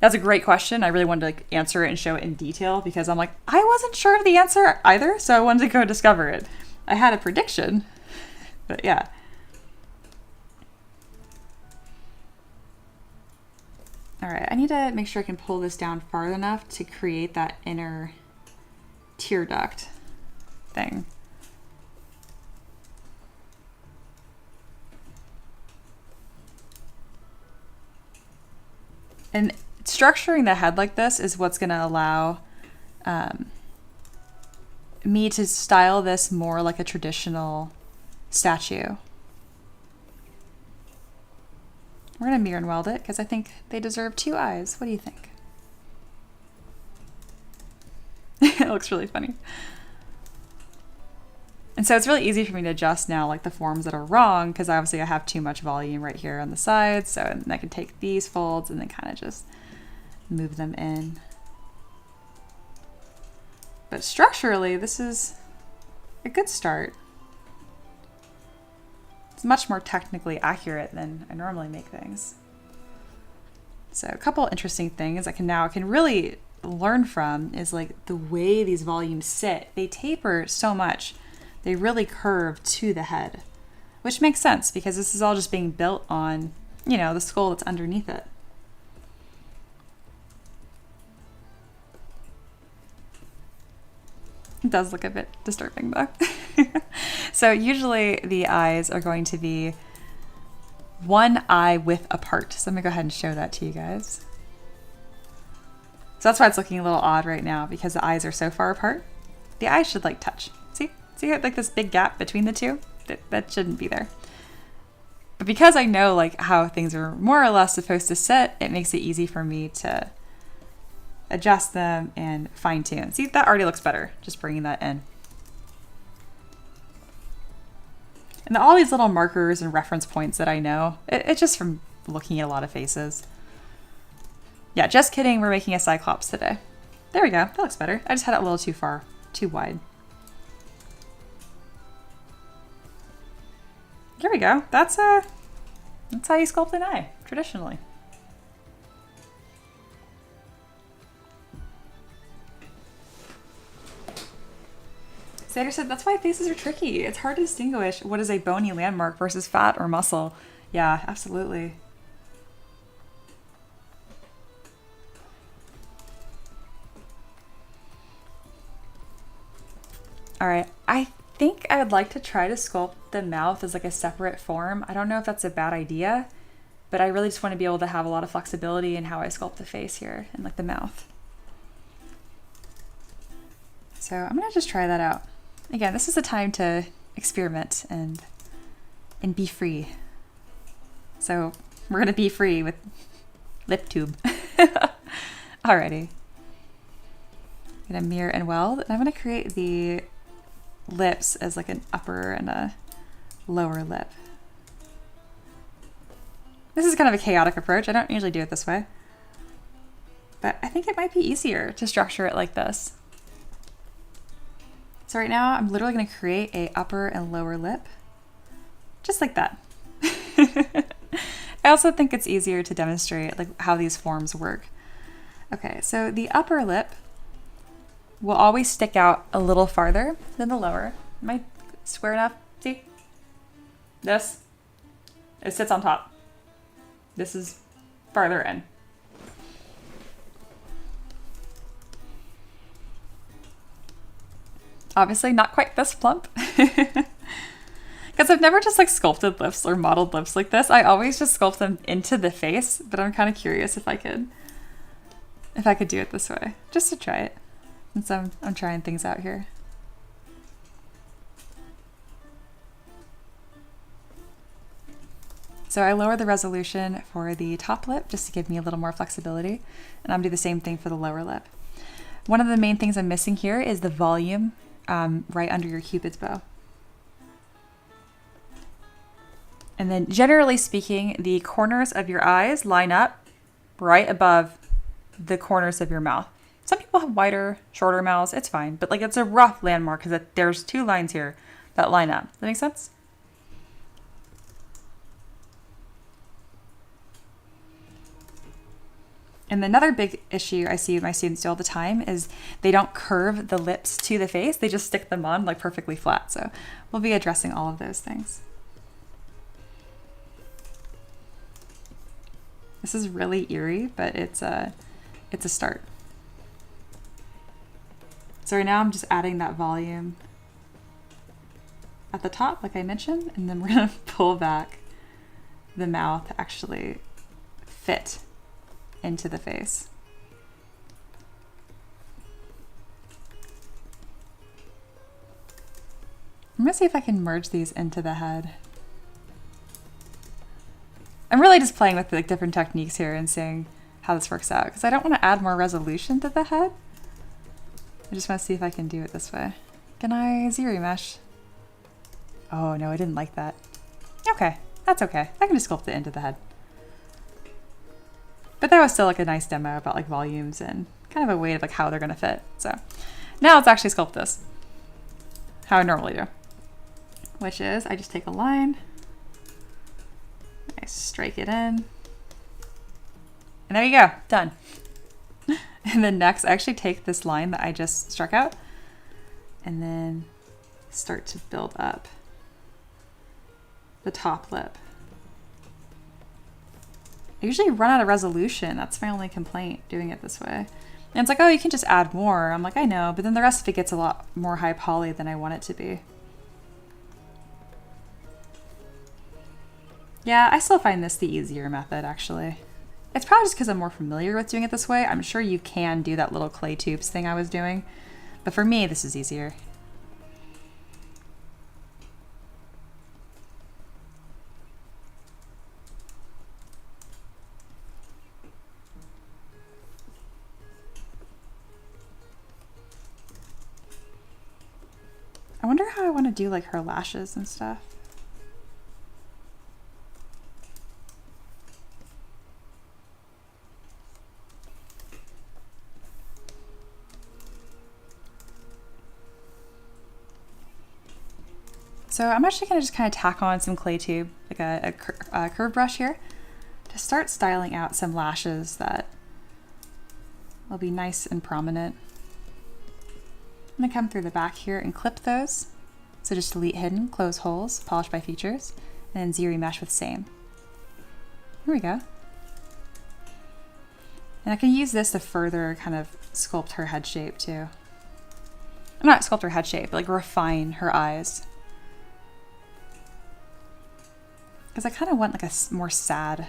That's a great question. I really wanted to like answer it and show it in detail because I'm like, I wasn't sure of the answer either, so I wanted to go discover it. I had a prediction, but yeah. All right, I need to make sure I can pull this down far enough to create that inner tear duct thing. And structuring the head like this is what's going to allow me to style this more like a traditional statue. We're going to mirror and weld it because I think they deserve 2 eyes. What do you think? It looks really funny. And so it's really easy for me to adjust now like the forms that are wrong because obviously I have too much volume right here on the sides. So I can take these folds and then kind of just move them in. But structurally, this is a good start. It's much more technically accurate than I normally make things. So a couple interesting things I can really learn from is like the way these volumes sit. They taper so much. They really curve to the head, which makes sense because this is all just being built on, you know, the skull that's underneath it. It does look a bit disturbing though. So usually the eyes are going to be one eye width apart. So let me go ahead and show that to you guys. So that's why it's looking a little odd right now because the eyes are so far apart. The eyes should like touch. See like this big gap between the two? That shouldn't be there. But because I know like how things are more or less supposed to sit, it makes it easy for me to adjust them and fine tune. See, that already looks better, just bringing that in. And all these little markers and reference points that I know, it's just from looking at a lot of faces. Yeah, just kidding, we're making a Cyclops today. There we go, that looks better. I just had it a little too far, too wide. There we go. That's how you sculpt an eye, traditionally. Sater said, that's why faces are tricky. It's hard to distinguish what is a bony landmark versus fat or muscle. Yeah, absolutely. All right, I think I would like to try to sculpt the mouth as like a separate form. I don't know if that's a bad idea, but I really just want to be able to have a lot of flexibility in how I sculpt the face here and like the mouth. So I'm gonna just try that out. Again, this is a time to experiment and be free. So we're gonna be free with lip tube. Alrighty. I'm gonna mirror and weld, and I'm gonna create the lips as like an upper and a lower lip. This is kind of a chaotic approach. I don't usually do it this way, but I think it might be easier to structure it like this. So right now I'm literally going to create a upper and lower lip, just like that. I also think it's easier to demonstrate like how these forms work. Okay, so the upper lip will always stick out a little farther than the lower. Am I square enough? See? This, it sits on top. This is farther in. Obviously not quite this plump. Because I've never just like sculpted lips or modeled lips like this. I always just sculpt them into the face, but I'm kind of curious if I could do it this way, just to try it. And so I'm trying things out here. So I lower the resolution for the top lip just to give me a little more flexibility. And I'm gonna do the same thing for the lower lip. One of the main things I'm missing here is the volume right under your Cupid's bow. And then generally speaking, the corners of your eyes line up right above the corners of your mouth. Some people have wider, shorter mouths. It's fine. But like it's a rough landmark because there's two lines here that line up. Does that make sense? And another big issue I see with my students do all the time is they don't curve the lips to the face. They just stick them on like perfectly flat. So we'll be addressing all of those things. This is really eerie, but it's a start. So right now I'm just adding that volume at the top, like I mentioned, and then we're gonna pull back the mouth to actually fit into the face. I'm gonna see if I can merge these into the head. I'm really just playing with like different techniques here and seeing how this works out because I don't want to add more resolution to the head. I just want to see if I can do it this way. Can I ZBrush? Oh no, I didn't like that. Okay, that's okay. I can just sculpt it into the head. But that was still like a nice demo about like volumes and kind of a way of like how they're gonna fit. So now let's actually sculpt this how I normally do, which is I just take a line, I strike it in, and there you go, done. And then next I actually take this line that I just struck out and then start to build up the top lip. I usually run out of resolution. That's my only complaint doing it this way. And it's like, oh, you can just add more. I'm like, I know, but then the rest of it gets a lot more high poly than I want it to be. Yeah, I still find this the easier method, actually. It's probably just because I'm more familiar with doing it this way. I'm sure you can do that little clay tubes thing I was doing, but for me, this is easier. I wonder how I want to do like her lashes and stuff. So I'm actually going to just kind of tack on some clay tube, like a curve brush here, to start styling out some lashes that will be nice and prominent. I'm going to come through the back here and clip those. So just delete hidden, close holes, polish by features, and then ZBrush with same. Here we go. And I can use this to further kind of sculpt her head shape too. Not sculpt her head shape, but like refine her eyes. Because I kind of want like a more sad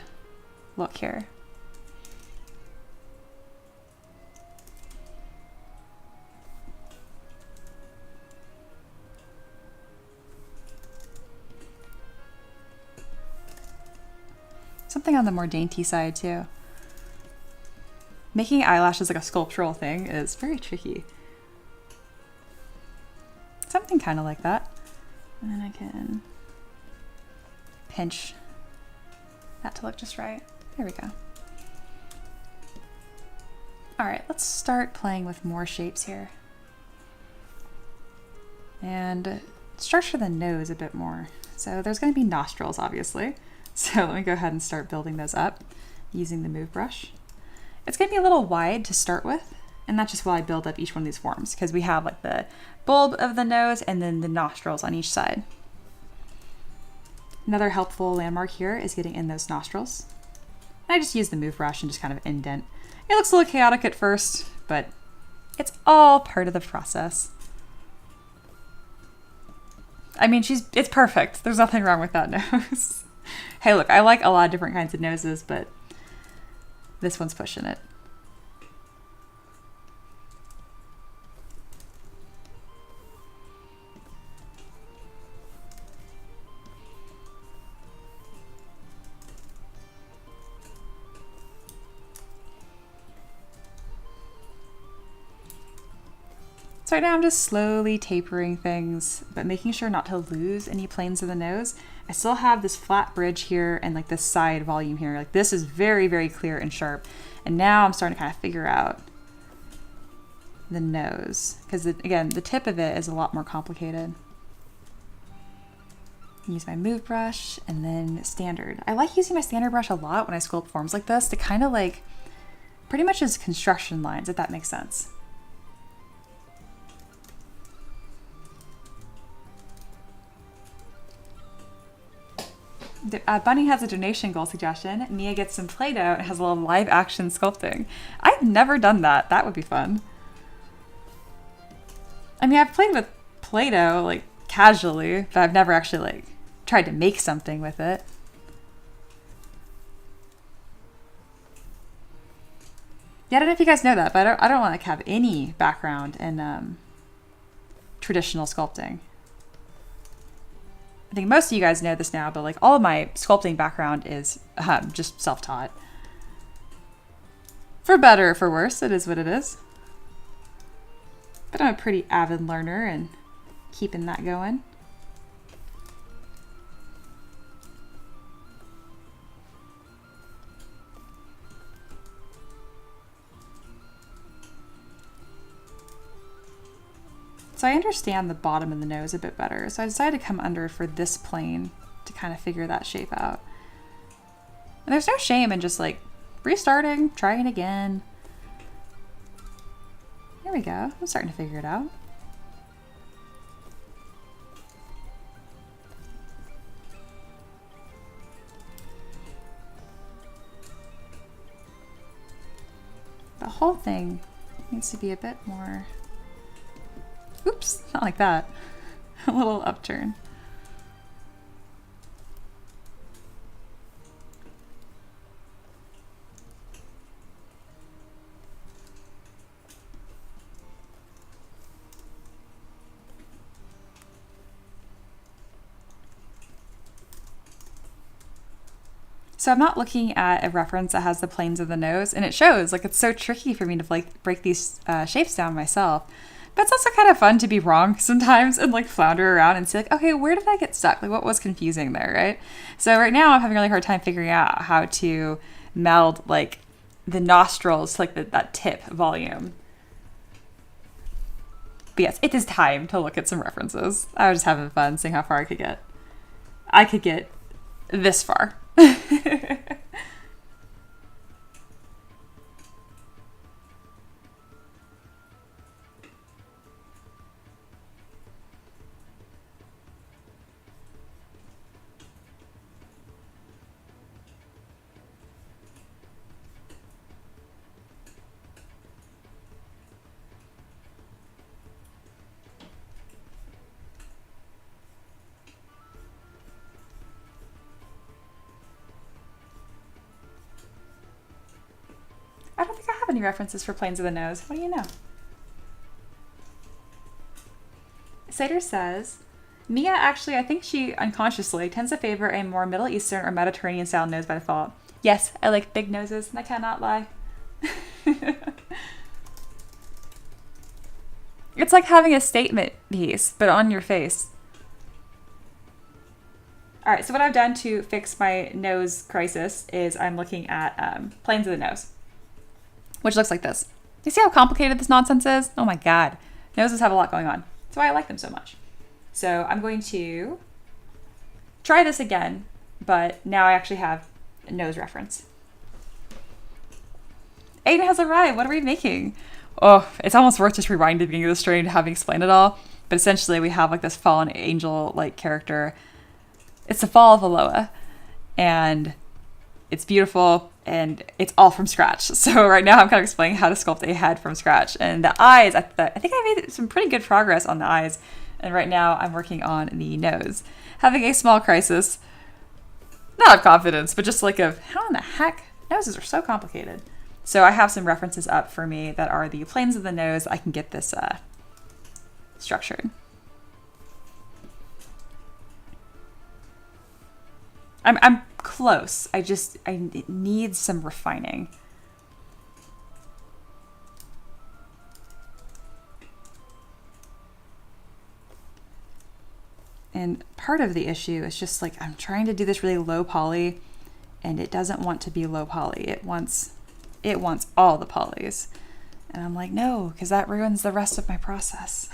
look here. Something on the more dainty side too. Making eyelashes like a sculptural thing is very tricky. Something kind of like that. And then I can pinch that to look just right. There we go. All right, let's start playing with more shapes here. And structure the nose a bit more. So there's going to be nostrils, obviously. So let me go ahead and start building those up using the move brush. It's going to be a little wide to start with, and that's just while I build up each one of these forms, because we have like the bulb of the nose and then the nostrils on each side. Another helpful landmark here is getting in those nostrils. I just use the move brush and just kind of indent. It looks a little chaotic at first, but it's all part of the process. I mean, it's perfect. There's nothing wrong with that nose. Hey, look, I like a lot of different kinds of noses, but this one's pushing it. So right now I'm just slowly tapering things, but making sure not to lose any planes of the nose. I still have this flat bridge here and like this side volume here. Like this is very, very clear and sharp. And now I'm starting to kind of figure out the nose, because again, the tip of it is a lot more complicated. Use my move brush and then standard. I like using my standard brush a lot when I sculpt forms like this to kind of like pretty much as construction lines, if that makes sense. Bunny has a donation goal suggestion. Mia gets some Play-Doh and has a little live action sculpting. I've never done that. That would be fun. I mean, I've played with Play-Doh like casually, but I've never actually like tried to make something with it. Yeah, I don't know if you guys know that, but I don't like have any background in traditional sculpting. I think most of you guys know this now, but like all of my sculpting background is just self-taught. For better or for worse, it is what it is. But I'm a pretty avid learner and keeping that going. So I understand the bottom of the nose a bit better. So I decided to come under for this plane to kind of figure that shape out. And there's no shame in just like restarting, trying again. There we go. I'm starting to figure it out. The whole thing needs to be a bit more... Oops, not like that. A little upturn. So I'm not looking at a reference that has the planes of the nose, and it shows. Like, it's so tricky for me to like break these shapes down myself. But it's also kind of fun to be wrong sometimes and like flounder around and see like, okay, where did I get stuck? Like, what was confusing there, right? So right now I'm having a really hard time figuring out how to meld like the nostrils to like that tip volume. But yes, it is time to look at some references. I was just having fun seeing how far I could get. I could get this far. I don't think I have any references for planes of the nose. What do you know? Sater says, Mia actually, I think she unconsciously tends to favor a more Middle Eastern or Mediterranean style nose by default. Yes, I like big noses, and I cannot lie. It's like having a statement piece, but on your face. All right, so what I've done to fix my nose crisis is I'm looking at planes of the nose, which looks like this. You see how complicated this nonsense is? Oh my God. Noses have a lot going on. That's why I like them so much. So I'm going to try this again, but now I actually have a nose reference. Aiden has arrived. What are we making? Oh, it's almost worth just rewinding the beginning of the stream to having explained it all. But essentially we have like this fallen angel-like character. It's the fall of Eloa. And it's beautiful, and it's all from scratch. So right now I'm kind of explaining how to sculpt a head from scratch. And the eyes, I think I made some pretty good progress on the eyes. And right now I'm working on the nose. Having a small crisis, not of confidence, but just like of how in the heck, noses are so complicated. So I have some references up for me that are the planes of the nose. I can get this structured. I'm close. I need some refining. And part of the issue is just like, I'm trying to do this really low poly and it doesn't want to be low poly. It wants all the polys. And I'm like, no, because that ruins the rest of my process.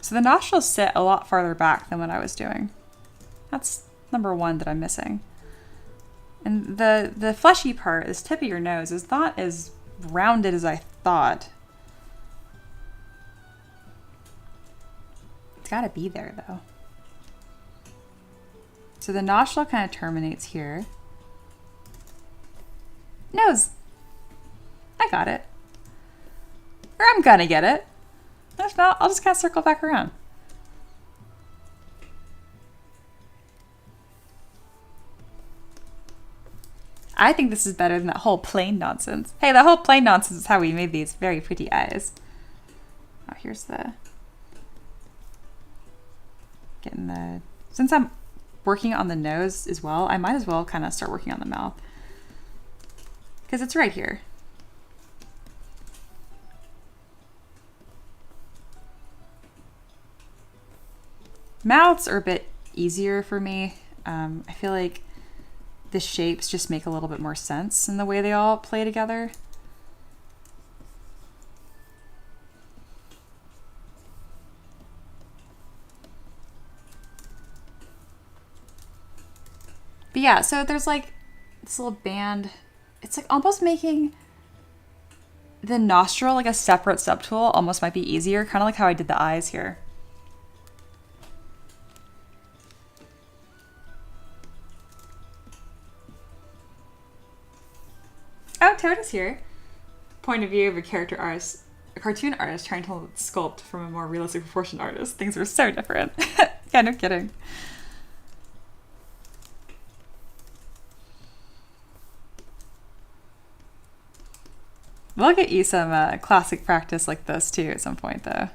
So the nostrils sit a lot farther back than what I was doing. That's number one that I'm missing. And the fleshy part, this tip of your nose, is not as rounded as I thought. It's gotta be there though. So the nostril kind of terminates here. Nose. I got it. Or I'm gonna get it. If not, I'll just kind of circle back around. I think this is better than that whole plain nonsense. Hey, that whole plain nonsense is how we made these very pretty eyes. Oh, here's the... Getting the... Since I'm working on the nose as well, I might as well kind of start working on the mouth. Because it's right here. Mouths are a bit easier for me. I feel like the shapes just make a little bit more sense in the way they all play together. But yeah, so there's like this little band. It's like almost making the nostril like a separate subtool almost might be easier, kind of like how I did the eyes here. Oh, Toad is here. Point of view of a character artist, a cartoon artist trying to sculpt from a more realistic proportion artist. Things are so different. Yeah, no kidding. We'll get you some classic practice like this too at some point though.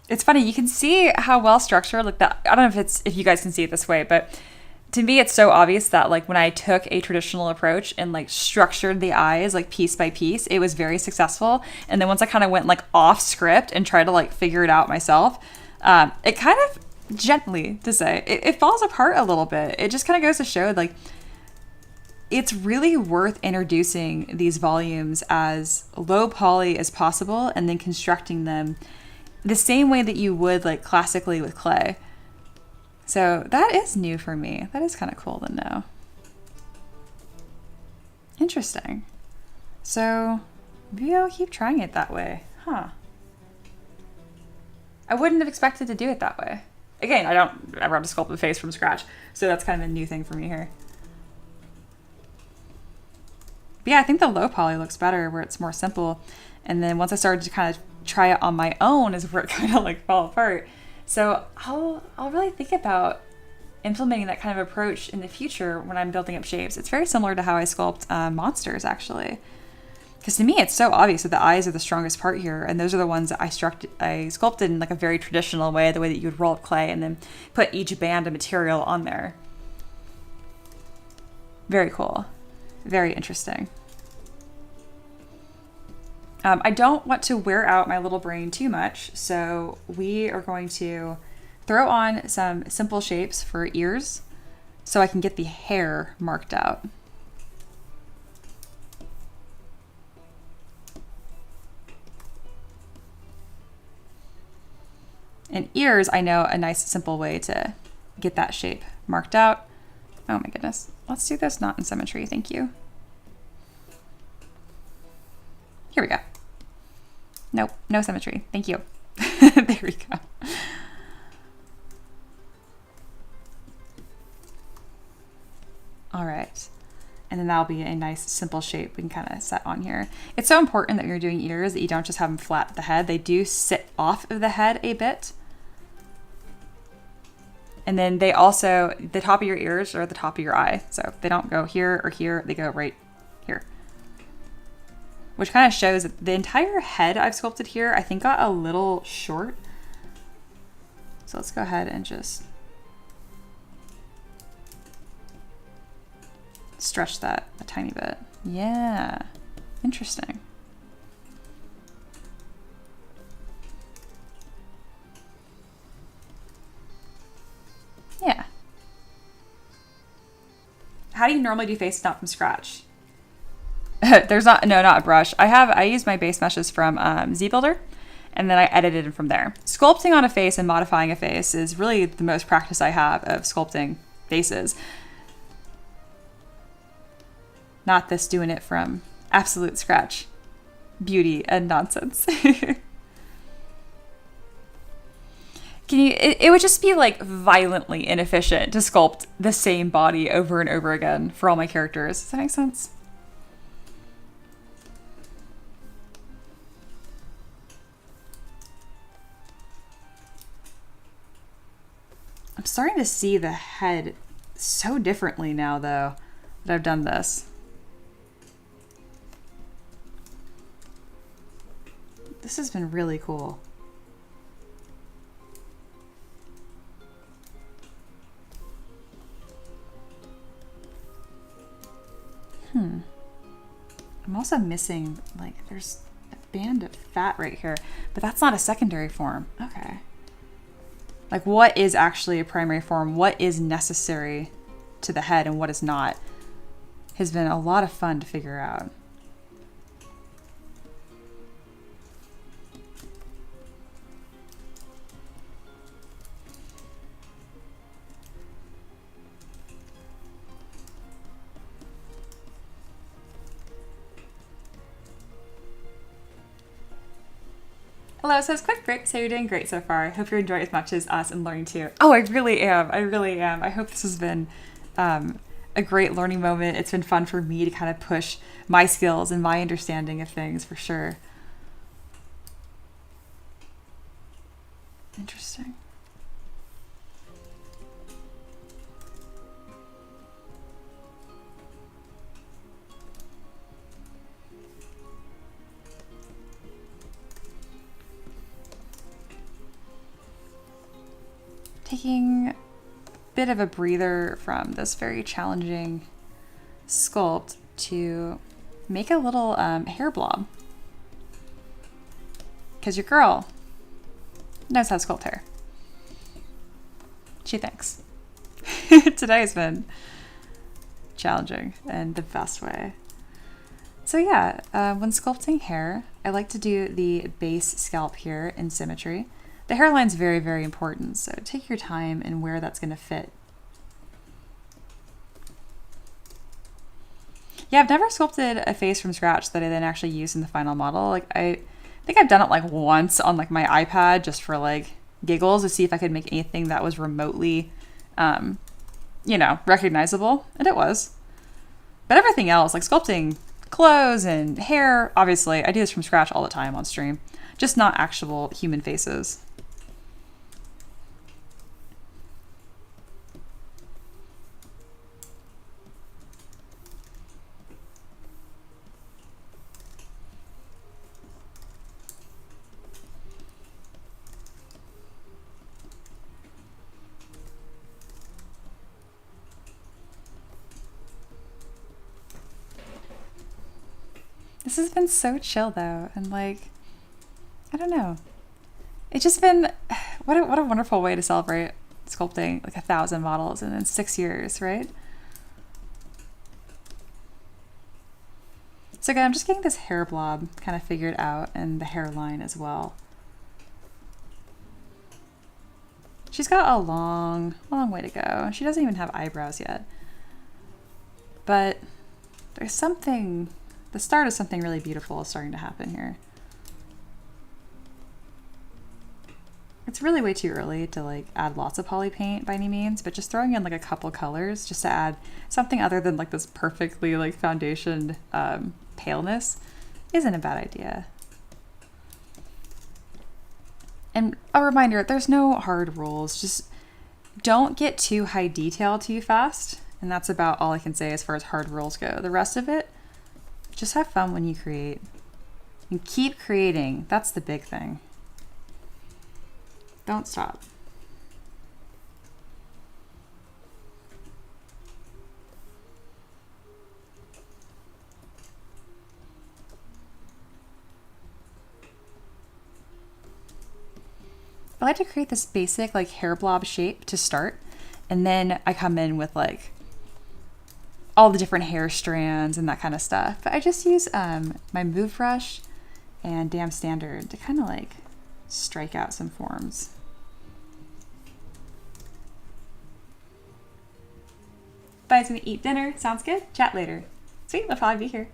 It's funny, you can see how well structured, like that. I don't know if you guys can see it this way, but to me it's so obvious that like when I took a traditional approach and like structured the eyes like piece by piece, it was very successful. And then once I kind of went like off script and tried to like figure it out myself, it kind of gently to say, it falls apart a little bit. It just kind of goes to show like it's really worth introducing these volumes as low poly as possible and then constructing them the same way that you would like classically with clay. So that is new for me. That is kind of cool to know. Interesting. So maybe I'll keep trying it that way. Huh. I wouldn't have expected to do it that way. Again, I don't ever have to sculpt the face from scratch. So that's kind of a new thing for me here. But yeah, I think the low poly looks better where it's more simple. And then once I started to kind of try it on my own is where it kind of like fell apart. So I'll really think about implementing that kind of approach in the future when I'm building up shapes. It's very similar to how I sculpt monsters actually. Because to me, it's so obvious that the eyes are the strongest part here. And those are the ones that I sculpted in like a very traditional way, the way that you would roll up clay and then put each band of material on there. Very cool. Very interesting. I don't want to wear out my little brain too much, so we are going to throw on some simple shapes for ears so I can get the hair marked out. And ears, I know a nice simple way to get that shape marked out. Oh my goodness. Let's do this not in symmetry, thank you. Here we go. Nope, no symmetry. Thank you. There we go. All right. And then that'll be a nice simple shape we can kind of set on here. It's so important that when you're doing ears that you don't just have them flat at the head. They do sit off of the head a bit. And then they also, the top of your ears are at the top of your eye. So they don't go here or here, they go right here. Which kind of shows that the entire head I've sculpted here, I think got a little short. So let's go ahead and just stretch that a tiny bit. Yeah, interesting. Yeah. How do you normally do faces not from scratch? There's not a brush. I use my base meshes from ZBuilder, and then I edited it from there. Sculpting on a face and modifying a face is really the most practice I have of sculpting faces. Not this doing it from absolute scratch beauty and nonsense. It would just be like violently inefficient to sculpt the same body over and over again for all my characters. Does that make sense? I'm starting to see the head so differently now, though, that I've done this. This has been really cool. I'm also missing, like, there's a band of fat right here, but that's not a secondary form. Okay. Like, what is actually a primary form? What is necessary to the head and what is not has been a lot of fun to figure out. Hello, so it's quick break. So you're doing great so far. I hope you're enjoying as much as us and learning too. Oh, I really am. I really am. I hope this has been a great learning moment. It's been fun for me to kind of push my skills and my understanding of things for sure. Interesting. Taking a bit of a breather from this very challenging sculpt to make a little hair blob. Because your girl knows how to sculpt hair. She thinks. Today has been challenging in the best way. So yeah, when sculpting hair, I like to do the base scalp here in symmetry. The hairline's very, very important, so take your time and where that's going to fit. Yeah, I've never sculpted a face from scratch that I then actually used in the final model. Like, I think I've done it like once on like my iPad just for like giggles to see if I could make anything that was remotely, you know, recognizable, and it was. But everything else, like sculpting clothes and hair, obviously, I do this from scratch all the time on stream, just not actual human faces. This has been so chill though, and like, I don't know. It's just been, what a wonderful way to celebrate sculpting like 1,000 models and in 6 years, right? So again, I'm just getting this hair blob kind of figured out and the hairline as well. She's got a long, long way to go. She doesn't even have eyebrows yet. But there's something, the start of something really beautiful is starting to happen here. It's really way too early to like add lots of poly paint by any means, but just throwing in like a couple colors just to add something other than like this perfectly like foundation paleness isn't a bad idea. And a reminder, there's no hard rules. Just don't get too high detail too fast. And that's about all I can say as far as hard rules go. The rest of it, just have fun when you create. And keep creating. That's the big thing. Don't stop. I like to create this basic like hair blob shape to start, and then I come in with like all the different hair strands and that kind of stuff. But I just use my move brush and Damn Standard to kind of like strike out some forms. Buddy's gonna eat dinner. Sounds good. Chat later. Sweet, they'll probably be here.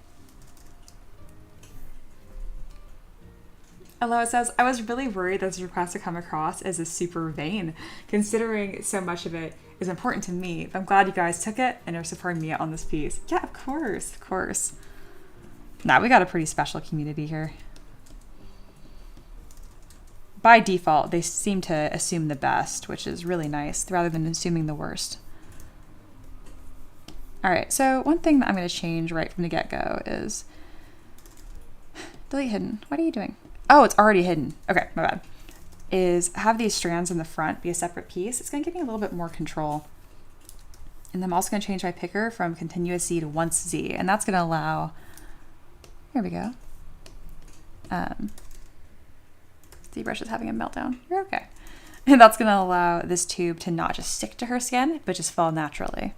Eloa says, I was really worried that this request to come across as a super vain, considering so much of it is important to me. But I'm glad you guys took it and are supporting me on this piece. Yeah, of course, of course. Nah, we got a pretty special community here. By default, they seem to assume the best, which is really nice, rather than assuming the worst. All right, so one thing that I'm going to change right from the get-go is delete hidden. What are you doing? Oh, it's already hidden. Okay, my bad. Is have these strands in the front be a separate piece. It's going to give me a little bit more control. And I'm also going to change my picker from continuous Z to once Z, and that's going to allow, here we go. ZBrush is having a meltdown. You're okay. And that's going to allow this tube to not just stick to her skin, but just fall naturally.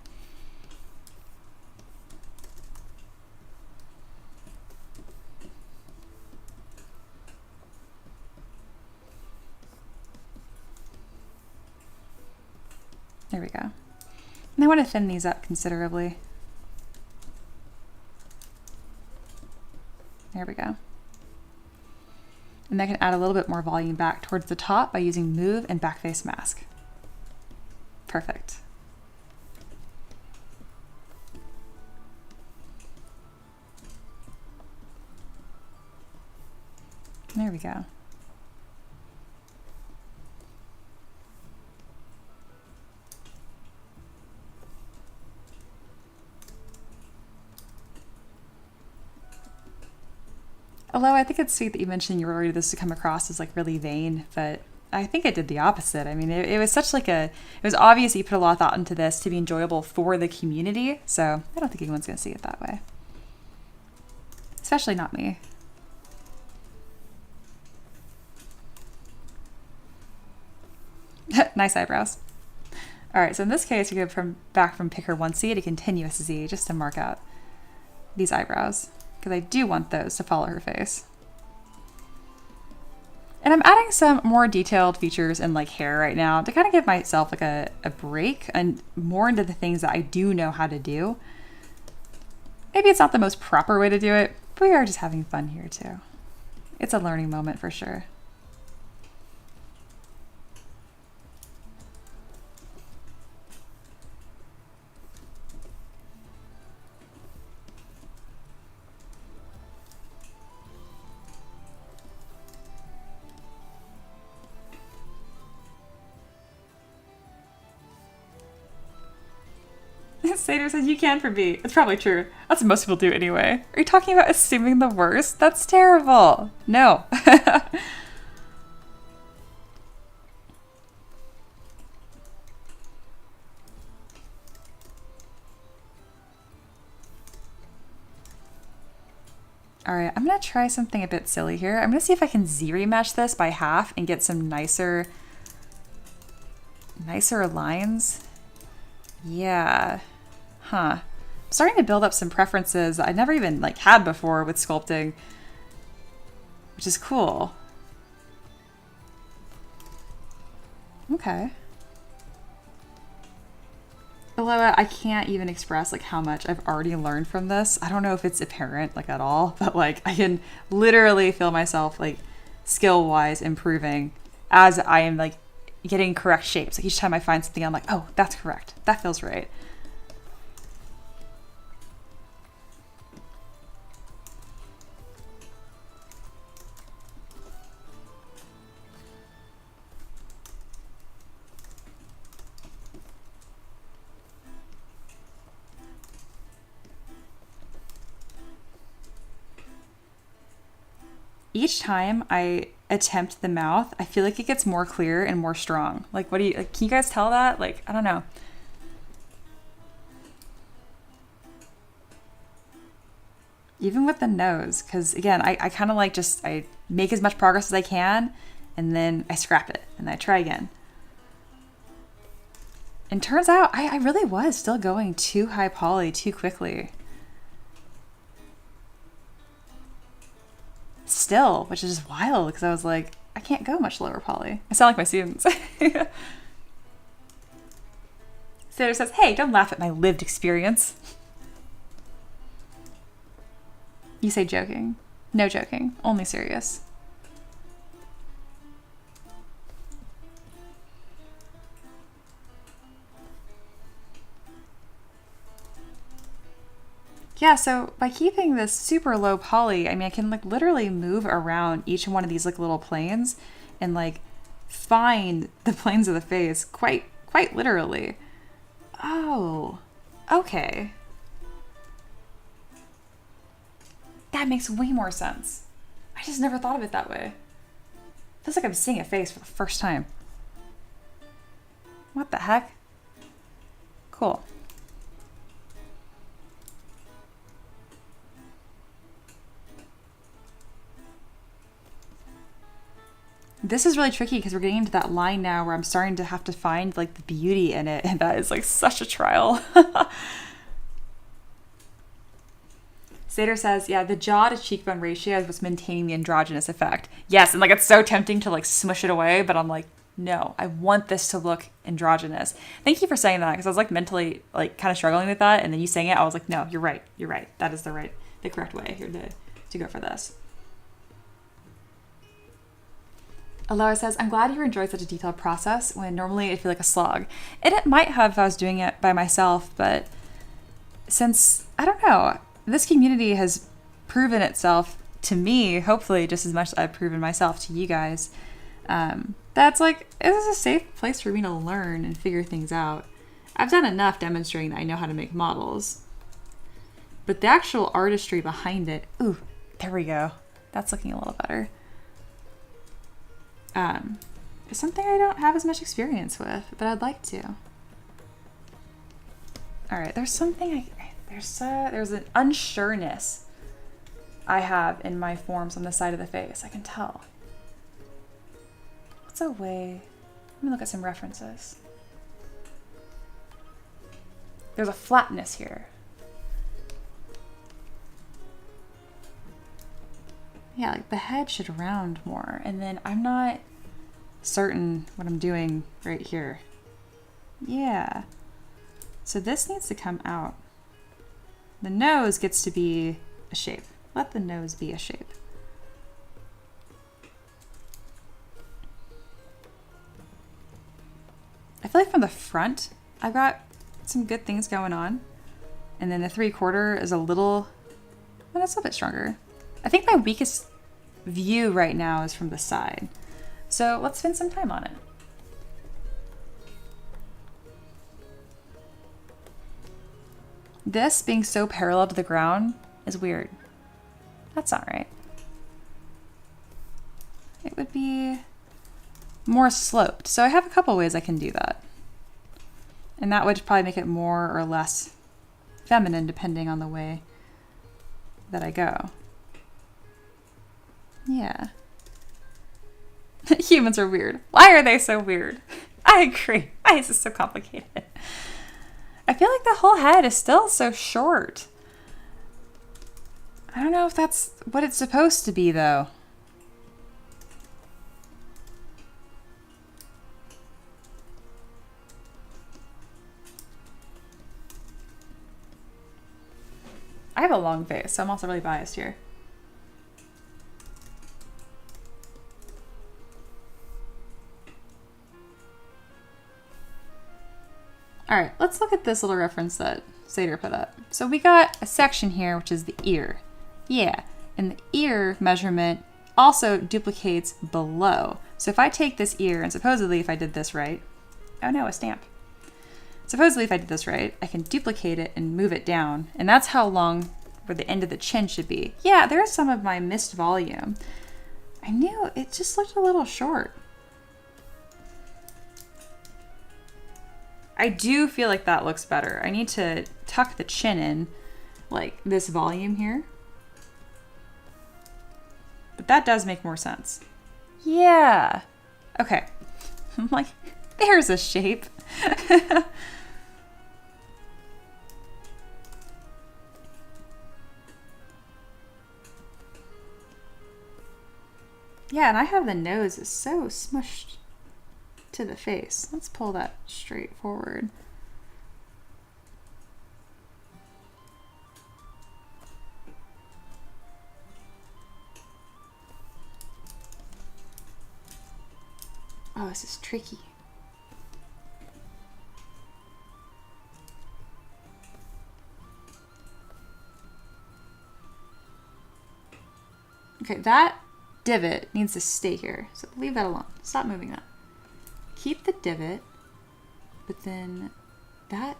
There we go. And I want to thin these up considerably. There we go. And I can add a little bit more volume back towards the top by using Move and Backface Mask. Perfect. There we go. Although I think it's sweet that you mentioned you were worried this to come across as like really vain, but I think it did the opposite. I mean, it was such like it was obvious that you put a lot of thought into this to be enjoyable for the community. So I don't think anyone's going to see it that way. Especially not me. Nice eyebrows. All right, so in this case, you go back from picker 1C to continuous Z just to mark out these eyebrows, because I do want those to follow her face. And I'm adding some more detailed features in like hair right now to kind of give myself like a break and more into the things that I do know how to do. Maybe it's not the most proper way to do it, but we are just having fun here too. It's a learning moment for sure. Sater says you can for me. It's probably true. That's what most people do anyway. Are you talking about assuming the worst? That's terrible. No. All right, I'm gonna try something a bit silly here. I'm gonna see if I can Z-remesh this by half and get some nicer lines. Yeah. Huh. I'm starting to build up some preferences that I never even like had before with sculpting, which is cool. Okay. Eloa, I can't even express like how much I've already learned from this. I don't know if it's apparent like at all, but like I can literally feel myself like skill-wise improving as I am like getting correct shapes. Like each time I find something, I'm like, oh, that's correct. That feels right. Each time I attempt the mouth, I feel like it gets more clear and more strong. Like, what do you, like, can you guys tell that? Like, I don't know. Even with the nose, because again, I kind of like just, I make as much progress as I can and then I scrap it and I try again. And turns out I really was still going too high poly too quickly. Still, which is just wild because I was like, I can't go much lower poly. I sound like my students. Sarah says, hey, don't laugh at my lived experience. You say joking. No joking, only serious. Yeah, so by keeping this super low poly, I mean, I can like literally move around each one of these like little planes and like find the planes of the face quite literally. Oh, okay. That makes way more sense. I just never thought of it that way. Feels like I'm seeing a face for the first time. What the heck? Cool. This is really tricky because we're getting into that line now where I'm starting to have to find like the beauty in it, and that is like such a trial. Sater says, yeah, the jaw to cheekbone ratio is what's maintaining the androgynous effect. Yes, and like it's so tempting to like smush it away, but I'm like, no, I want this to look androgynous. Thank you for saying that, because I was like mentally like kind of struggling with that, and then you saying it, I was like, no, you're right. That is the correct way here to go for this. Eloa says, I'm glad you enjoyed such a detailed process when normally it'd feel like a slog. And it might have if I was doing it by myself, but since, I don't know, this community has proven itself to me, hopefully just as much as I've proven myself to you guys, that's like, this is a safe place for me to learn and figure things out. I've done enough demonstrating that I know how to make models. But the actual artistry behind it, ooh, there we go. That's looking a little better. It's something I don't have as much experience with, but I'd like to. All right, there's something there's an unsureness I have in my forms on the side of the face. I can tell. What's a way? Let me look at some references. There's a flatness here. Yeah, like the head should round more, and then I'm not certain what I'm doing right here. Yeah. So this needs to come out. The nose gets to be a shape. Let the nose be a shape. I feel like from the front, I've got some good things going on. And then the 3/4 is a little, well, that's a bit stronger. I think my weakest view right now is from the side. So let's spend some time on it. This being so parallel to the ground is weird. That's not right. It would be more sloped. So I have a couple ways I can do that. And that would probably make it more or less feminine depending on the way that I go. Yeah. Humans are weird. Why are they so weird? I agree. Why is this so complicated? I feel like the whole head is still so short. I don't know if that's what it's supposed to be, though. I have a long face, so I'm also really biased here. All right, let's look at this little reference that Seder put up. So we got a section here, which is the ear. Yeah, and the ear measurement also duplicates below. So if I take this ear, and supposedly if I did this right, oh no, a stamp. Supposedly if I did this right, I can duplicate it and move it down. And that's how long where the end of the chin should be. Yeah, there's some of my missed volume. I knew it just looked a little short. I do feel like that looks better. I need to tuck the chin in, like this volume here. But that does make more sense. Yeah. Okay. I'm like, there's a shape. Yeah, and I have the nose is so smushed to the face. Let's pull that straight forward. Oh, this is tricky. Okay, that divot needs to stay here, so leave that alone. Stop moving that. Keep the divot, but then that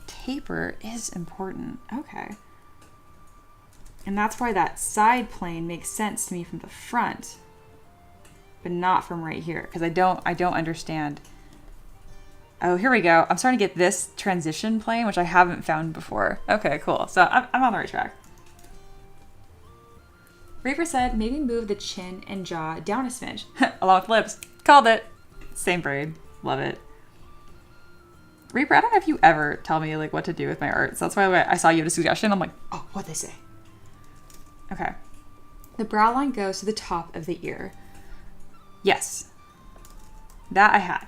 taper is important. Okay. And that's why that side plane makes sense to me from the front, but not from right here, because I don't understand. Oh, here we go. I'm starting to get this transition plane, which I haven't found before. Okay, cool. So I'm on the right track. Reaper said, maybe move the chin and jaw down a smidge, along with lips. Called it. Same braid. Love it. Reaper, I don't know if you ever tell me like what to do with my art. So that's why I saw you had a suggestion. I'm like, oh, what'd they say? Okay. The brow line goes to the top of the ear. Yes. That I had.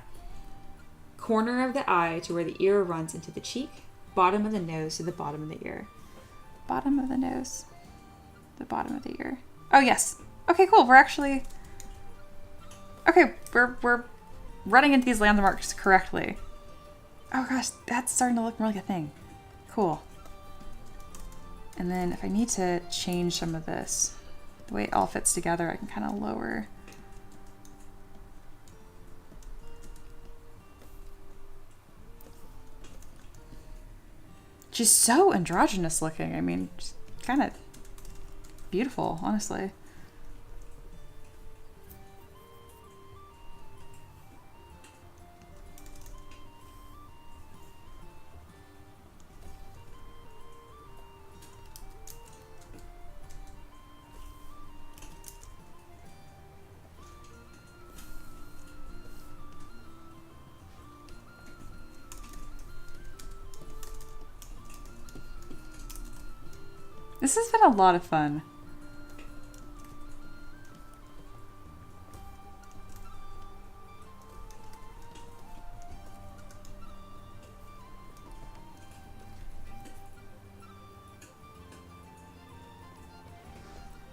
Corner of the eye to where the ear runs into the cheek. Bottom of the nose to the bottom of the ear. Bottom of the nose. The bottom of the ear. Oh, yes. Okay, cool. We're actually... Okay, we're running into these landmarks correctly. Oh gosh, that's starting to look more like a thing. Cool. And then if I need to change some of this, the way it all fits together, I can kind of lower. She's so androgynous looking. I mean, just kind of beautiful, honestly. This has been a lot of fun.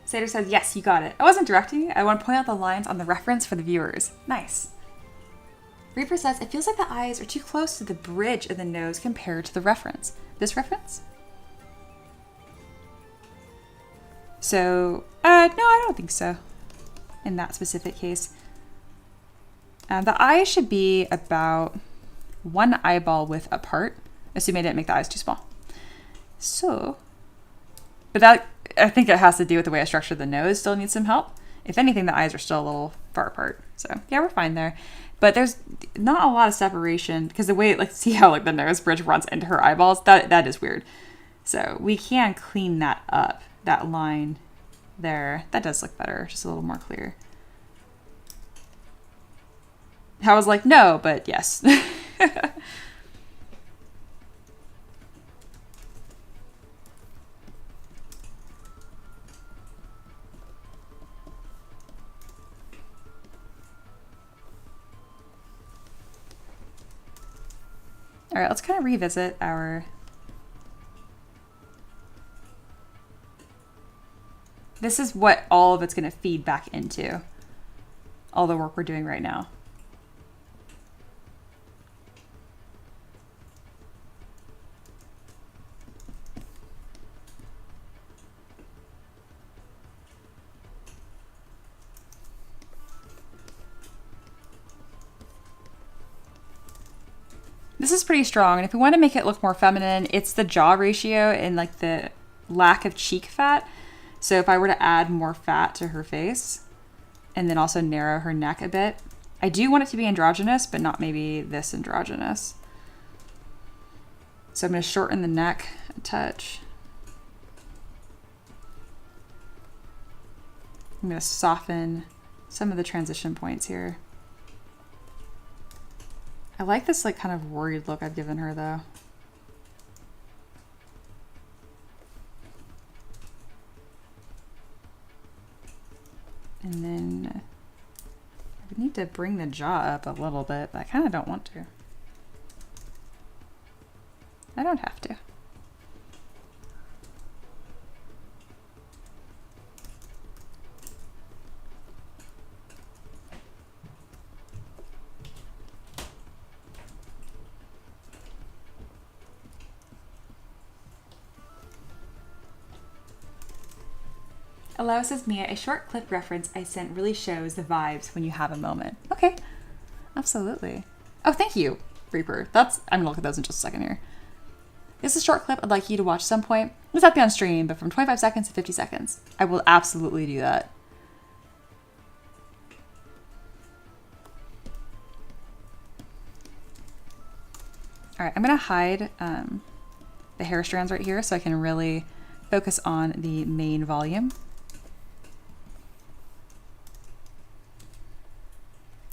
Seder says, yes, you got it. I wasn't directing. I want to point out the lines on the reference for the viewers. Nice. Reaper says, it feels like the eyes are too close to the bridge of the nose compared to the reference. This reference? So, no, I don't think so. In that specific case. The eyes should be about one eyeball width apart, assuming I didn't make the eyes too small. So, but that, I think it has to do with the way I structured the nose still needs some help. If anything, the eyes are still a little far apart. So yeah, we're fine there. But there's not a lot of separation because the way, like, see how like the nose bridge runs into her eyeballs? That is weird. So we can clean that up. That line there, that does look better, just a little more clear. I was like, no, but yes. All right, let's kind of revisit our... This is what all of it's going to feed back into. All the work we're doing right now. This is pretty strong, and if we want to make it look more feminine, it's the jaw ratio and like the lack of cheek fat. So if I were to add more fat to her face and then also narrow her neck a bit, I do want it to be androgynous, but not maybe this androgynous. So I'm going to shorten the neck a touch. I'm going to soften some of the transition points here. I like this like kind of worried look I've given her though. And then I need to bring the jaw up a little bit, but I kind of don't want to. I don't have to. Eloa says, Mia, a short clip reference I sent really shows the vibes when you have a moment. Okay, absolutely. Oh, thank you, Reaper. I'm gonna look at those in just a second here. This is a short clip I'd like you to watch some point. It's not be on stream, but from 25 seconds to 50 seconds. I will absolutely do that. All right, I'm gonna hide the hair strands right here so I can really focus on the main volume.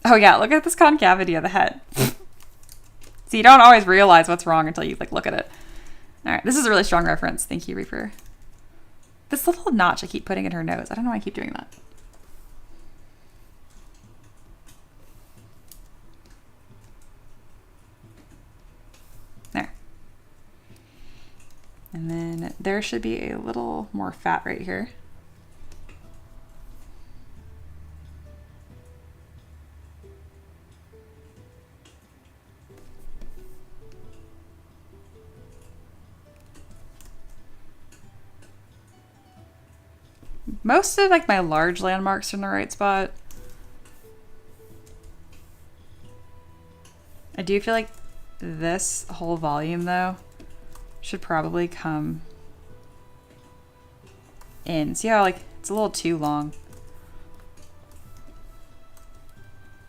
Oh yeah, look at this concavity of the head. So you don't always realize what's wrong until you like look at it. All right, this is a really strong reference. Thank you, Reaper. This little notch I keep putting in her nose. I don't know why I keep doing that. There. And then there should be a little more fat right here. Most of like my large landmarks are in the right spot. I do feel like this whole volume though should probably come in. See how like it's a little too long?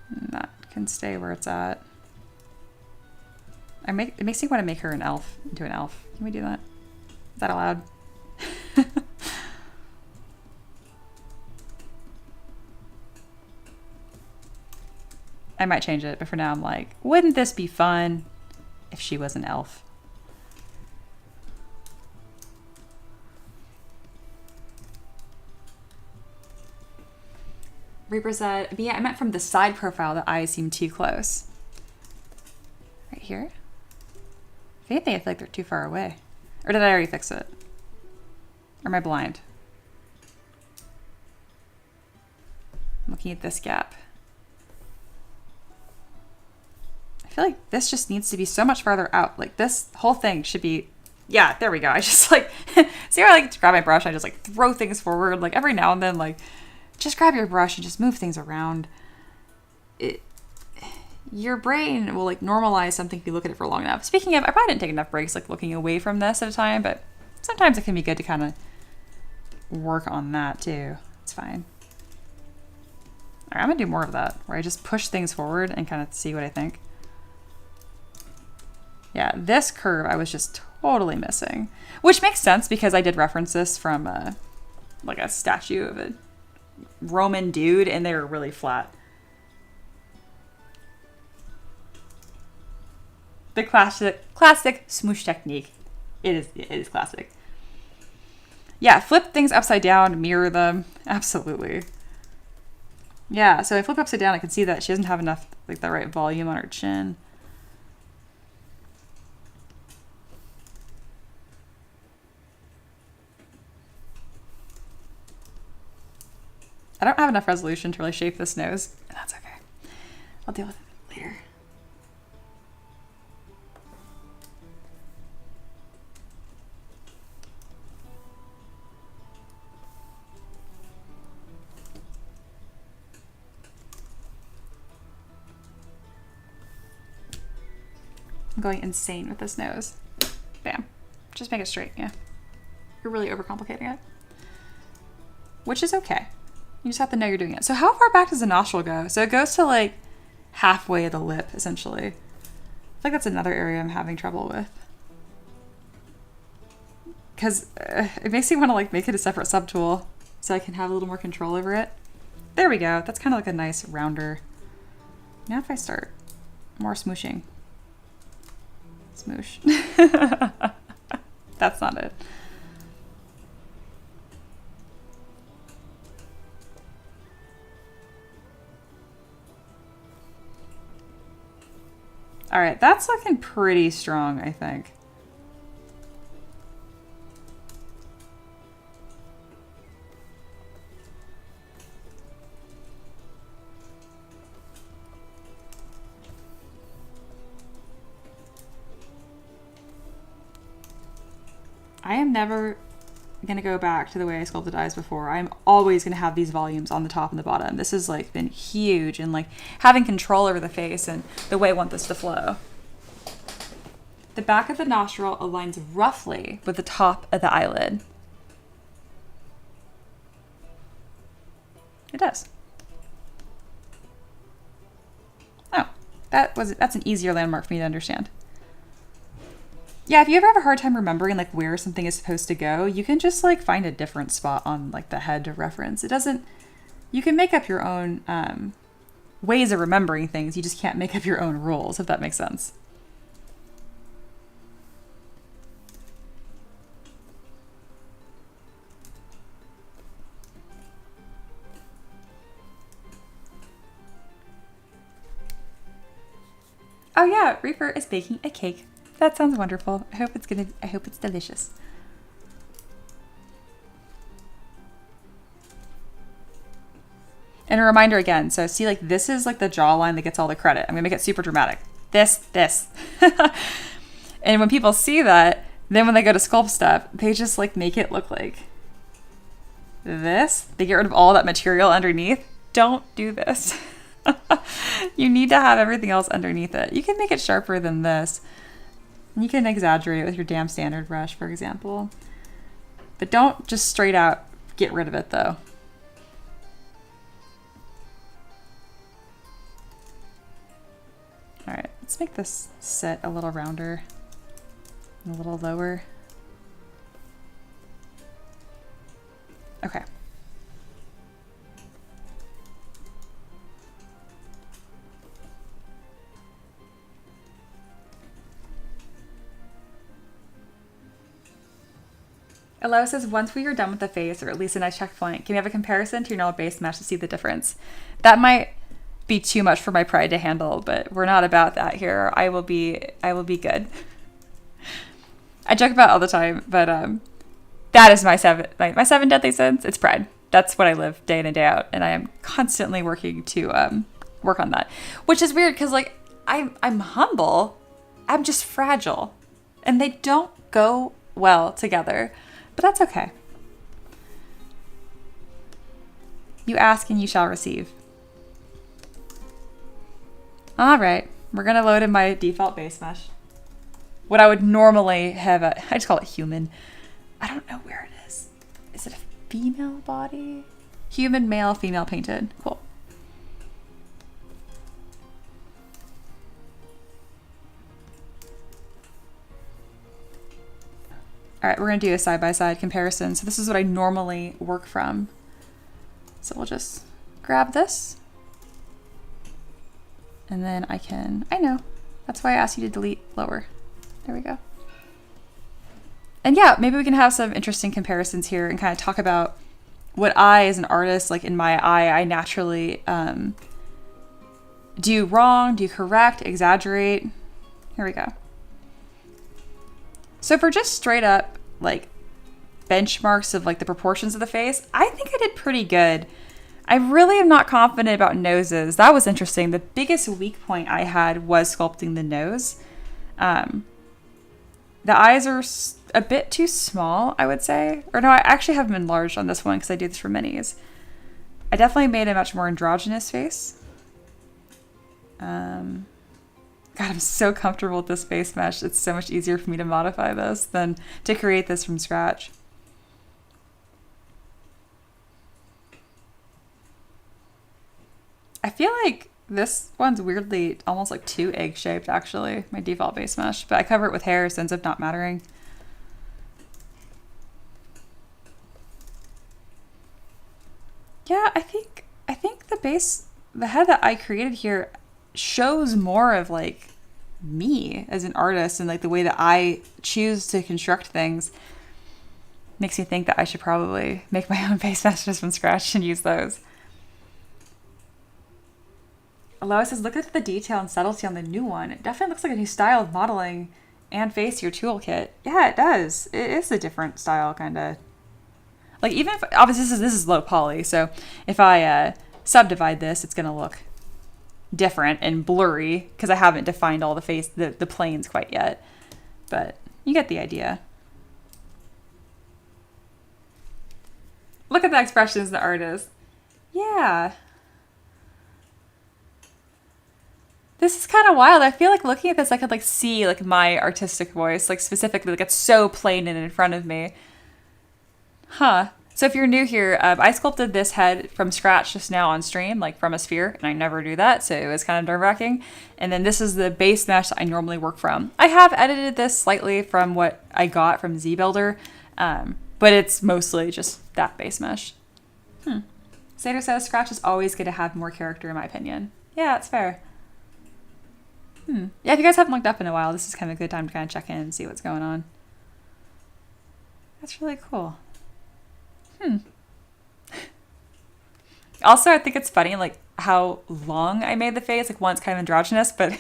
And that can stay where it's at. It makes me want to make her an elf, into an elf. Can we do that? Is that allowed? I might change it, but for now I'm like, wouldn't this be fun if she was an elf? Reaper said, but yeah, I meant from the side profile, the eyes seem too close. Right here? If anything, I feel like they're too far away. Or did I already fix it? Or am I blind? I'm looking at this gap. I feel like this just needs to be so much farther out. Like this whole thing should be, yeah, there we go. I just like, see how I like to grab my brush? I just like throw things forward. Like every now and then, like just grab your brush and just move things around. Your brain will like normalize something if you look at it for long enough. Speaking of, I probably didn't take enough breaks like looking away from this at a time, but sometimes it can be good to kind of work on that too. It's fine. All right, I'm gonna do more of that where I just push things forward and kind of see what I think. Yeah, this curve I was just totally missing, which makes sense because I did reference this from like a statue of a Roman dude and they were really flat. The classic smoosh technique. It is classic. Yeah, flip things upside down, mirror them. Absolutely. Yeah, so I flip upside down, I can see that she doesn't have enough, like the right volume on her chin. I don't have enough resolution to really shape this nose, and that's okay. I'll deal with it later. I'm going insane with this nose. Bam. Just make it straight, yeah. You're really overcomplicating it. Which is okay. You just have to know you're doing it. So how far back does the nostril go? So it goes to like halfway of the lip, essentially. I feel like that's another area I'm having trouble with. Because it makes me want to like make it a separate subtool so I can have a little more control over it. There we go. That's kind of like a nice rounder. Now if I start more smooshing. Smoosh. That's not it. All right, that's looking pretty strong, I think. I am never going to go back to the way I sculpted eyes before. I'm always going to have these volumes on the top and the bottom. This has like been huge and like having control over the face and the way I want this to flow. The back of the nostril aligns roughly with the top of the eyelid. It does. Oh, that's an easier landmark for me to understand. Yeah, if you ever have a hard time remembering like where something is supposed to go, you can just like find a different spot on like the head to reference. It doesn't, you can make up your own ways of remembering things. You just can't make up your own rules, if that makes sense. Oh yeah, Reaper is baking a cake. That sounds wonderful. I hope it's delicious. And a reminder again, so see like this is like the jawline that gets all the credit. I'm gonna make it super dramatic. This. And when people see that, then when they go to sculpt stuff, they just like make it look like this. They get rid of all that material underneath. Don't do this. You need to have everything else underneath it. You can make it sharper than this. You can exaggerate it with your damn standard brush, for example. But don't just straight out get rid of it, though. All right, let's make this sit a little rounder and a little lower. Okay. Eloa says, once we are done with the face, or at least a nice checkpoint, can we have a comparison to your normal base mesh to see the difference? That might be too much for my pride to handle, but we're not about that here. I will be good. I joke about it all the time, but that is my seven deadly sins. It's pride. That's what I live day in and day out, and I am constantly working to work on that. Which is weird because like I'm humble, I'm just fragile, and they don't go well together. But that's okay. You ask and you shall receive. All right, we're gonna load in my default base mesh. What I would normally have, I just call it human. I don't know where it is. Is it a female body? Human, male, female painted. Cool. All right, we're gonna do a side-by-side comparison. So this is what I normally work from. So we'll just grab this. And then I know, that's why I asked you to delete lower. There we go. And yeah, maybe we can have some interesting comparisons here and kind of talk about what I, as an artist, like in my eye, I naturally do wrong, do correct, exaggerate. Here we go. So for just straight up like benchmarks of like the proportions of the face, I think I did pretty good. I really am not confident about noses. That was interesting. The biggest weak point I had was sculpting the nose. The eyes are a bit too small, I would say. Or no, I actually have them enlarged on this one because I do this for minis. I definitely made a much more androgynous face. God, I'm so comfortable with this base mesh. It's so much easier for me to modify this than to create this from scratch. I feel like this one's weirdly almost like too egg-shaped, actually, my default base mesh. But I cover it with hair, so it ends up not mattering. Yeah, I think the head that I created here shows more of like me as an artist, and like the way that I choose to construct things makes me think that I should probably make my own base meshes from scratch and use those. Eloa says, look at the detail and subtlety on the new one. It definitely looks like a new style of modeling and face your toolkit. Yeah, it does. It is a different style, kind of. Like, even if, obviously this is low poly, so if I subdivide this, it's going to look different and blurry because I haven't defined all the planes quite yet. But you get the idea. Look at the expressions the artist. Yeah. This is kind of wild. I feel like looking at this, I could like see like my artistic voice, like specifically, like it's so plain and in front of me. Huh. So if you're new here, I sculpted this head from scratch just now on stream, like from a sphere, and I never do that, so it was kind of nerve-wracking. And then this is the base mesh that I normally work from. I have edited this slightly from what I got from ZBuilder, but it's mostly just that base mesh. Sato says, scratch is always going to have more character in my opinion. Yeah, that's fair. Yeah, if you guys haven't looked up in a while, this is kind of a good time to kind of check in and see what's going on. That's really cool. Also, I think it's funny, like, how long I made the face. Like, one, it's kind of androgynous, but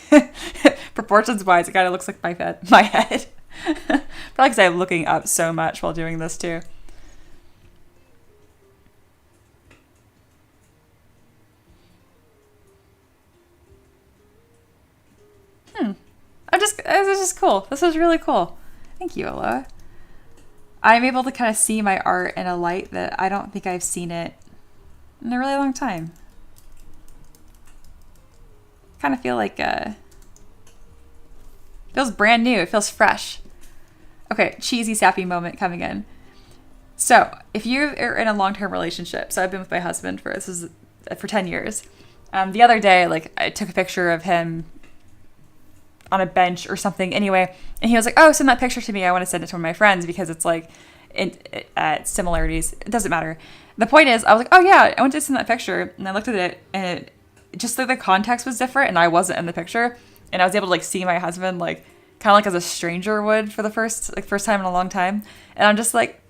proportions-wise, it kind of looks like my head. Probably because I'm looking up so much while doing this, too. This is just cool. This is really cool. Thank you, Eloa. I'm able to kind of see my art in a light that I don't think I've seen it in a really long time. Kind of feel like it feels brand new. It feels fresh. Okay, cheesy, sappy moment coming in. So, if you are in a long-term relationship, so I've been with my husband for 10 years. The other day, like, I took a picture of him on a bench or something anyway, and he was like, oh, send that picture to me. I want to send it to one of my friends because it's like similarities. It doesn't matter. The point is, I was like, oh yeah, I want to send that picture, and I looked at it, and it just like the context was different, and I wasn't in the picture, and I was able to like see my husband like kind of like as a stranger would for the first time in a long time, and I'm just like,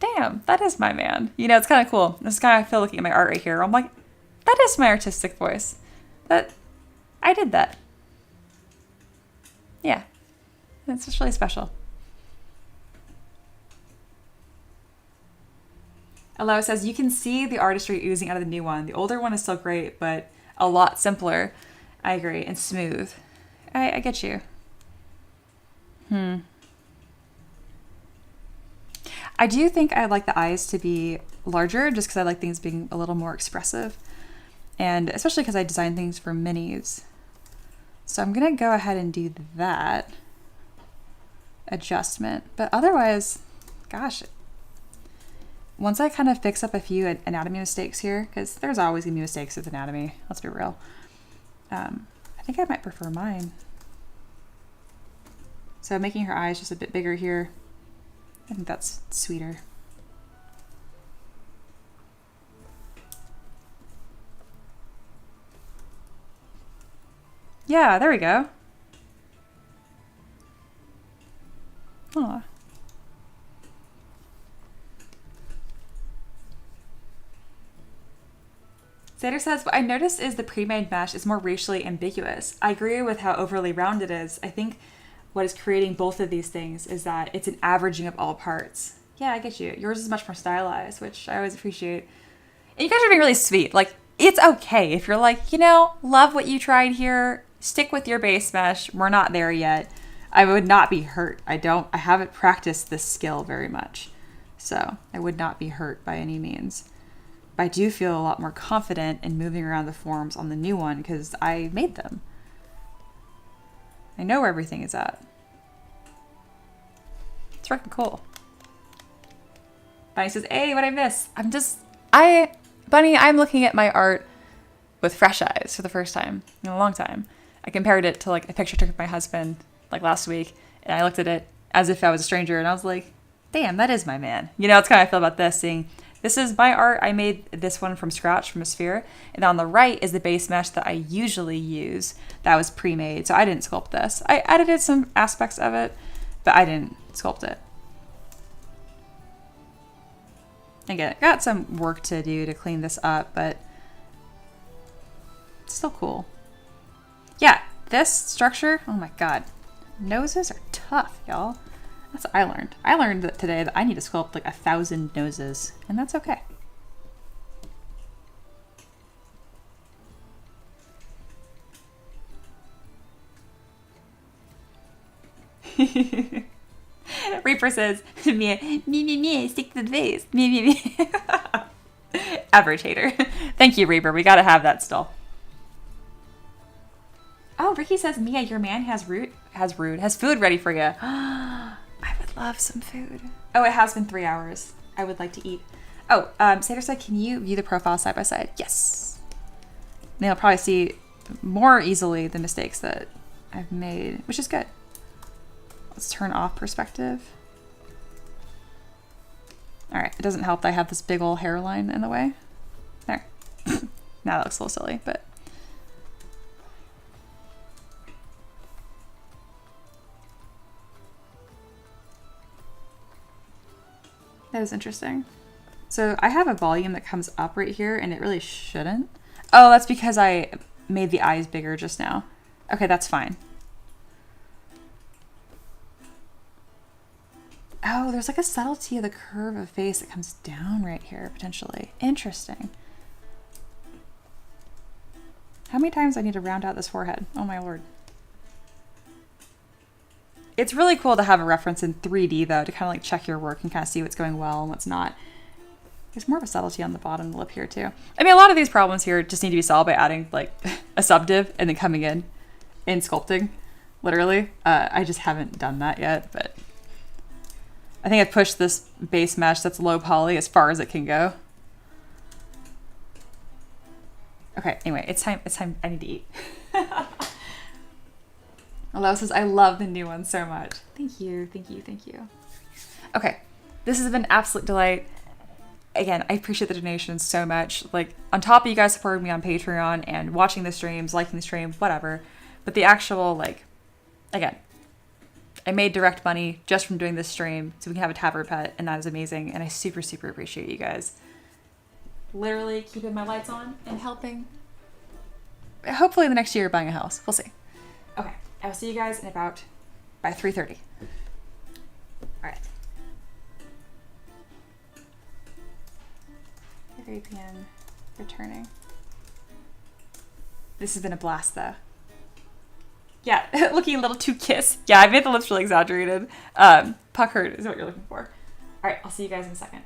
damn, that is my man. You know, it's kind of cool. This is kind of, I feel looking at my art right here. I'm like, that is my artistic voice. That I did that. Yeah, it's just really special. Eloa says, you can see the artistry oozing out of the new one. The older one is still great, but a lot simpler. I agree. And smooth. I get you. I do think I'd like the eyes to be larger just because I like things being a little more expressive. And especially because I design things for minis. So I'm going to go ahead and do that adjustment. But otherwise, gosh, once I kind of fix up a few anatomy mistakes here, because there's always going to be mistakes with anatomy, let's be real. I think I might prefer mine. So making her eyes just a bit bigger here, I think that's sweeter. Yeah, there we go. Aw. Xander says, what I noticed is the pre-made mesh is more racially ambiguous. I agree with how overly round it is. I think what is creating both of these things is that it's an averaging of all parts. Yeah, I get you. Yours is much more stylized, which I always appreciate. And you guys are being really sweet. Like, it's okay if you're like, you know, love what you tried here. Stick with your base mesh. We're not there yet. I would not be hurt. I haven't practiced this skill very much. So I would not be hurt by any means. But I do feel a lot more confident in moving around the forms on the new one because I made them. I know where everything is at. It's freaking cool. Bunny says, hey, what'd I miss? Bunny, I'm looking at my art with fresh eyes for the first time in a long time. I compared it to like a picture I took of my husband like last week, and I looked at it as if I was a stranger, and I was like, damn, that is my man. You know, it's kind of how I feel about this, seeing this is my art. I made this one from scratch from a sphere, and on the right is the base mesh that I usually use that was pre-made, so I didn't sculpt this. I edited some aspects of it, but I didn't sculpt it. Again, got some work to do to clean this up, but it's still cool. Yeah, this structure, oh my god. Noses are tough, y'all. That's what I learned. I learned that today that I need to sculpt like 1,000 noses, and that's okay. Reaper says, me, stick to the face. Me. Average hater. Thank you, Reaper. We gotta have that still. Oh, Ricky says, Mia, your man has food ready for you. I would love some food. Oh, it has been 3 hours. I would like to eat. Oh, Sater said, can you view the profile side by side? Yes. And they'll probably see more easily the mistakes that I've made, which is good. Let's turn off perspective. All right, it doesn't help that I have this big old hairline in the way. There. Now that looks a little silly, but. That is interesting. So I have a volume that comes up right here, and it really shouldn't. Oh, that's because I made the eyes bigger just now. Okay, that's fine. Oh, there's like a subtlety of the curve of face that comes down right here, potentially. Interesting. How many times do I need to round out this forehead? Oh my lord. It's really cool to have a reference in 3D though, to kind of like check your work and kind of see what's going well and what's not. There's more of a subtlety on the bottom lip here too. I mean, a lot of these problems here just need to be solved by adding like a subdiv and then coming in sculpting, literally. I just haven't done that yet, but I think I've pushed this base mesh that's low poly as far as it can go. Okay, anyway, it's time, I need to eat. Eloa says, I love the new one so much. Thank you. Okay, this has been an absolute delight. Again, I appreciate the donations so much. Like, on top of you guys supporting me on Patreon and watching the streams, liking the stream, whatever. But the actual, like, again, I made direct money just from doing this stream so we can have a tabard pet, and that is amazing. And I super, super appreciate you guys. Literally keeping my lights on and helping. Hopefully in the next year buying a house. We'll see. Okay, I will see you guys in by 3:30. All right. 3 p.m. returning. This has been a blast though. Yeah, looking a little too kiss. Yeah, I made the lips really exaggerated. Puckered is what you're looking for. All right, I'll see you guys in a second.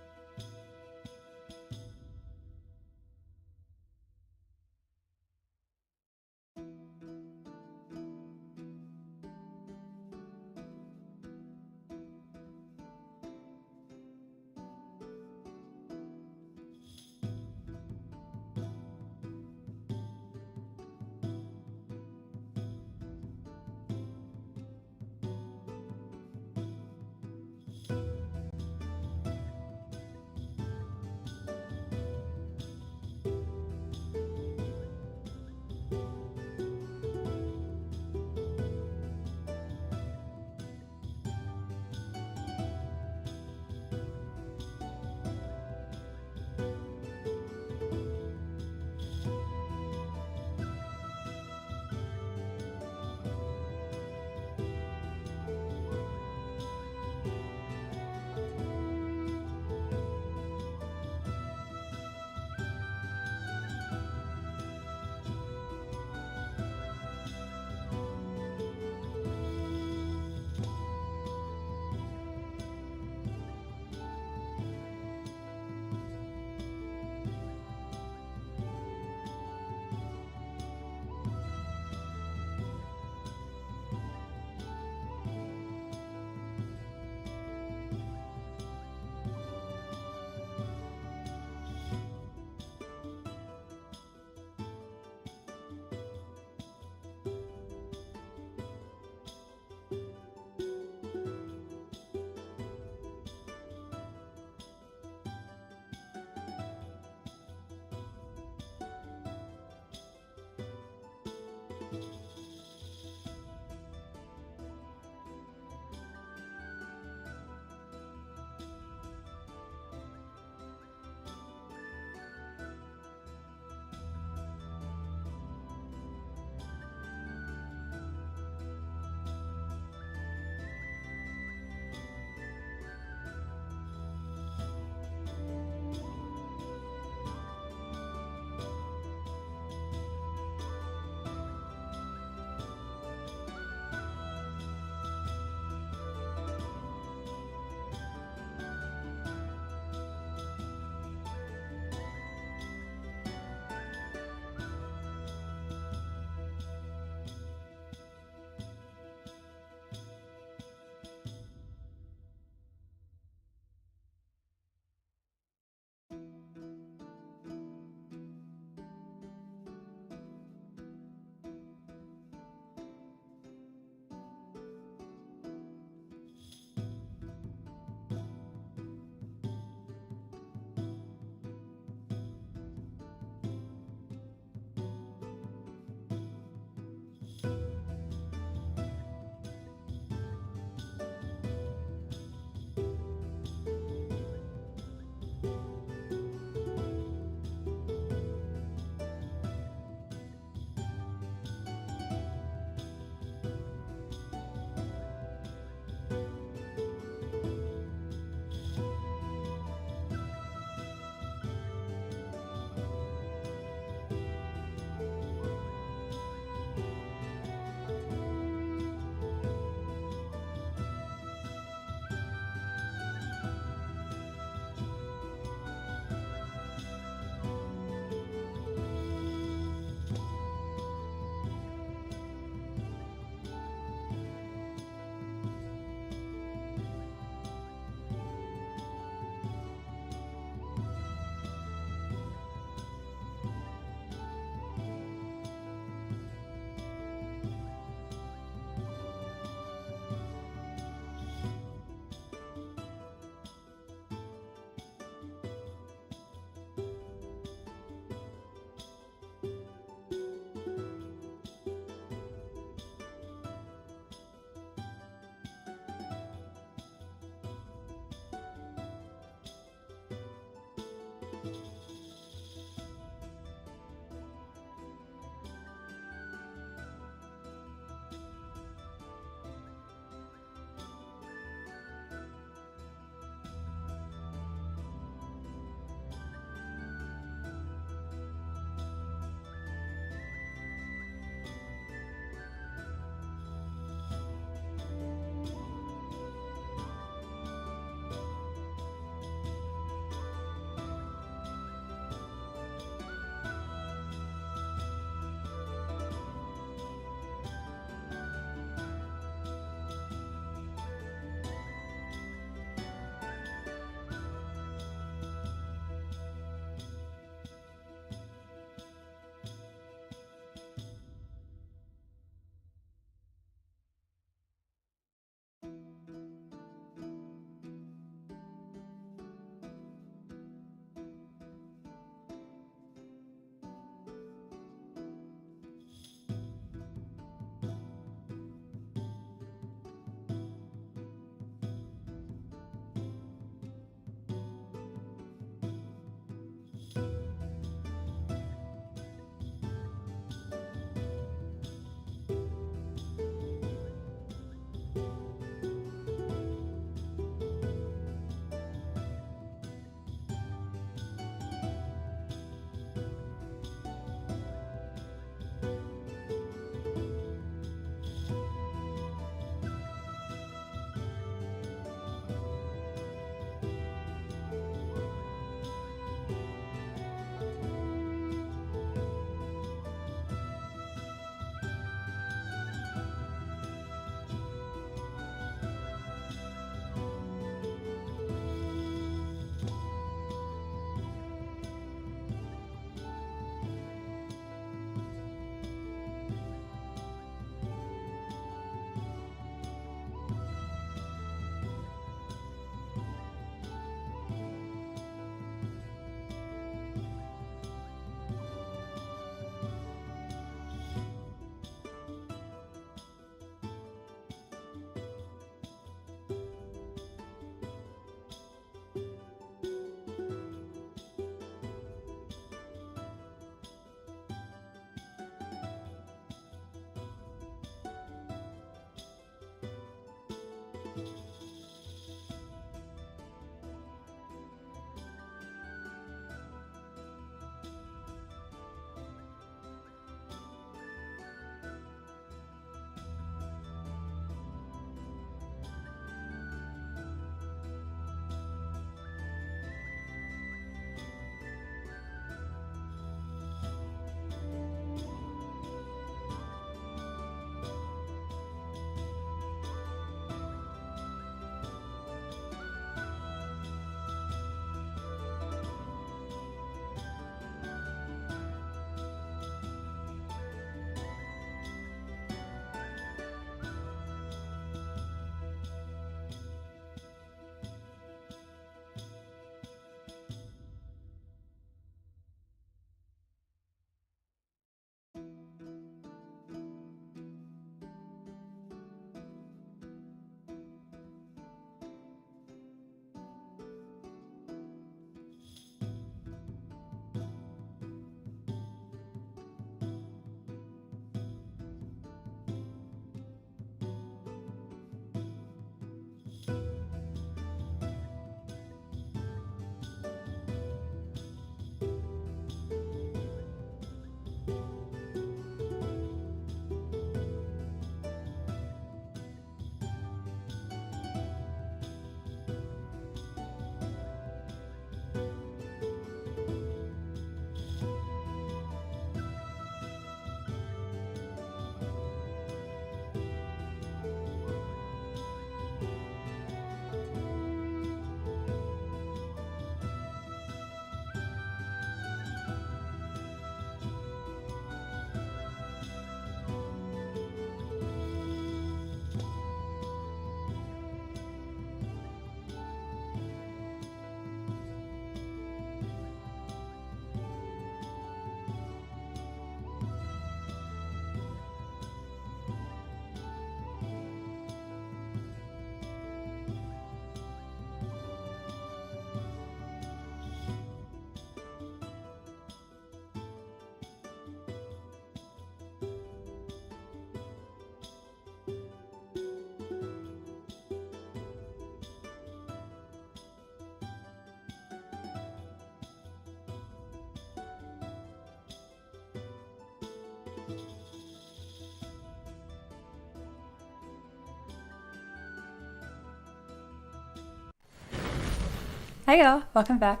Hi y'all, welcome back.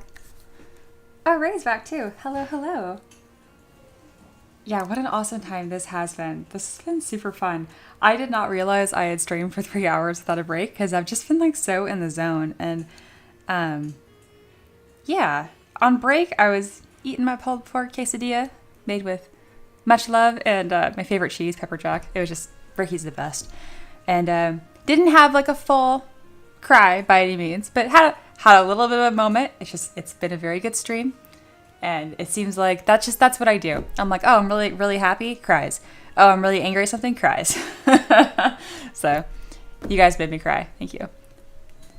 Oh, Ray's back too. Hello, hello. Yeah, what an awesome time this has been. This has been super fun. I did not realize I had streamed for 3 hours without a break because I've just been like so in the zone. And yeah, on break I was eating my pulled pork quesadilla made with much love and my favorite cheese, pepper jack. It was just, Ricky's the best. And didn't have like a full cry by any means, but had a little bit of a moment. It's been a very good stream. And it seems like that's what I do. I'm like, oh, I'm really, really happy, cries. Oh, I'm really angry at something, cries. So you guys made me cry. Thank you.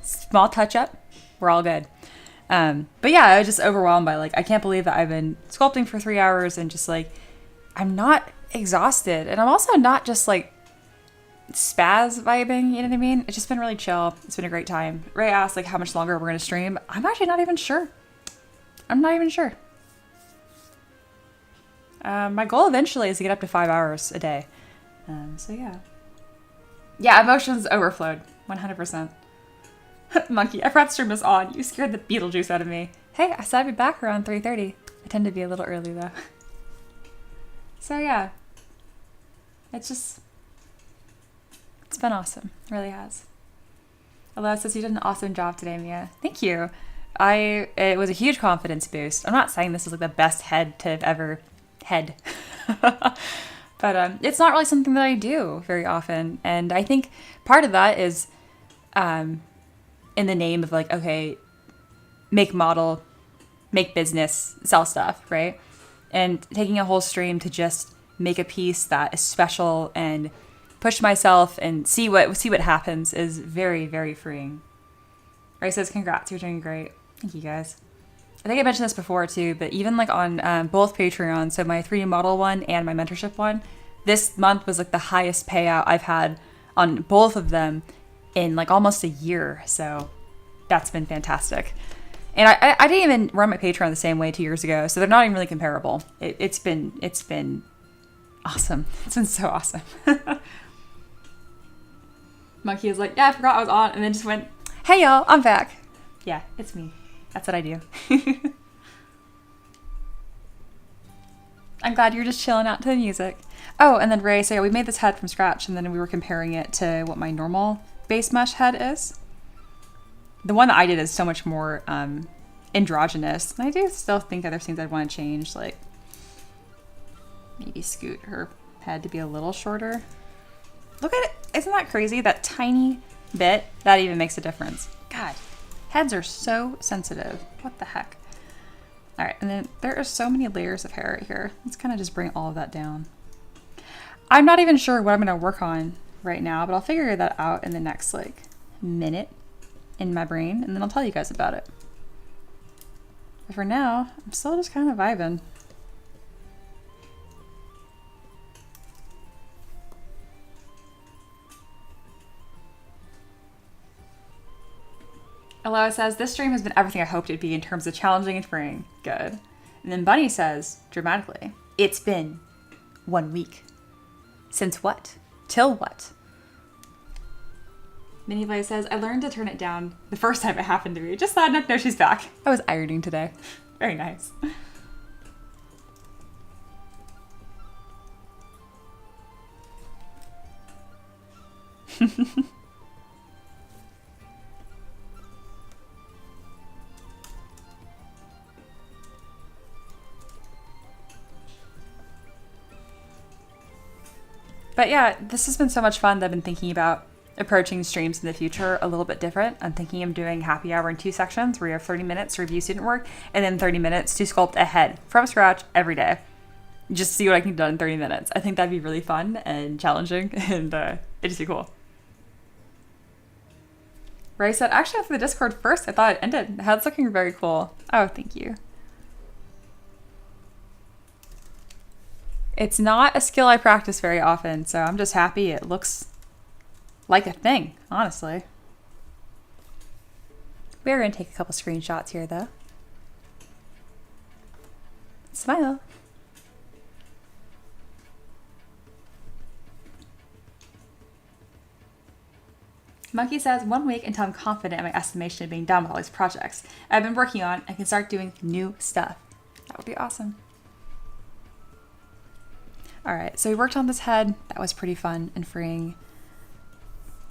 Small touch up. We're all good. But yeah, I was just overwhelmed by like, I can't believe that I've been sculpting for 3 hours and just like, I'm not exhausted. And I'm also not just like spaz vibing, you know what I mean? It's just been really chill. It's been a great time. Ray asked like how much longer we're going to stream. I'm actually not even sure. I'm not even sure. My goal eventually is to get up to 5 hours a day. So yeah. Yeah, emotions overflowed. 100%. Monkey, I forgot the stream was on. You scared the Beetlejuice out of me. Hey, I said I'd be back around 3:30. I tend to be a little early though. So yeah. It's been awesome. It really has. Eloa says you did an awesome job today, Mia. Thank you. It was a huge confidence boost. I'm not saying this is like the best head to have ever head. But it's not really something that I do very often. And I think part of that is in the name of like, okay, make model, make business, sell stuff, right? And taking a whole stream to just make a piece that is special and push myself and see what happens is very, very freeing. Ray says, congrats, you're doing great. Thank you guys. I think I mentioned this before too, but even like on both Patreon, so my 3D model one and my mentorship one, this month was like the highest payout I've had on both of them in like almost a year. So that's been fantastic. And I didn't even run my Patreon the same way 2 years ago, so they're not even really comparable. It's been awesome. It's been so awesome. Monkey is like, yeah, I forgot I was on, and then just went, hey y'all, I'm back. Yeah, it's me. That's what I do. I'm glad you're just chilling out to the music. Oh, and then Ray, so yeah, we made this head from scratch, and then we were comparing it to what my normal base mesh head is. The one that I did is so much more androgynous. And I do still think that there's things I'd want to change, like maybe scoot her head to be a little shorter. Look at it. Isn't that crazy? That tiny bit, that even makes a difference. God, heads are so sensitive. What the heck? All right, and then there are so many layers of hair right here. Let's kind of just bring all of that down. I'm not even sure what I'm going to work on right now, but I'll figure that out in the next like minute in my brain, and then I'll tell you guys about it. But for now, I'm still just kind of vibing. Eloa says, this stream has been everything I hoped it'd be in terms of challenging and freeing. Good. And then Bunny says, dramatically, it's been 1 week. Since what? Till what? Minnie says, I learned to turn it down the first time it happened to me. Just sad enough to know she's back. I was ironing today. Very nice. But yeah, this has been so much fun that I've been thinking about approaching streams in the future a little bit different. I'm thinking of doing happy hour in 2 sections where you have 30 minutes to review student work and then 30 minutes to sculpt a head from scratch every day. Just see what I can do in 30 minutes. I think that'd be really fun and challenging, and it'd just be cool. Ray said, actually after the Discord first, I thought it ended. The head's looking very cool. Oh, thank you. It's not a skill I practice very often, so I'm just happy it looks like a thing, honestly. We're going to take a couple screenshots here, though. Smile. Monkey says, 1 week until I'm confident in my estimation of being done with all these projects I've been working on and can start doing new stuff. That would be awesome. All right, so we worked on this head. That was pretty fun and freeing.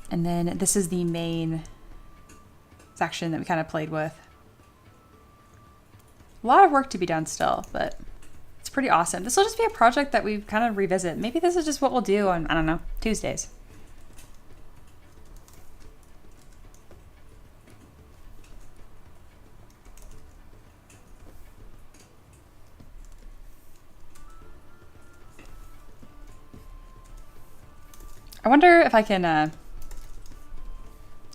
And then this is the main section that we kind of played with. A lot of work to be done still, but it's pretty awesome. This will just be a project that we kind of revisit. Maybe this is just what we'll do on, I don't know, Tuesdays. I wonder if I can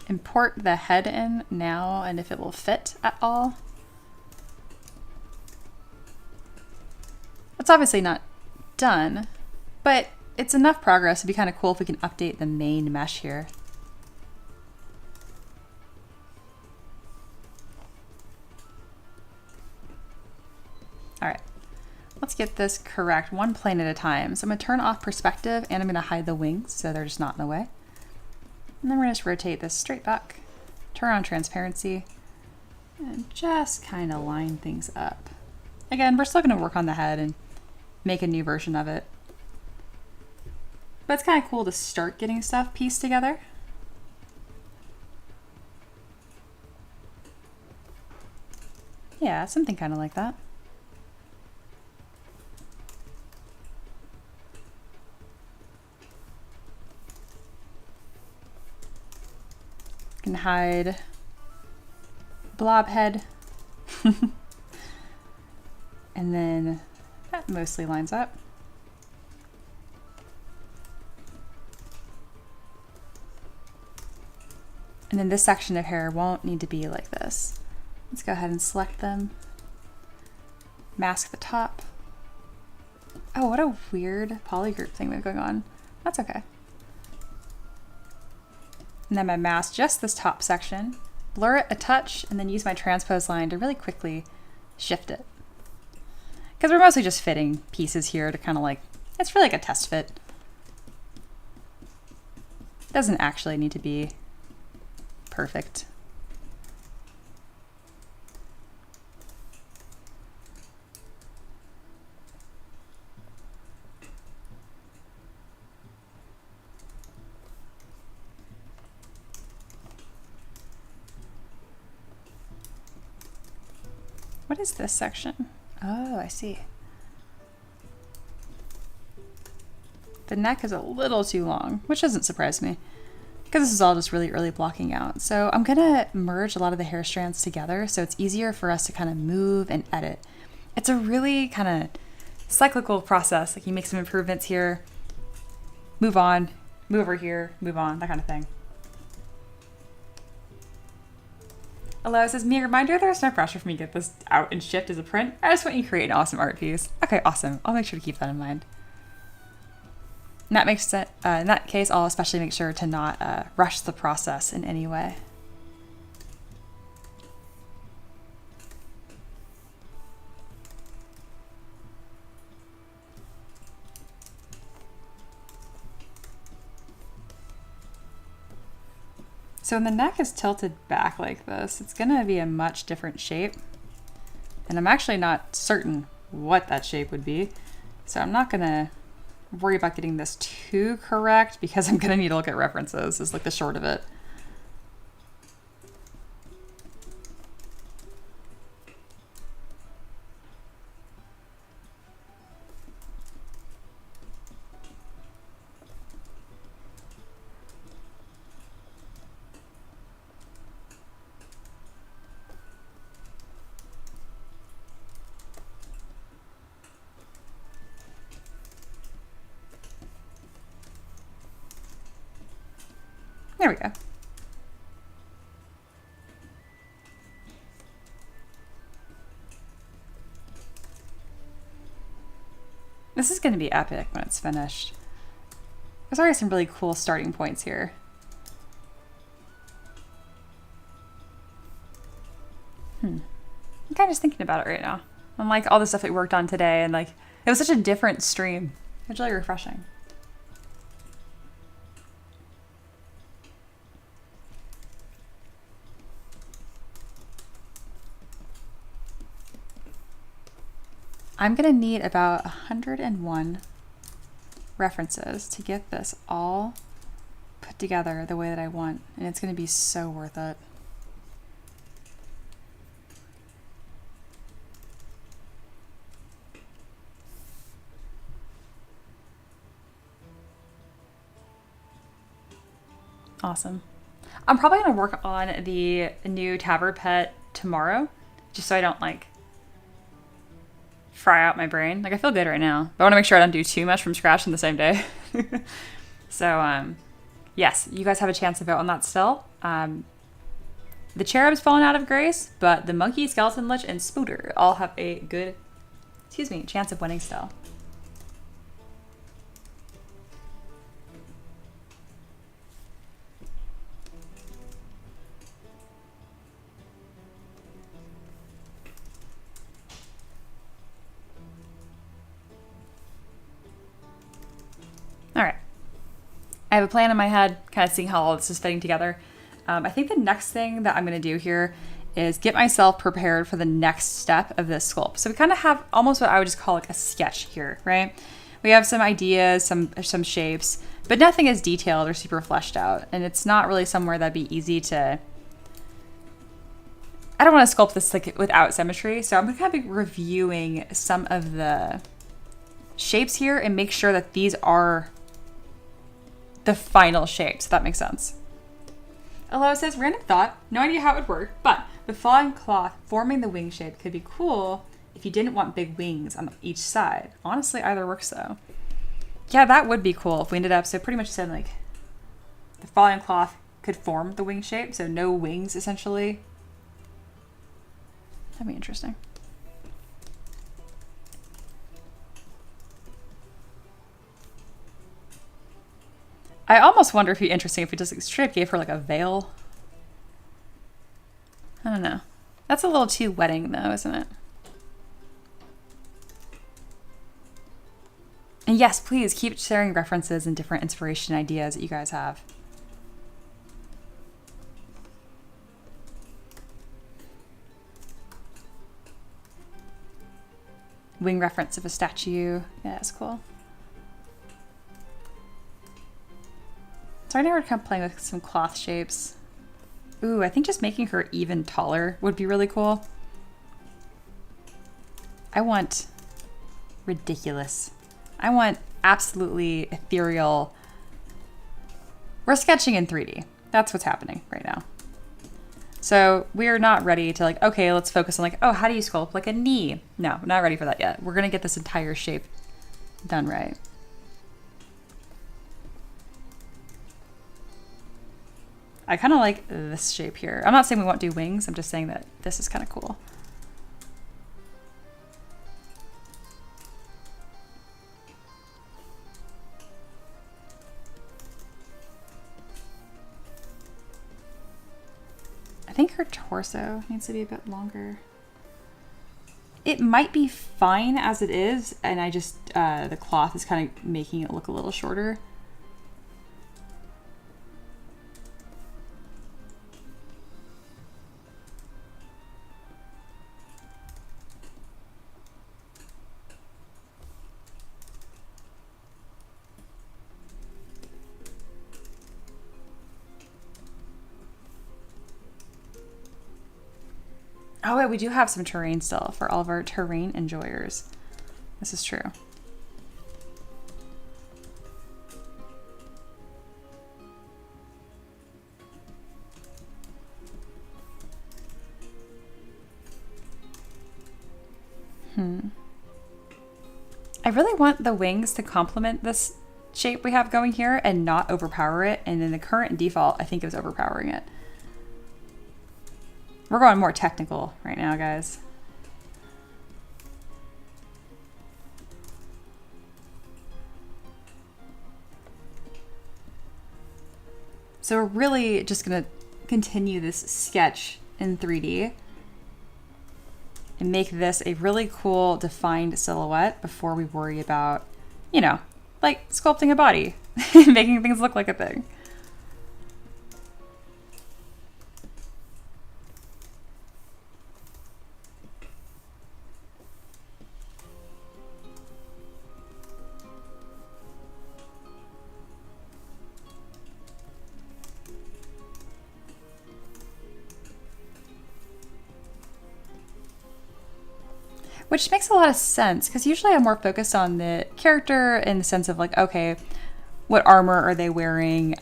import the head in now and if it will fit at all. It's obviously not done, but it's enough progress. It'd be kind of cool if we can update the main mesh here. All right, let's get this correct one plane at a time. So I'm gonna turn off perspective and I'm gonna hide the wings so they're just not in the way. And then we're gonna just rotate this straight back, turn on transparency, and just kind of line things up. Again, we're still gonna work on the head and make a new version of it. But it's kind of cool to start getting stuff pieced together. Yeah, something kind of like that. Can hide blob head. And then that mostly lines up. And then this section of hair won't need to be like this. Let's go ahead and select them. Mask the top. Oh, what a weird polygroup thing we have going on. That's okay. And then I mask just this top section, blur it a touch, and then use my transpose line to really quickly shift it. Because we're mostly just fitting pieces here to kind of like, it's really like a test fit. It doesn't actually need to be perfect. What is this section? Oh, I see. The neck is a little too long, which doesn't surprise me because this is all just really early blocking out. So I'm gonna merge a lot of the hair strands together so it's easier for us to kind of move and edit. It's a really kind of cyclical process. Like you make some improvements here, move on, move over here, move on, that kind of thing. Eloa says, me a reminder, there's no pressure for me to get this out and shipped as a print. I just want you to create an awesome art piece. Okay, awesome. I'll make sure to keep that in mind. And that makes sense. In that case, I'll especially make sure to not rush the process in any way. So when the neck is tilted back like this, it's gonna be a much different shape. And I'm actually not certain what that shape would be. So I'm not gonna worry about getting this too correct because I'm gonna need to look at references is like the short of it. There we go. This is going to be epic when it's finished. There's already some really cool starting points here. I'm kind of just thinking about it right now. And like all the stuff that we worked on today and like it was such a different stream. It's really refreshing. I'm gonna need about 101 references to get this all put together the way that I want, and it's gonna be so worth it. Awesome. I'm probably gonna work on the new tabard pet tomorrow, just so I don't like fry out my brain. Like I feel good right now, but I want to make sure I don't do too much from scratch in the same day. So yes, you guys have a chance to vote on that still. The cherub's fallen out of grace, but the monkey, skeleton, lich, and spooter all have a good, chance of winning still. All right. I have a plan in my head, kind of seeing how all this is fitting together. I think the next thing that I'm going to do here is get myself prepared for the next step of this sculpt. So we kind of have almost what I would just call like a sketch here, right? We have some ideas, some shapes, but nothing is detailed or super fleshed out. And it's not really somewhere that'd be easy to... I don't want to sculpt this like without symmetry. So I'm going to kind of be reviewing some of the shapes here and make sure that these are the final shapes, if that makes sense. Eloa says, random thought, no idea how it would work, but the falling cloth forming the wing shape could be cool if you didn't want big wings on each side. Honestly, either works though. Yeah, that would be cool if we ended up, so pretty much said like the falling cloth could form the wing shape, so no wings essentially. That'd be interesting. I almost wonder if it'd be interesting if we just like, straight gave her like a veil. I don't know. That's a little too wedding though, isn't it? And yes, please keep sharing references and different inspiration ideas that you guys have. Wing reference of a statue. Yeah, that's cool. So I never come playing with some cloth shapes. Ooh, I think just making her even taller would be really cool. I want ridiculous. I want absolutely ethereal. We're sketching in 3D. That's what's happening right now. So we're not ready to like, okay, let's focus on like, oh, how do you sculpt like a knee? No, we're not ready for that yet. We're gonna get this entire shape done right. I kind of like this shape here. I'm not saying we won't do wings. I'm just saying that this is kind of cool. I think her torso needs to be a bit longer. It might be fine as it is, and I just, the cloth is kind of making it look a little shorter. Oh, wait, we do have some terrain still for all of our terrain enjoyers. This is true. I really want the wings to complement this shape we have going here and not overpower it. And in the current default, I think it was overpowering it. We're going more technical right now, guys. So we're really just gonna continue this sketch in 3D and make this a really cool defined silhouette before we worry about, you know, like sculpting a body, making things look like a thing. which makes a lot of sense because usually I'm more focused on the character in the sense of like, okay, what armor are they wearing?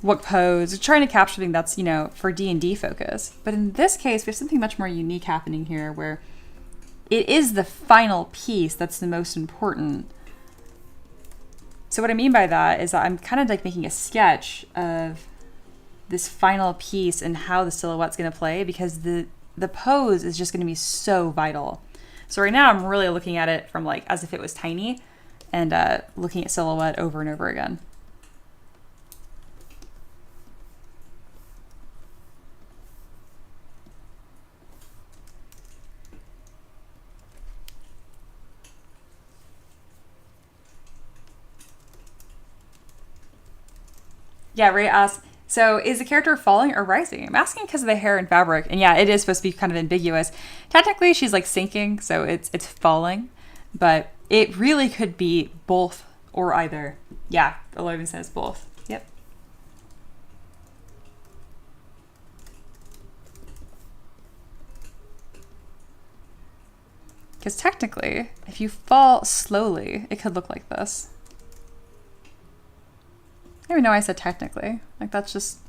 What pose? Trying to capture something that's, you know, for D&D focus. But in this case, we have something much more unique happening here where it is the final piece that's the most important. So what I mean by that is that I'm kind of like making a sketch of this final piece and how the silhouette's going to play, because the pose is just going to be so vital. So right now I'm really looking at it from like as if it was tiny and looking at silhouette over and over again. Yeah, Ray asks, so is the character falling or rising? I'm asking because of the hair and fabric. And yeah, it is supposed to be kind of ambiguous. Technically, she's like sinking, so it's falling. But it really could be both or either. Yeah, Eloa even says both. Yep. Because technically, if you fall slowly, it could look like this. I don't even know why I said technically. Like, that's just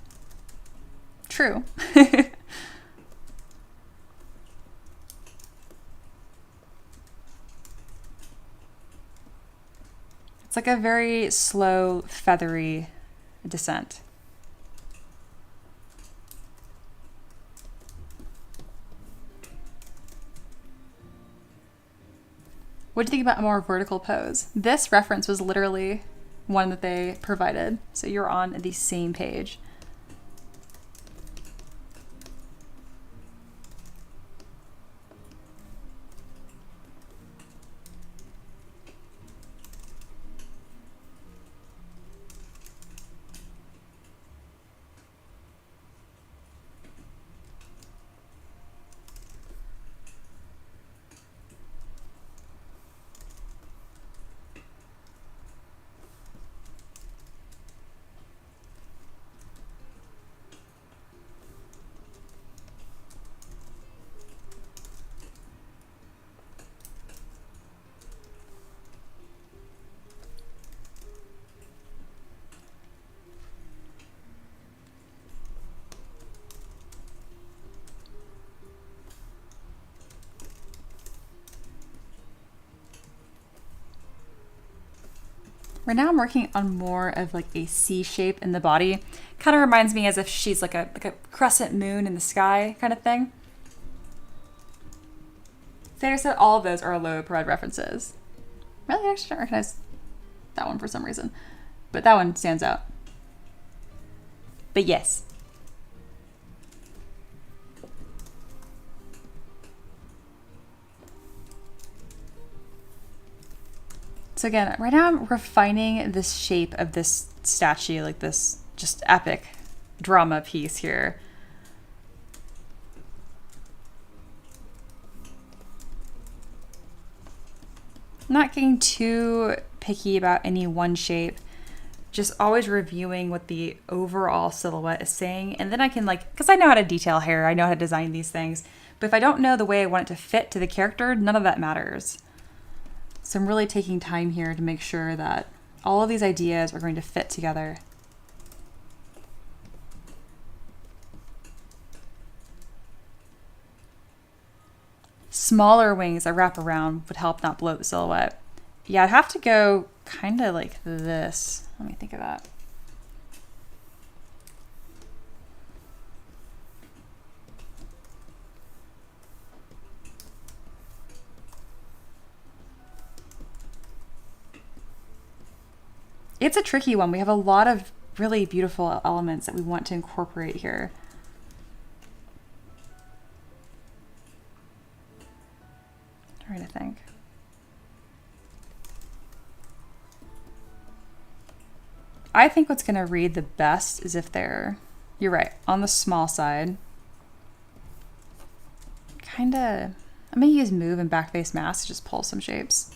true. It's like a very slow, feathery descent. What do you think about a more vertical pose? This reference was literally one that they provided, so you're on the same page. Right now I'm working on more of like a C shape in the body. Kind of reminds me as if she's like a crescent moon in the sky kind of thing. Sandra said all of those are Eloa Parade references. Really? I actually don't recognize that one for some reason. But that one stands out. But yes. So again, right now I'm refining this shape of this statue, like this just epic drama piece here. I'm not getting too picky about any one shape, just always reviewing what the overall silhouette is saying. And then I can because I know how to detail hair, I know how to design these things, but if I don't know the way I want it to fit to the character, none of that matters. So I'm really taking time here to make sure that all of these ideas are going to fit together. Smaller wings that wrap around would help not bloat the silhouette. Yeah, I'd have to go kind of like this. Let me think of that. It's a tricky one. We have a lot of really beautiful elements that we want to incorporate here. I'm trying to think. I think what's going to read the best is if they're, you're right, on the small side. Kind of, I'm going to use move and backface mask to just pull some shapes.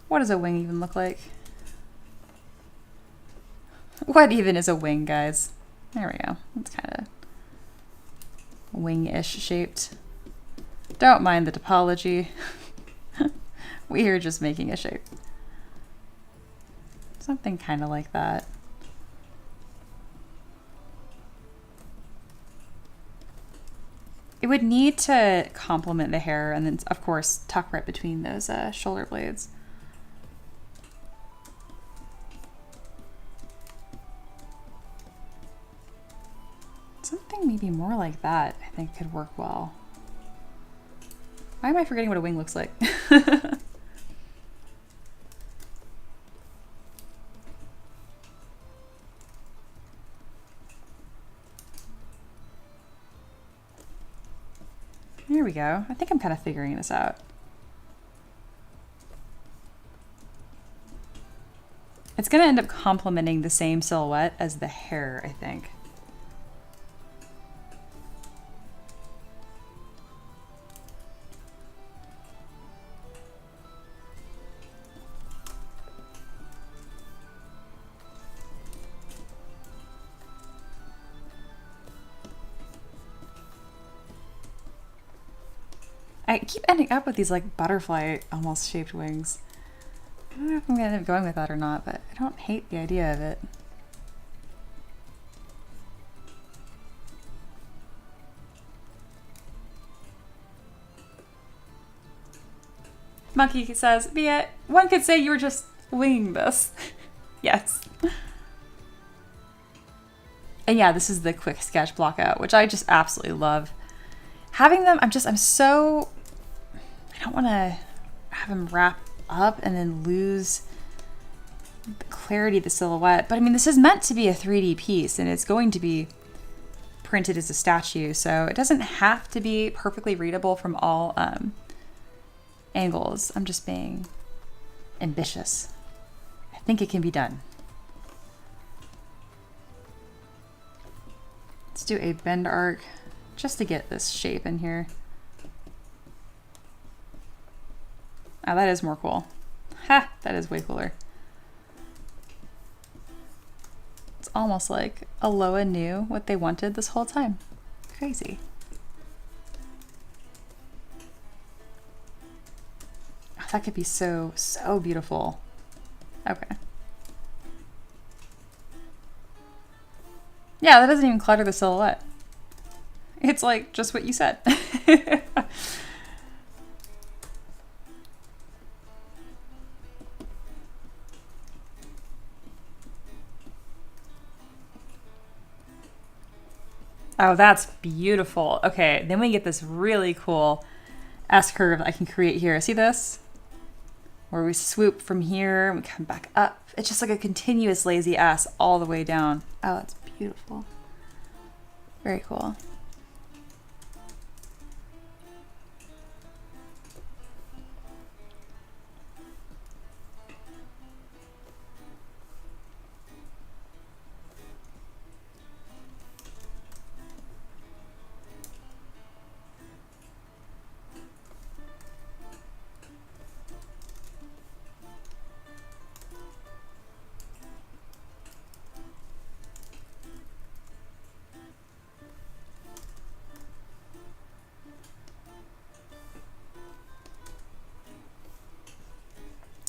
What does a wing even look like? What even is a wing, guys? There we go. It's kind of wing-ish shaped. Don't mind the topology. We are just making a shape. Something kind of like that. It would need to complement the hair and then, of course, tuck right between those shoulder blades. Something maybe more like that, I think, could work well. Why am I forgetting what a wing looks like? Here we go. I think I'm kind of figuring this out. It's going to end up complementing the same silhouette as the hair, I think. I keep ending up with these like butterfly almost shaped wings. I don't know if I'm gonna end up going with that or not, but I don't hate the idea of it. Monkey says, Bia, one could say you were just winging this. Yes. And yeah, this is the quick sketch blockout, which I just absolutely love. Having them, I'm so, I don't want to have them wrap up and then lose the clarity of the silhouette. But I mean, this is meant to be a 3D piece and it's going to be printed as a statue. So it doesn't have to be perfectly readable from all angles. I'm just being ambitious. I think it can be done. Let's do a bend arc just to get this shape in here. Oh, that is more cool. Ha! That is way cooler. It's almost like Eloa knew what they wanted this whole time. Crazy. Oh, that could be so, so beautiful. Okay. Yeah, that doesn't even clutter the silhouette. It's like just what you said. Oh, that's beautiful. Okay, then we get this really cool S-curve I can create here. See this? Where we swoop from here and we come back up. It's just like a continuous lazy S all the way down. Oh, that's beautiful. Very cool.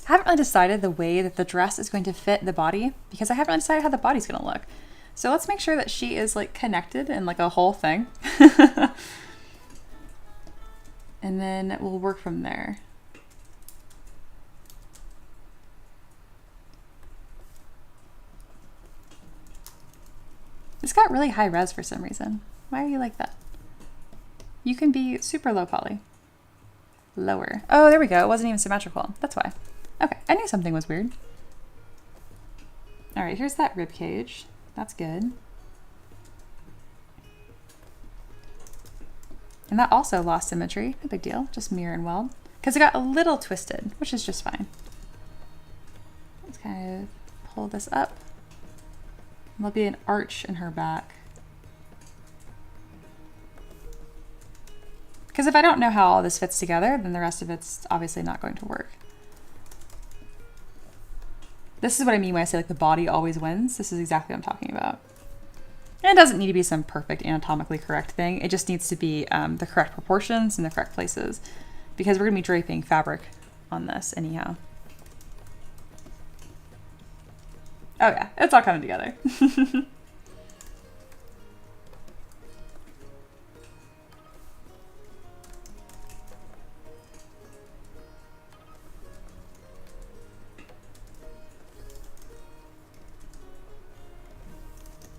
I haven't really decided the way that the dress is going to fit the body because I haven't really decided how the body's going to look. So let's make sure that she is like connected and like a whole thing. And then we'll work from there. This got really high res for some reason. Why are you like that? You can be super low poly. Lower. Oh, there we go. It wasn't even symmetrical. That's why. Okay, I knew something was weird. All right, here's that rib cage. That's good. And that also lost symmetry. No big deal. Just mirror and weld. Because it got a little twisted, which is just fine. Let's kind of pull this up. There'll be an arch in her back. Because if I don't know how all this fits together, then the rest of it's obviously not going to work. This is what I mean when I say like the body always wins. This is exactly what I'm talking about. And it doesn't need to be some perfect anatomically correct thing. It just needs to be the correct proportions in the correct places, because we're going to be draping fabric on this anyhow. Oh yeah, it's all coming together.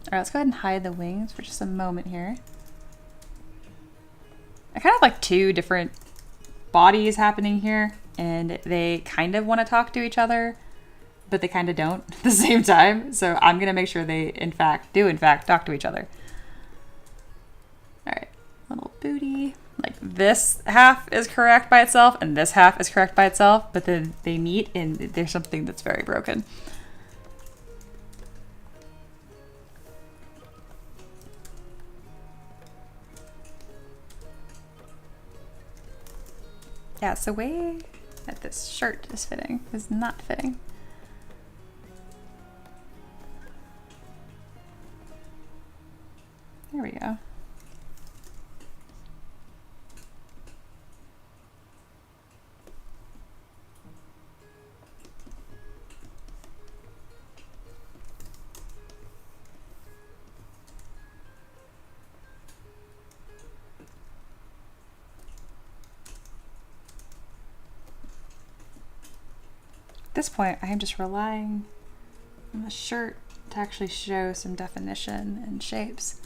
All right, let's go ahead and hide the wings for just a moment here. I kind of like two different bodies happening here, and they kind of want to talk to each other, but they kind of don't at the same time. So I'm going to make sure they, in fact, talk to each other. All right, little booty. Like this half is correct by itself, and this half is correct by itself, but then they meet, and there's something that's very broken. Yeah, it's the way that this shirt is fitting is not fitting. There we go. At this point, I am just relying on the shirt to actually show some definition and shapes.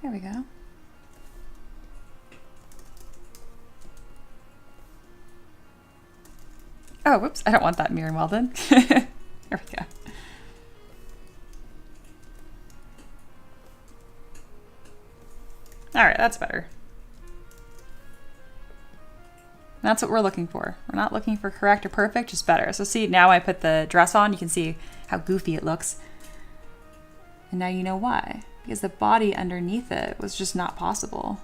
There we go. Oh, whoops, I don't want that mirror welded. There we go. All right, that's better. That's what we're looking for. We're not looking for correct or perfect, just better. So see, now I put the dress on, you can see how goofy it looks. And now you know why. Because the body underneath it was just not possible.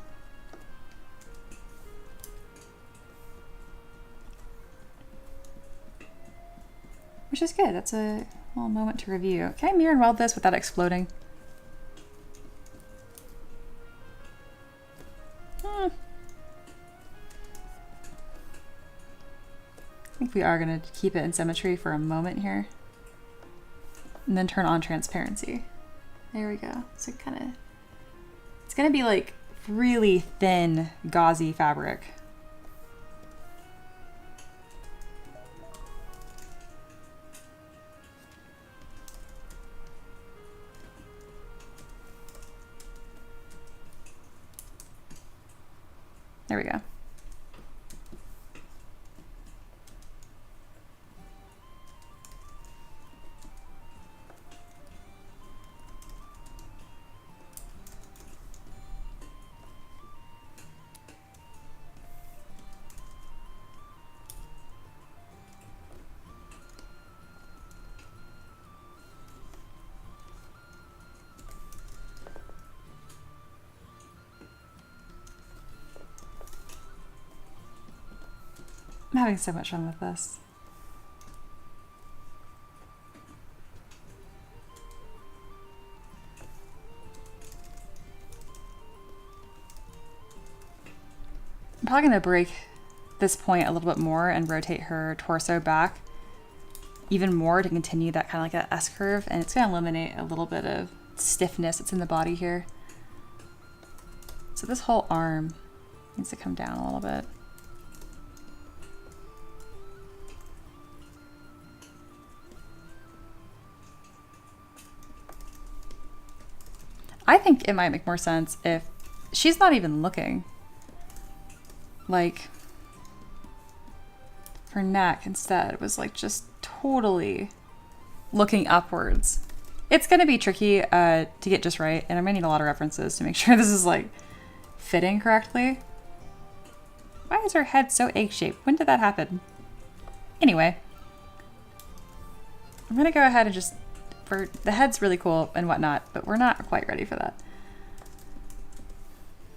Which is good. That's a little moment to review. Can I mirror and weld this without exploding? I think we are going to keep it in symmetry for a moment here. And then turn on transparency. There we go. So kind of, it's going to be like really thin, gauzy fabric. There we go. I'm having so much fun with this. I'm probably going to break this point a little bit more and rotate her torso back even more to continue that kind of like a S curve, and it's going to eliminate a little bit of stiffness that's in the body here. So this whole arm needs to come down a little bit. I think it might make more sense if she's not even looking. Like, her neck instead was like just totally looking upwards. It's going to be tricky to get just right, and I'm going to need a lot of references to make sure this is like fitting correctly. Why is her head so egg-shaped? When did that happen? Anyway, I'm going to go ahead and just, for the head's really cool and whatnot, but we're not quite ready for that.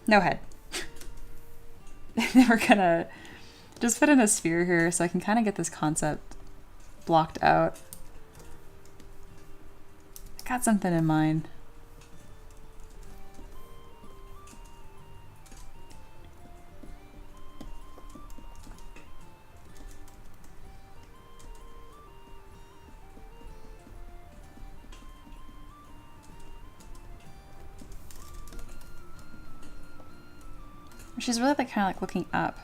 No head. Then we're gonna just fit in a sphere here so I can kind of get this concept blocked out. I got something in mind. She's really like kind of like looking up.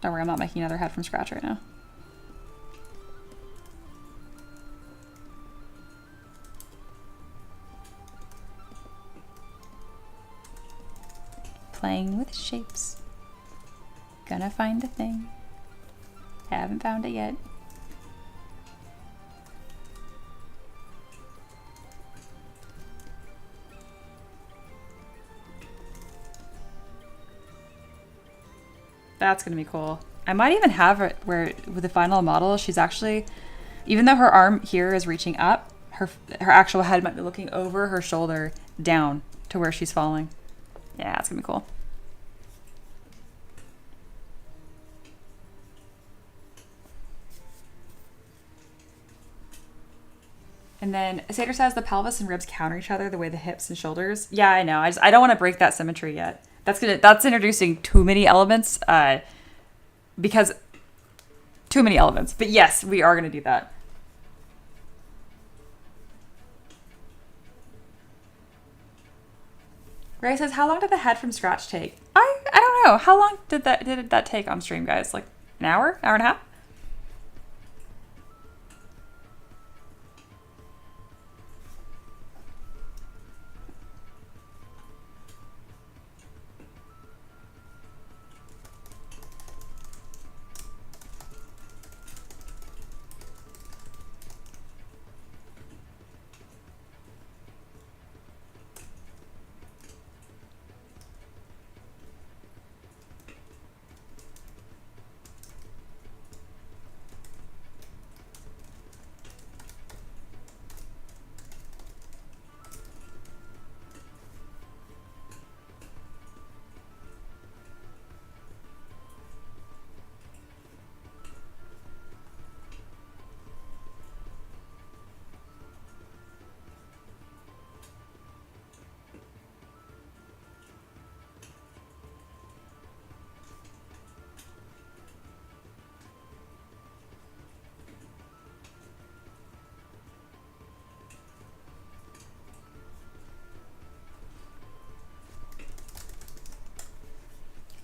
Don't worry, I'm not making another head from scratch right now. Playing with shapes. Gonna find a thing. Haven't found it yet. That's gonna be cool. I might even have it where with the final model, she's actually, even though her arm here is reaching up, her actual head might be looking over her shoulder down to where she's falling. Yeah, it's gonna be cool. And then Sater says the pelvis and ribs counter each other the way the hips and shoulders. Yeah, I know. I don't want to break that symmetry yet. That's introducing too many elements. Because too many elements. But yes, we are gonna do that. Ray says, how long did the head from scratch take? I don't know. How long did that take on stream, guys? Like an hour? Hour and a half?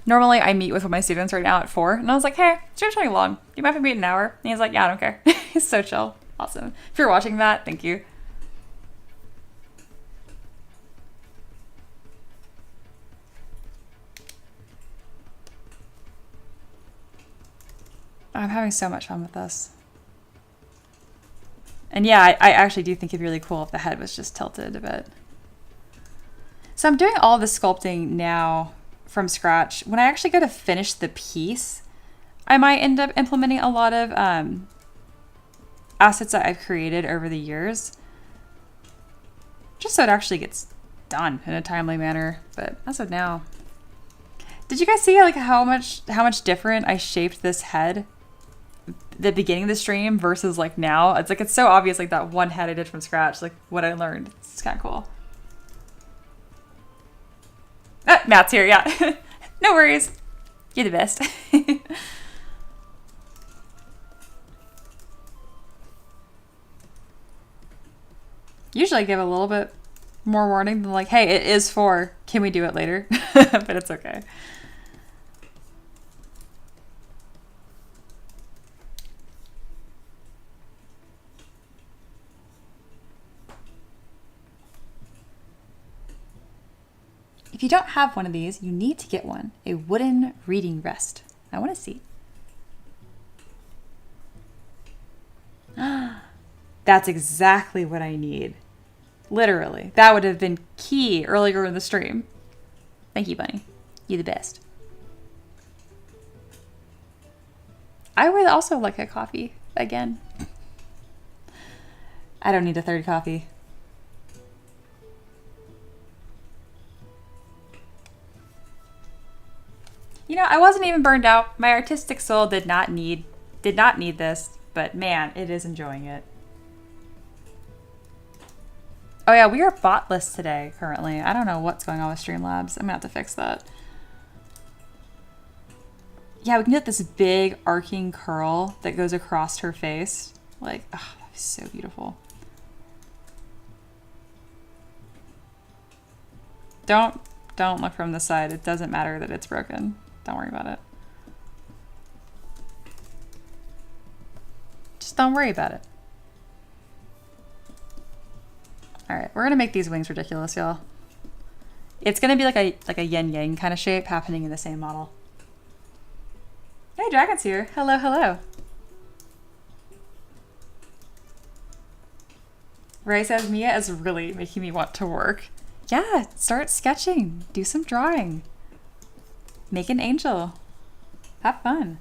Normally, I meet with my students right now at 4, and I was like, hey, stream's running long. Do you mind if I meet in an hour? And he's like, yeah, I don't care. He's so chill. Awesome. If you're watching that, thank you. I'm having so much fun with this. And yeah, I actually do think it'd be really cool if the head was just tilted a bit. So I'm doing all the sculpting now from scratch. When I actually go to finish the piece, I might end up implementing a lot of assets that I've created over the years, just so it actually gets done in a timely manner. But as of now, did you guys see like how much different I shaped this head the beginning of the stream versus like now? It's like, it's so obvious, like that one head I did from scratch, like what I learned. It's kind of cool. Matt's here, yeah. No worries. You're the best. Usually I give a little bit more warning than like, hey, it is 4. Can we do it later? But it's okay. If you don't have one of these, you need to get one. A wooden reading rest. I want to see. That's exactly what I need. Literally. That would have been key earlier in the stream. Thank you, Bunny. You're the best. I would also like a coffee again. I don't need a third coffee. You know, I wasn't even burned out. My artistic soul did not need this, but man, it is enjoying it. Oh yeah, we are botless today currently. I don't know what's going on with Streamlabs. I'm gonna have to fix that. Yeah, we can get this big arcing curl that goes across her face. Like, oh, that's so beautiful. Don't Don't look from the side. It doesn't matter that it's broken. Don't worry about it. Just don't worry about it. All right, we're gonna make these wings ridiculous, y'all. It's gonna be like a yin yang kind of shape happening in the same model. Hey, Dragon's here. Hello, hello. Ray says Mia is really making me want to work. Yeah, start sketching. Do some drawing. Make an angel. Have fun.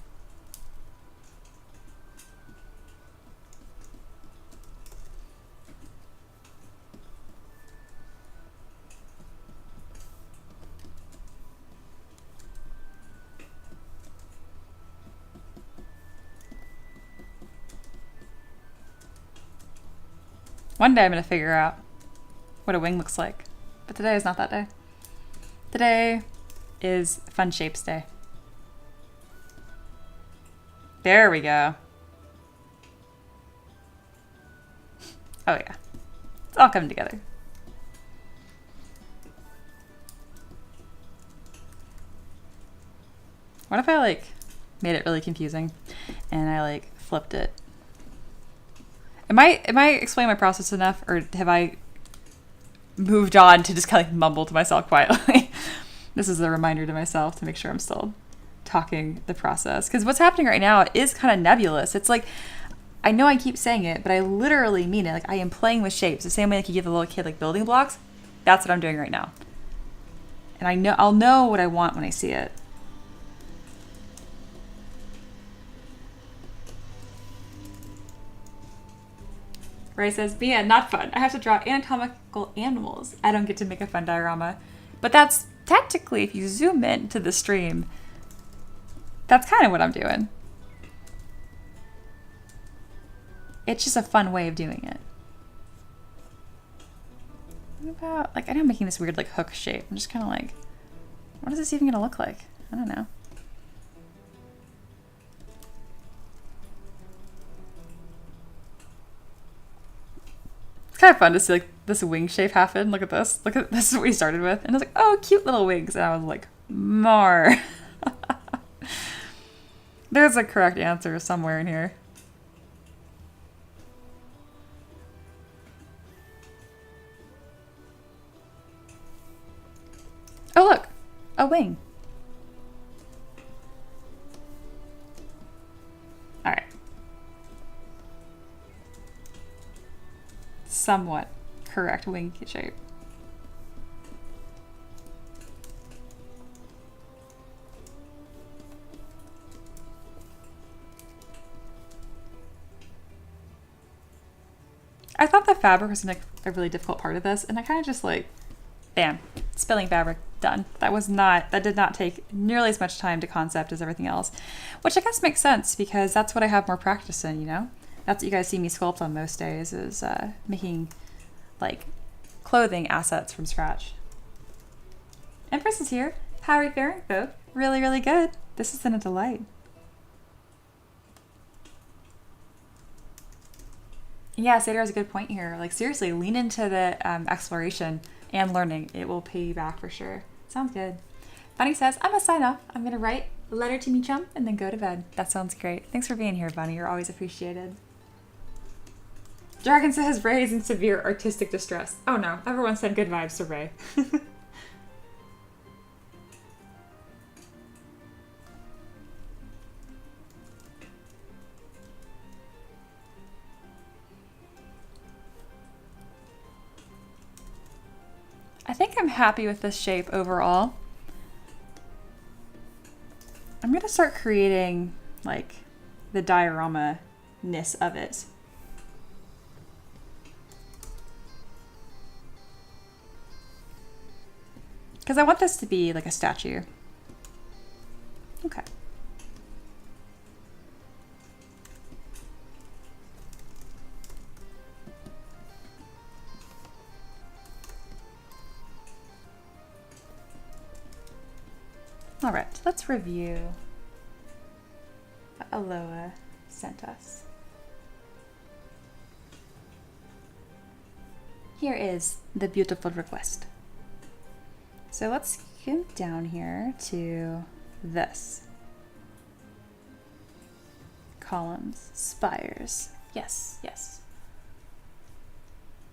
One day I'm going to figure out what a wing looks like. But today is not that day. Today is Fun Shapes Day. There we go. Oh yeah. It's all coming together. What if I like made it really confusing and I like flipped it? Am I explaining my process enough, or have I moved on to just kind of like mumble to myself quietly? This is a reminder to myself to make sure I'm still talking the process. Because what's happening right now is kind of nebulous. It's like, I know I keep saying it, but I literally mean it. Like I am playing with shapes. The same way like you give a little kid like building blocks. That's what I'm doing right now. And I'll know what I want when I see it. Ray says, Mia, not fun. I have to draw anatomical animals. I don't get to make a fun diorama. But that's technically, if you zoom in to the stream, that's kind of what I'm doing. It's just a fun way of doing it. What about, like, I know I'm making this weird, like, hook shape. I'm just kind of like, what is this even going to look like? I don't know. It's kind of fun to see like this wing shape happen. Look at this. Look at this is what we started with. And I was like, oh, cute little wings. And I was like, more. There's a correct answer somewhere in here. Oh, look. A wing. All right. Somewhat correct wing shape. I thought the fabric was like a really difficult part of this, and I kind of just like, bam, spilling fabric, done. That did not take nearly as much time to concept as everything else, which I guess makes sense because that's what I have more practice in, you know? That's what you guys see me sculpt on most days is making like clothing assets from scratch. Empress is here. How are you faring, folks? Really, really good. This has been a delight. Yeah, Sadar has a good point here. Like seriously, lean into the exploration and learning. It will pay you back for sure. Sounds good. Bunny says, I'm gonna sign off. I'm gonna write a letter to me chum and then go to bed. That sounds great. Thanks for being here, Bunny. You're always appreciated. Dragon says Ray is in severe artistic distress. Oh no, everyone send good vibes to Ray. I think I'm happy with this shape overall. I'm gonna start creating like the diorama-ness of it. Because I want this to be like a statue. Okay. All right, let's review what Eloa sent us. Here is the beautiful request. So let's skimp down here to this. Columns, spires. Yes, yes.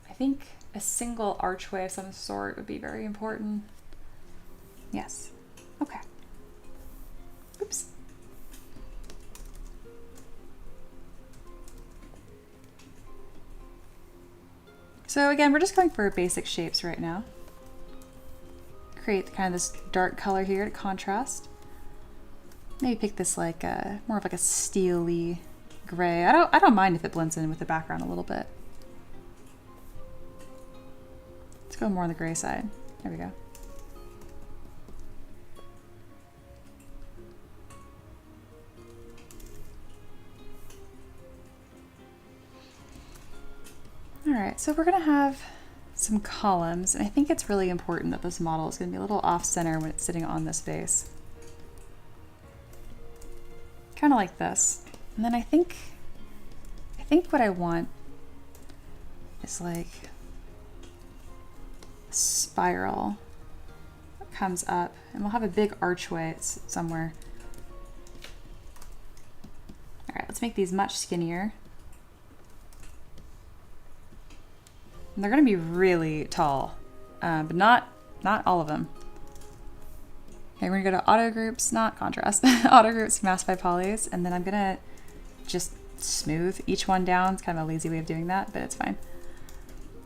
I think a single archway of some sort would be very important. Yes. Okay. Oops. So again, we're just going for basic shapes right now. Create kind of this dark color here to contrast. Maybe pick this like more of like a steely gray. I don't mind if it blends in with the background a little bit. Let's go more on the gray side. There we go. All right, so we're gonna have some columns, and I think it's really important that this model is gonna be a little off-center when it's sitting on this base. Kind of like this. And then I think what I want is like a spiral that comes up, and we'll have a big archway somewhere. All right, let's make these much skinnier. And they're gonna be really tall, but not all of them. Okay, we're gonna go to auto groups, not contrast, auto groups, mask by polys, and then I'm gonna just smooth each one down. It's kind of a lazy way of doing that, but it's fine.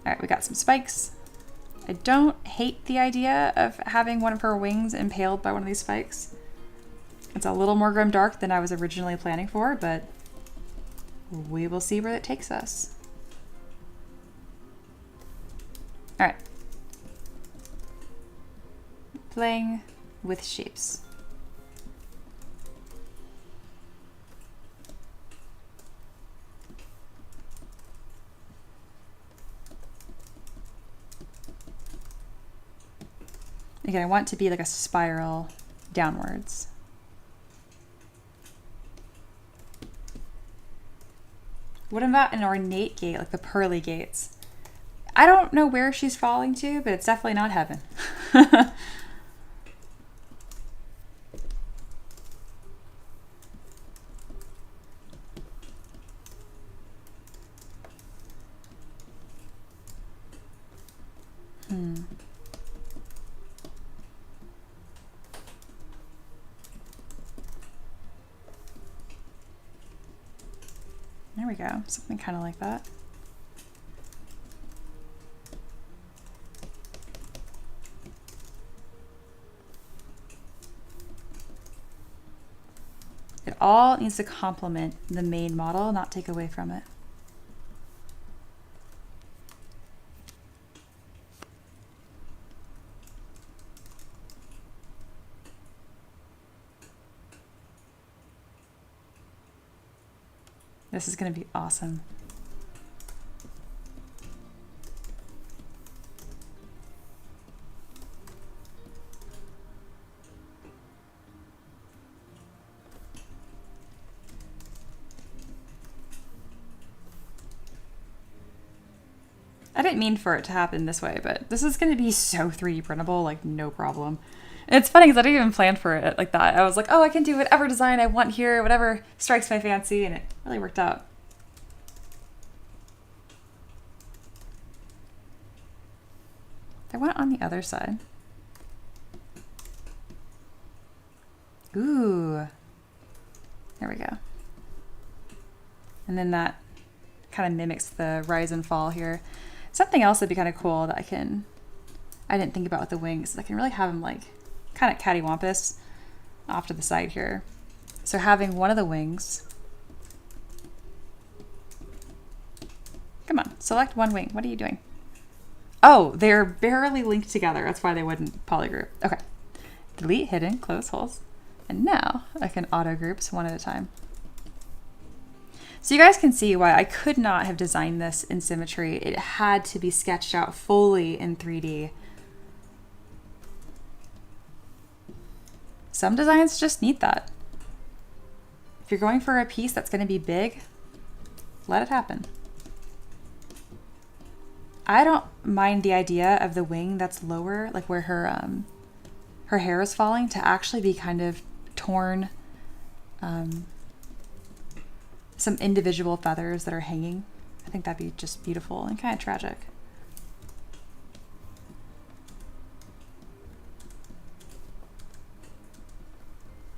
All right, we got some spikes. I don't hate the idea of having one of her wings impaled by one of these spikes. It's a little more grimdark than I was originally planning for, but we will see where it takes us. All right. Playing with shapes. Again, I want it to be like a spiral downwards. What about an ornate gate, like the pearly gates? I don't know where she's falling to, but it's definitely not heaven. There we go, something kind of like that. It all needs to complement the main model, not take away from it. This is going to be awesome. I didn't mean for it to happen this way, but this is going to be so 3D printable, like no problem. And it's funny because I didn't even plan for it like that. I was like, oh, I can do whatever design I want here, whatever strikes my fancy, and it really worked out. I went on the other side. Ooh. There we go. And then that kind of mimics the rise and fall here. Something else that'd be kind of cool that I didn't think about with the wings. I can really have them like kind of cattywampus off to the side here. So having one of the wings. Come on, select one wing. What are you doing? Oh, they're barely linked together. That's why they wouldn't polygroup. Okay. Delete hidden, close holes. And now I can auto groups one at a time. So you guys can see why I could not have designed this in symmetry. It had to be sketched out fully in 3D. Some designs just need that. If you're going for a piece that's going to be big, let it happen. I don't mind the idea of the wing that's lower, like where her her hair is falling to actually be kind of torn. Some individual feathers that are hanging. I think that'd be just beautiful and kind of tragic.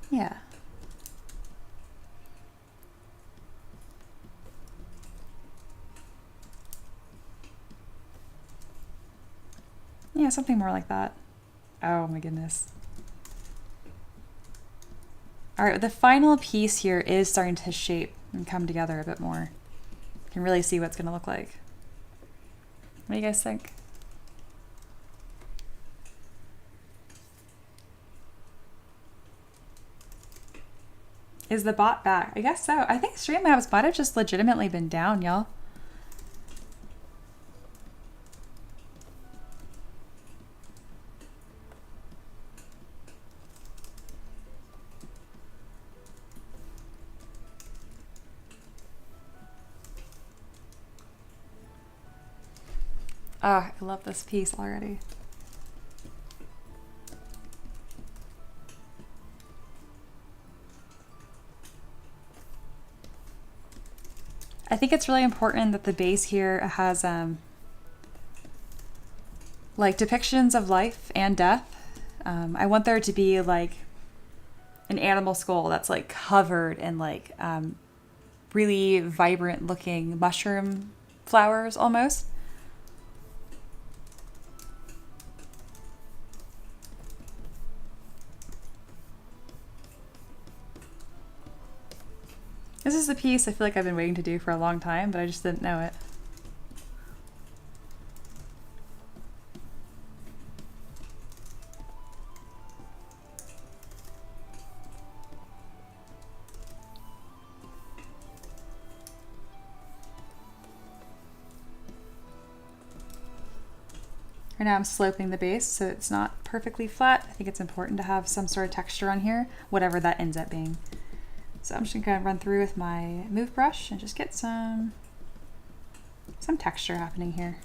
Yeah. Yeah, something more like that. Oh my goodness. All right, the final piece here is starting to shape and come together a bit more. You can really see what it's going to look like. What do you guys think? Is the bot back? I guess so. I think Streamlabs might have just legitimately been down, y'all. Oh, I love this piece already. I think it's really important that the base here has like depictions of life and death. I want there to be like an animal skull that's like covered in like really vibrant looking mushroom flowers almost. This is the piece I feel like I've been waiting to do for a long time, but I just didn't know it. Right now I'm sloping the base so it's not perfectly flat. I think it's important to have some sort of texture on here, whatever that ends up being. So I'm just gonna kind of run through with my move brush and just get some texture happening here.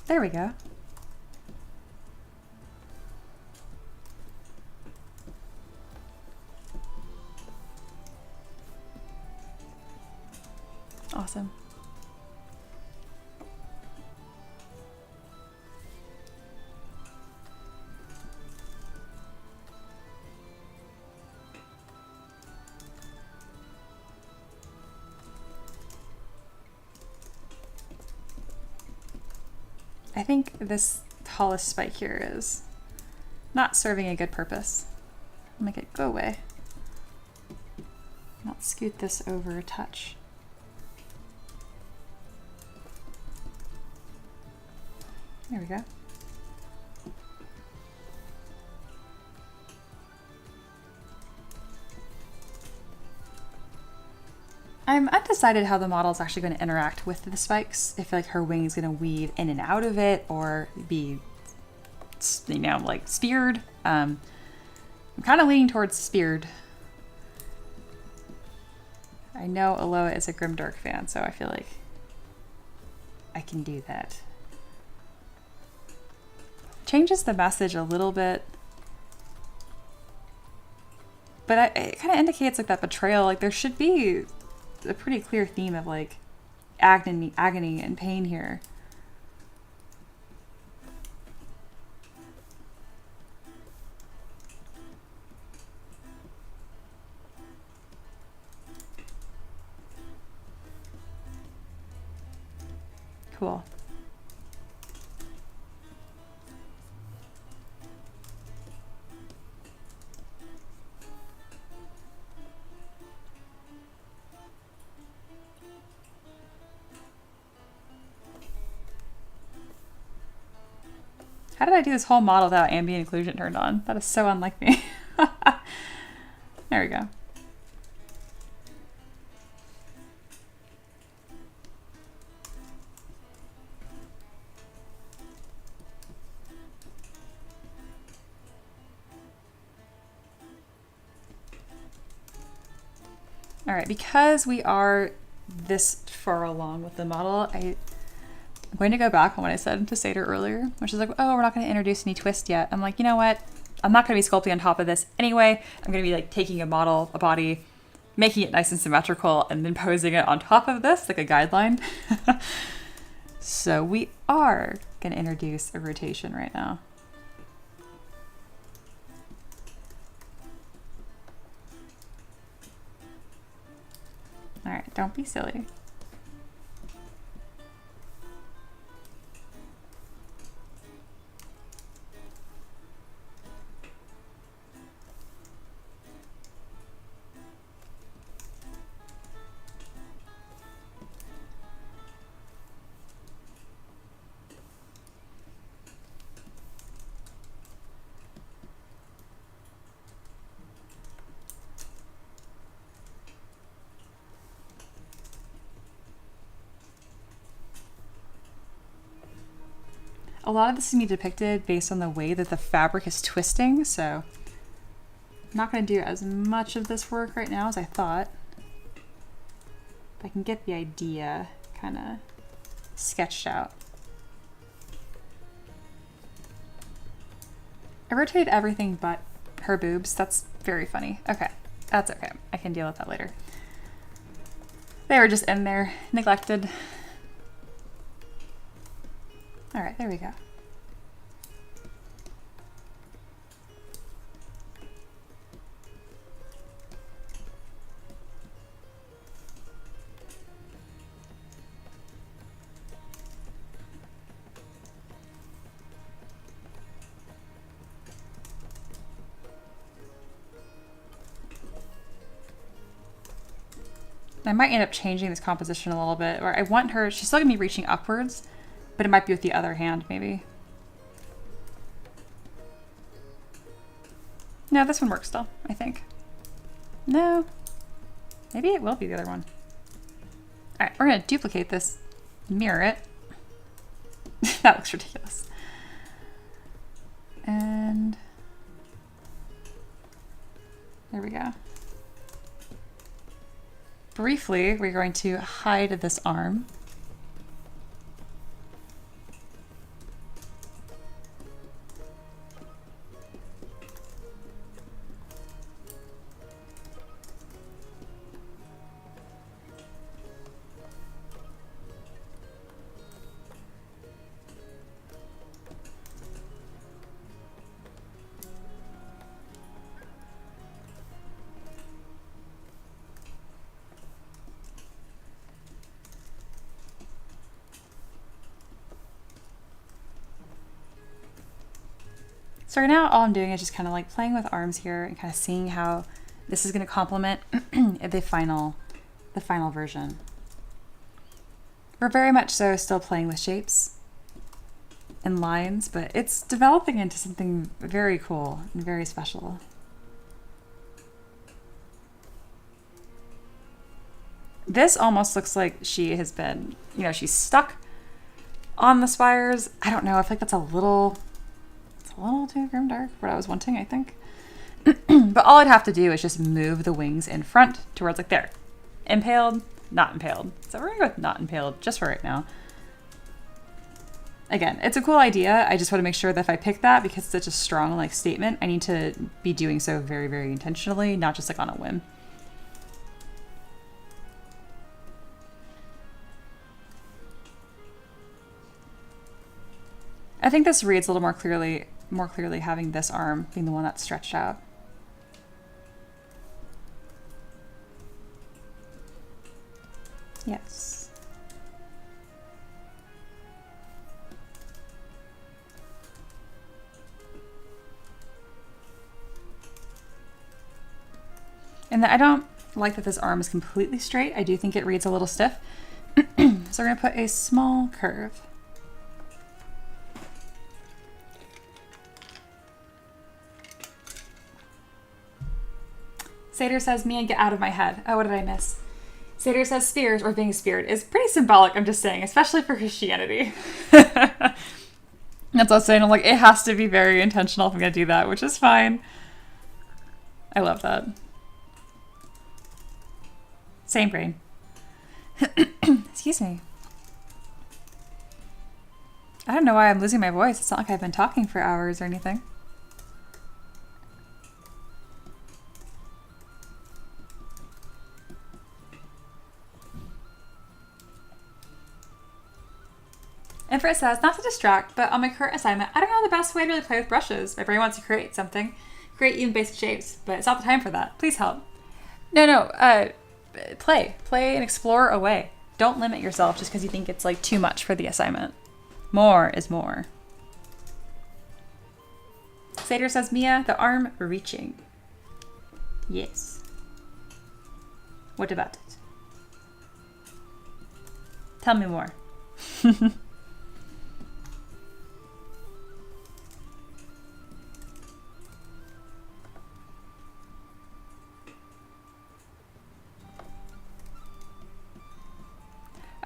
There we go. Awesome. I think this tallest spike here is not serving a good purpose. I'll make it go away. I'll scoot this over a touch. There we go. I'm undecided how the model is actually going to interact with the spikes. I feel like her wing is going to weave in and out of it or be, you know, like speared. I'm kind of leaning towards speared. I know Eloa is a Grimdark fan, so I feel like I can do that. Changes the message a little bit. But it kind of indicates like that betrayal. Like there should be a pretty clear theme of like agony and pain here. Cool. How did I do this whole model without ambient occlusion turned on? That is so unlike me. There we go. All right, because we are this far along with the model, I'm going to go back on what I said to Seder earlier, which is like, oh, we're not going to introduce any twist yet. I'm like, you know what? I'm not going to be sculpting on top of this anyway. I'm going to be like taking a model, a body, making it nice and symmetrical, and then posing it on top of this like a guideline. So we are going to introduce a rotation right now. All right, don't be silly. A lot of this is going to be depicted based on the way that the fabric is twisting, so I'm not going to do as much of this work right now as I thought. But I can get the idea kind of sketched out. I rotated everything but her boobs. That's very funny. Okay, that's okay. I can deal with that later. They were just in there, neglected. All right, there we go. I might end up changing this composition a little bit, or I want her, she's still gonna be reaching upwards, but it might be with the other hand, maybe. No, this one works still, I think. No, maybe it will be the other one. All right, we're gonna duplicate this, mirror it. That looks ridiculous. And there we go. Briefly, we're going to hide this arm. So right now, all I'm doing is just kind of like playing with arms here and kind of seeing how this is going to complement the final version. We're very much so still playing with shapes and lines, but it's developing into something very cool and very special. This almost looks like she has been, you know, she's stuck on the spires. I don't know, I feel like that's a little too grimdark for what I was wanting, I think. But all I'd have to do is just move the wings in front towards like there. Impaled, not impaled. So we're gonna go with not impaled just for right now. Again, it's a cool idea. I just want to make sure that if I pick that, because it's such a strong like statement, I need to be doing so very, very intentionally, not just like on a whim. I think this reads a little more clearly having this arm being the one that's stretched out. Yes. And I don't like that this arm is completely straight. I do think it reads a little stiff. So we're gonna put a small curve. Sater says, Mia, get out of my head. Oh, what did I miss? Sater says spheres or being speared is pretty symbolic, I'm just saying, especially for Christianity. That's what I was saying. I'm like, it has to be very intentional if I'm going to do that, which is fine. I love that. Same brain. Excuse me. I don't know why I'm losing my voice. It's not like I've been talking for hours or anything. Inference says, not to distract, but on my current assignment, I don't know the best way to really play with brushes. My brain wants to create something, create even basic shapes, but it's not the time for that. Please help. No, play and explore away. Don't limit yourself just because you think it's like too much for the assignment. More is more. Sater says, Mia, the arm reaching. Yes. What about it? Tell me more.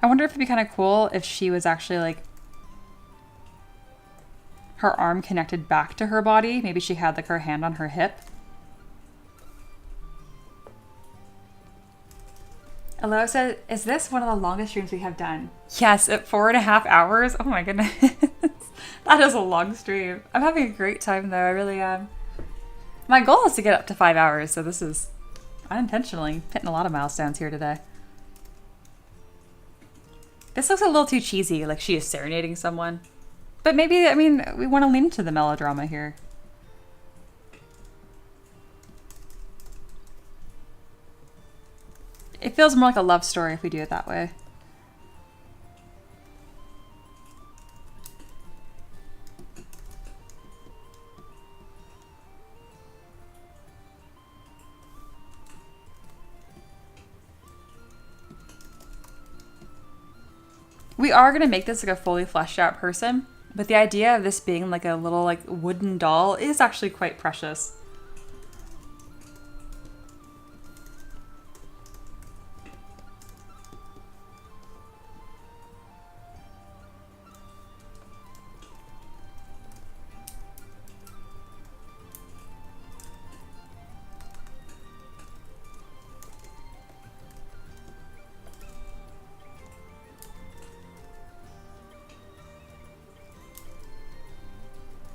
I wonder if it'd be kind of cool if she was actually like her arm connected back to her body. Maybe she had like her hand on her hip. Eloa said, is this one of the longest streams we have done? Yes, at 4.5 hours. Oh my goodness. That is a long stream. I'm having a great time though. I really am. My goal is to get up to 5 hours. So this is unintentionally hitting a lot of milestones here today. This looks a little too cheesy, like she is serenading someone. But maybe, I mean, we want to lean into the melodrama here. It feels more like a love story if we do it that way. We are going to make this like a fully fleshed out person, but the idea of this being like a little like wooden doll is actually quite precious.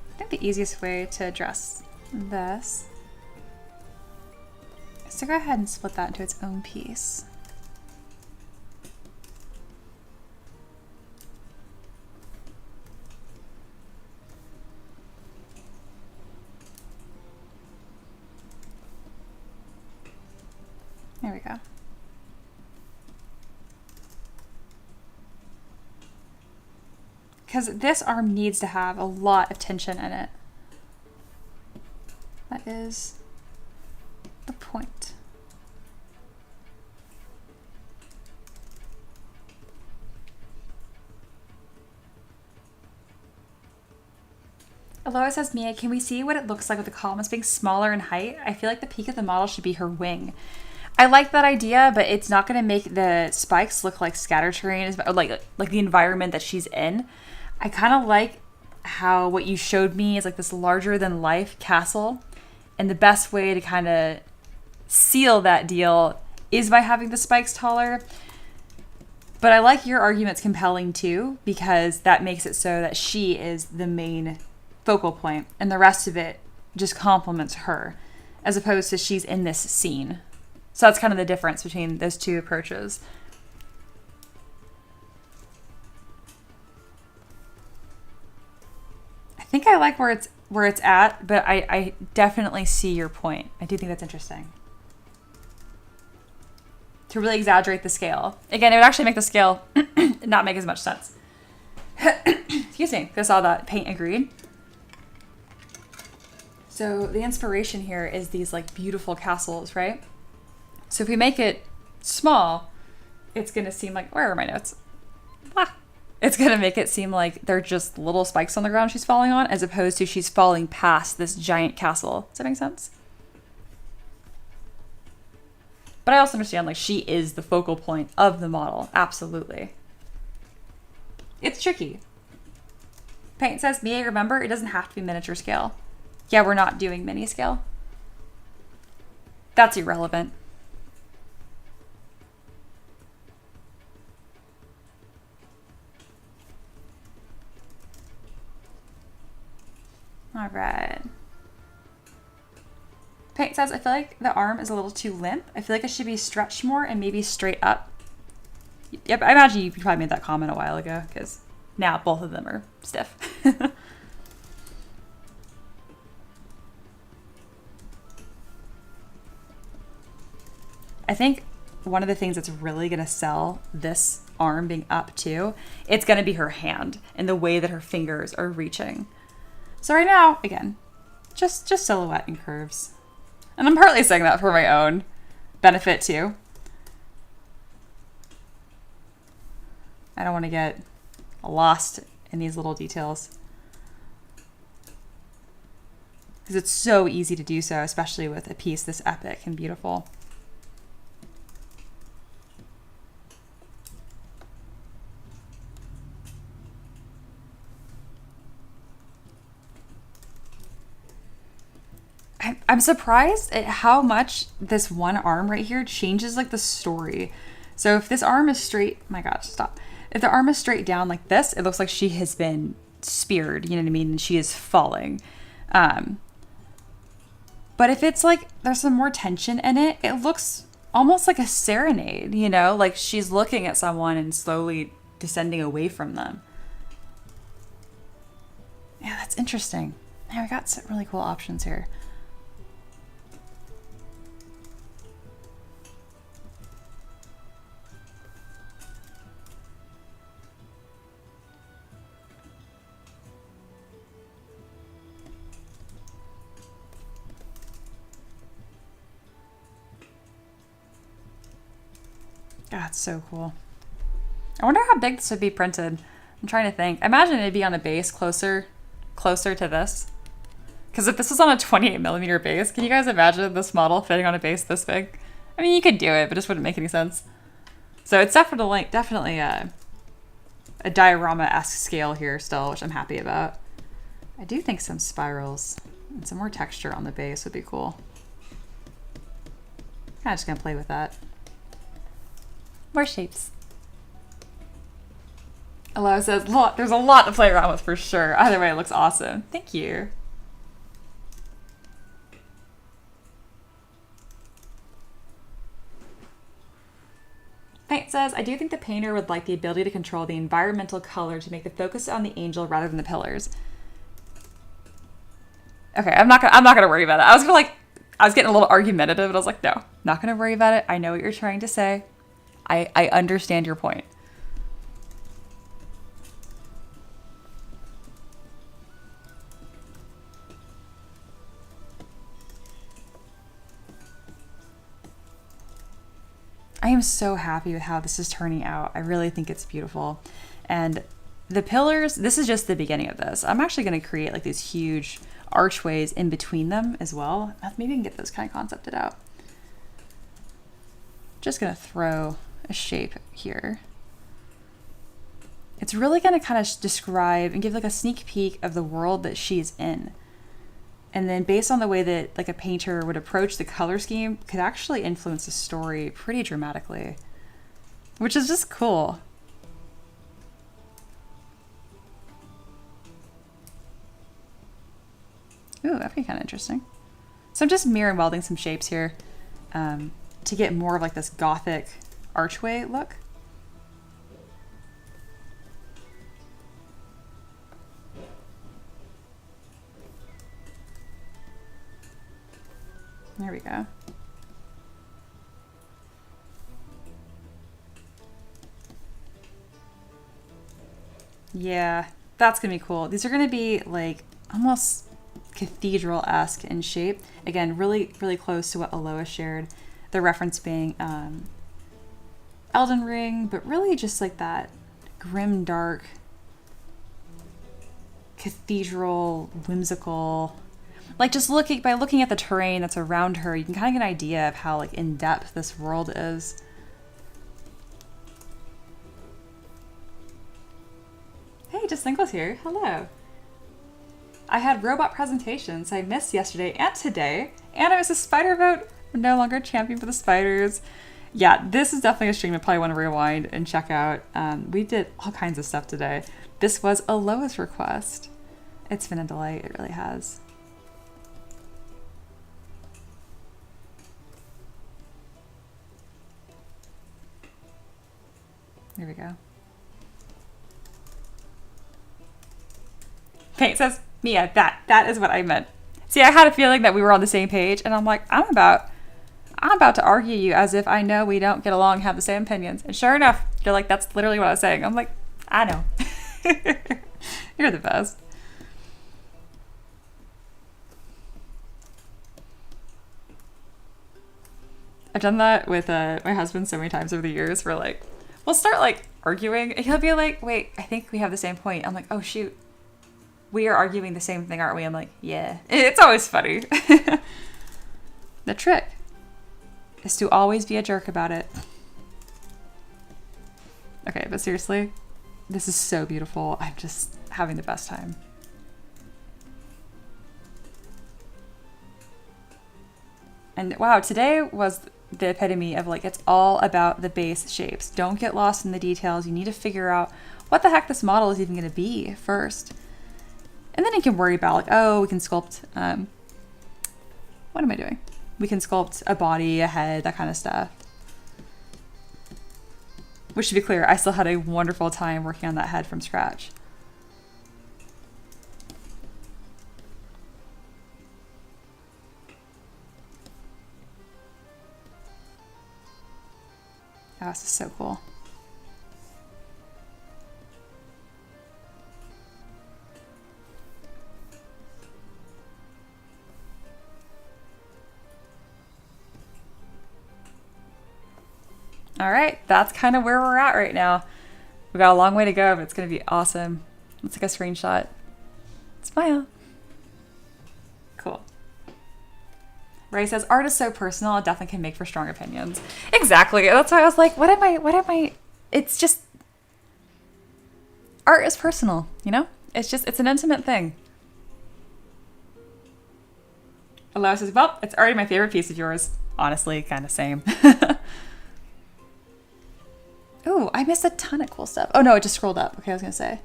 I think the easiest way to address this is to go ahead and split that into its own piece. There we go. Because this arm needs to have a lot of tension in it. That is the point. Eloa says, Mia, can we see what it looks like with the columns being smaller in height? I feel like the peak of the model should be her wing. I like that idea, but it's not going to make the spikes look like scatter terrain, like the environment that she's in. I kind of like how what you showed me is like this larger than life castle, and the best way to kind of seal that deal is by having the spikes taller. But I like your argument's compelling too, because that makes it so that she is the main focal point and the rest of it just complements her, as opposed to she's in this scene. So that's kind of the difference between those two approaches. I think I like where it's at, but I definitely see your point. I do think that's interesting. To really exaggerate the scale. Again, it would actually make the scale not make as much sense. Excuse me, because all that paint and green. So the inspiration here is these like beautiful castles, right? So if we make it small, it's going to seem like, where are my notes? It's going to make it seem like they're just little spikes on the ground she's falling on, as opposed to she's falling past this giant castle. Does that make sense? But I also understand like she is the focal point of the model. Absolutely. It's tricky. Paint says, Mia, remember, it doesn't have to be miniature scale. Yeah, we're not doing mini scale. That's irrelevant. All right. Paint says, I feel like the arm is a little too limp. I feel like it should be stretched more and maybe straight up. Yep, I imagine you probably made that comment a while ago, because Now both of them are stiff. I think one of the things that's really going to sell this arm being up too, it's going to be her hand and the way that her fingers are reaching. So right now, again, just silhouette and curves. And I'm partly saying that for my own benefit too. I don't want to get lost in these little details, because it's so easy to do so, especially with a piece this epic and beautiful. I'm surprised at how much this one arm right here changes like the story. So if this arm is straight, my gosh, stop. If the arm is straight down like this, it looks like she has been speared, you know what I mean? And she is falling. But if it's like, there's some more tension in it, it looks almost like a serenade, you know? Like she's looking at someone and slowly descending away from them. Yeah, that's interesting. Yeah, we got some really cool options here. God, it's so cool. I wonder how big this would be printed. I'm trying to think. I imagine it'd be on a base closer to this. Because if this was on a 28mm base, can you guys imagine this model fitting on a base this big? I mean, you could do it, but it just wouldn't make any sense. So it's definitely a diorama-esque scale here still, which I'm happy about. I do think some spirals and some more texture on the base would be cool. I'm just gonna play with that. More shapes. Eloa says, look, there's a lot to play around with for sure. Either way, it looks awesome. Thank you. Paint says, I do think the painter would like the ability to control the environmental color to make the focus on the angel rather than the pillars. Okay, I'm not gonna worry about it. I was getting a little argumentative, but I was like, no, not gonna worry about it. I know what you're trying to say. I understand your point. I am so happy with how this is turning out. I really think it's beautiful. And the pillars, this is just the beginning of this. I'm actually going to create like these huge archways in between them as well. Maybe I can get those kind of concepted out. Just going to throw a shape here. It's really going to kind of describe and give like a sneak peek of the world that she's in. And then based on the way that like a painter would approach the color scheme could actually influence the story pretty dramatically, which is just cool. Ooh, that'd be kind of interesting. So I'm just mirror welding some shapes here to get more of like this gothic archway look. There we go. Yeah, that's gonna be cool. These are gonna be like almost cathedral-esque in shape. Again, really, really close to what Eloa shared. The reference being Elden Ring, but really just like that grim, dark, cathedral, whimsical. Like just by looking at the terrain that's around her, you can kind of get an idea of how like in depth this world is. Hey, Just Nicholas here. Hello. I had robot presentations I missed yesterday and today, and I was a spider vote. I'm no longer champion for the spiders. Yeah, this is definitely a stream I probably want to rewind and check out. We did all kinds of stuff today. This was Eloa's request. It's been a delight. It really has. There we go. Paint says, Mia, that is what I meant. See, I had a feeling that we were on the same page, and I'm like, I'm about to argue you as if I know we don't get along and have the same opinions. And sure enough, you're like, that's literally what I was saying. I'm like, I know. You're the best. I've done that with my husband so many times over the years where like, we'll start like arguing and he'll be like, wait, I think we have the same point. I'm like, oh shoot. We are arguing the same thing, aren't we? I'm like, yeah. It's always funny. The trick is to always be a jerk about it. Okay, but seriously, this is so beautiful. I'm just having the best time. And wow, today was the epitome of like, it's all about the base shapes. Don't get lost in the details. You need to figure out what the heck this model is even going to be first. And then you can worry about like, oh, we can sculpt, what am I doing? We can sculpt a body, a head, that kind of stuff. Which, to be clear, I still had a wonderful time working on that head from scratch. Oh, this is so cool. All right, that's kind of where we're at right now. We've got a long way to go, but it's going to be awesome. Let's take a screenshot. Smile. Cool. Ray says, art is so personal, it definitely can make for strong opinions. Exactly. That's why I was like, what am I? It's just, art is personal, you know? It's an intimate thing. Eloa says, well, it's already my favorite piece of yours. Honestly, kind of same. Oh, I missed a ton of cool stuff. Oh no, it just scrolled up. Okay, I was gonna say.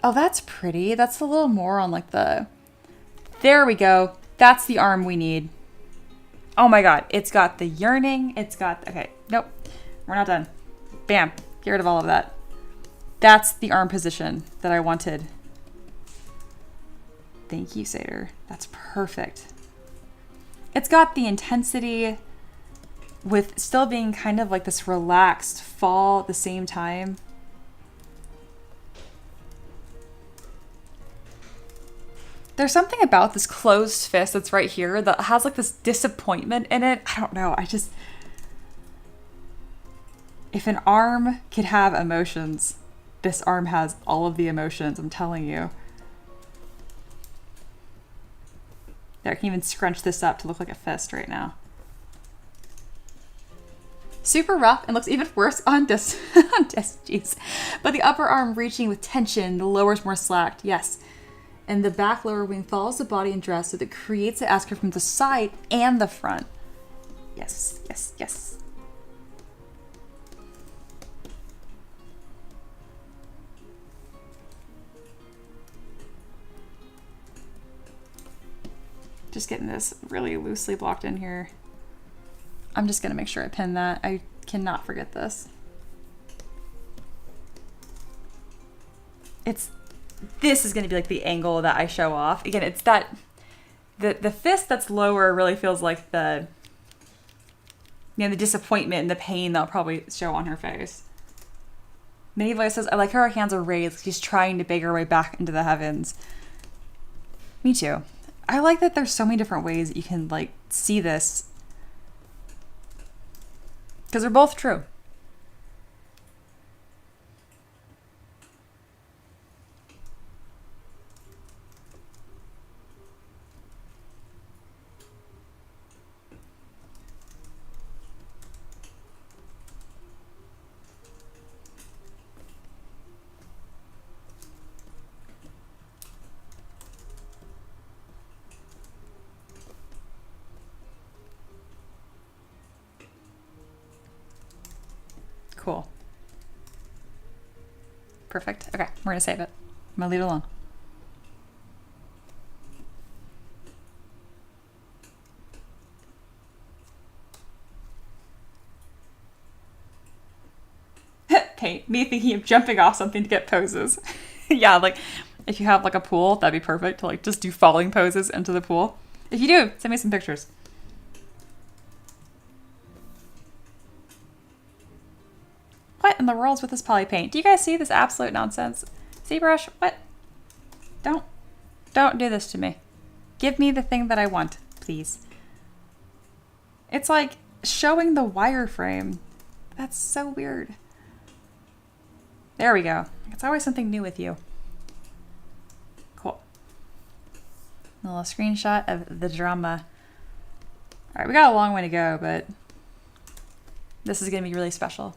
Oh, that's pretty. That's a little more on like the... There we go. That's the arm we need. Oh my god, it's got the yearning. It's got... Okay, nope. We're not done. Bam. Get rid of all of that. That's the arm position that I wanted. Thank you, Sater. That's perfect. It's got the intensity with still being kind of like this relaxed fall at the same time. There's something about this closed fist that's right here that has like this disappointment in it. I don't know. If an arm could have emotions, this arm has all of the emotions, I'm telling you. There, I can even scrunch this up to look like a fist right now. Super rough and looks even worse on disc, jeez. But the upper arm reaching with tension, the lower's more slacked, yes. And the back lower wing follows the body and dress so that it creates the asker from the side and the front. Yes, yes, yes. Just getting this really loosely blocked in here. I'm just gonna make sure I pin that. I cannot forget this. This is gonna be like the angle that I show off. Again, it's that, the fist that's lower really feels like the, you know, the disappointment and the pain that'll probably show on her face. Mini Voice says, I like how her hands are raised. She's trying to beg her way back into the heavens. Me too. I like that there's so many different ways that you can like see this. Because they're both true. Cool. Perfect. Okay, we're gonna save it. I'm gonna leave it alone. Paint. Me thinking of jumping off something to get poses. Yeah, like If you have like a pool, that'd be perfect to like just do falling poses into the pool. If you do, send me some pictures. What in the world's with this poly paint? Do you guys see this absolute nonsense? ZBrush, what? Don't do this to me. Give me the thing that I want, please. It's like showing the wireframe. That's so weird. There we go. It's always something new with you. Cool. A little screenshot of the drama. All right, we got a long way to go, but this is going to be really special.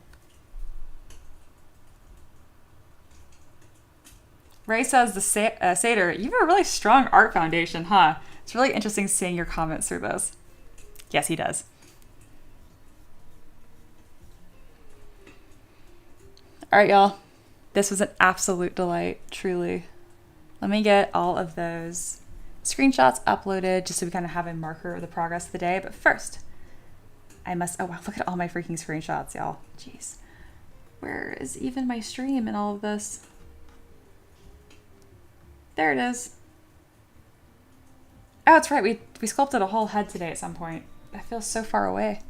Ray says, the Satyr, you have a really strong art foundation, huh? It's really interesting seeing your comments through this. Yes, he does. All right, y'all. This was an absolute delight, truly. Let me get all of those screenshots uploaded just so we kind of have a marker of the progress of the day. But first, I must, oh wow, look at all my freaking screenshots, y'all. Jeez. Where is even my stream in all of this? There it is. Oh, that's right. We sculpted a whole head today at some point. That feels so far away.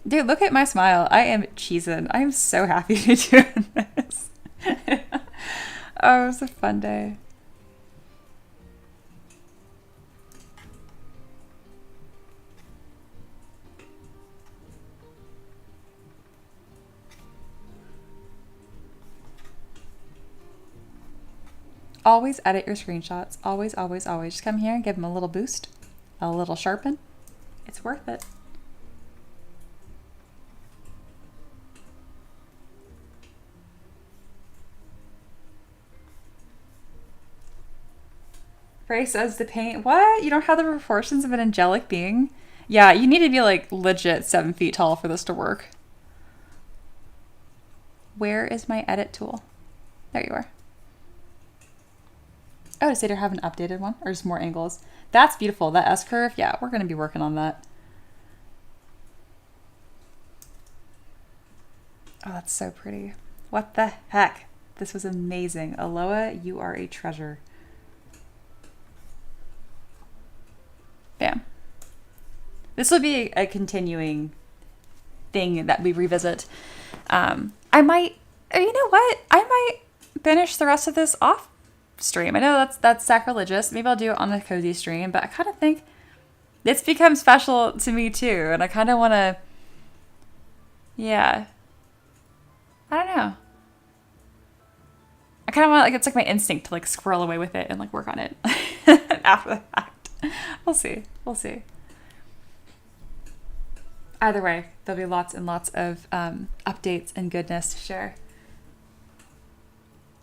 Dude, look at my smile. I am cheesing. I am so happy to do this. Oh, it was a fun day. Always edit your screenshots. Always, always, always. Just come here and give them a little boost, a little sharpen. It's worth it. Ray says the paint, what? You don't have the proportions of an angelic being? Yeah, you need to be like legit 7 feet tall for this to work. Where is my edit tool? There you are. Oh, does Satyr have an updated one or just more angles? That's beautiful. That S-curve, yeah, we're going to be working on that. Oh, that's so pretty. What the heck? This was amazing. Eloa, you are a treasure. Bam. This will be a continuing thing that we revisit. I might, you know what? I might finish the rest of this off stream. I know that's sacrilegious. Maybe I'll do it on the cozy stream, but I kind of think it's become special to me too. And I kind of want to, yeah. I don't know. I kind of want, like, it's like my instinct to like squirrel away with it and like work on it after the fact. We'll see. We'll see. Either way, there'll be lots and lots of updates and goodness to share.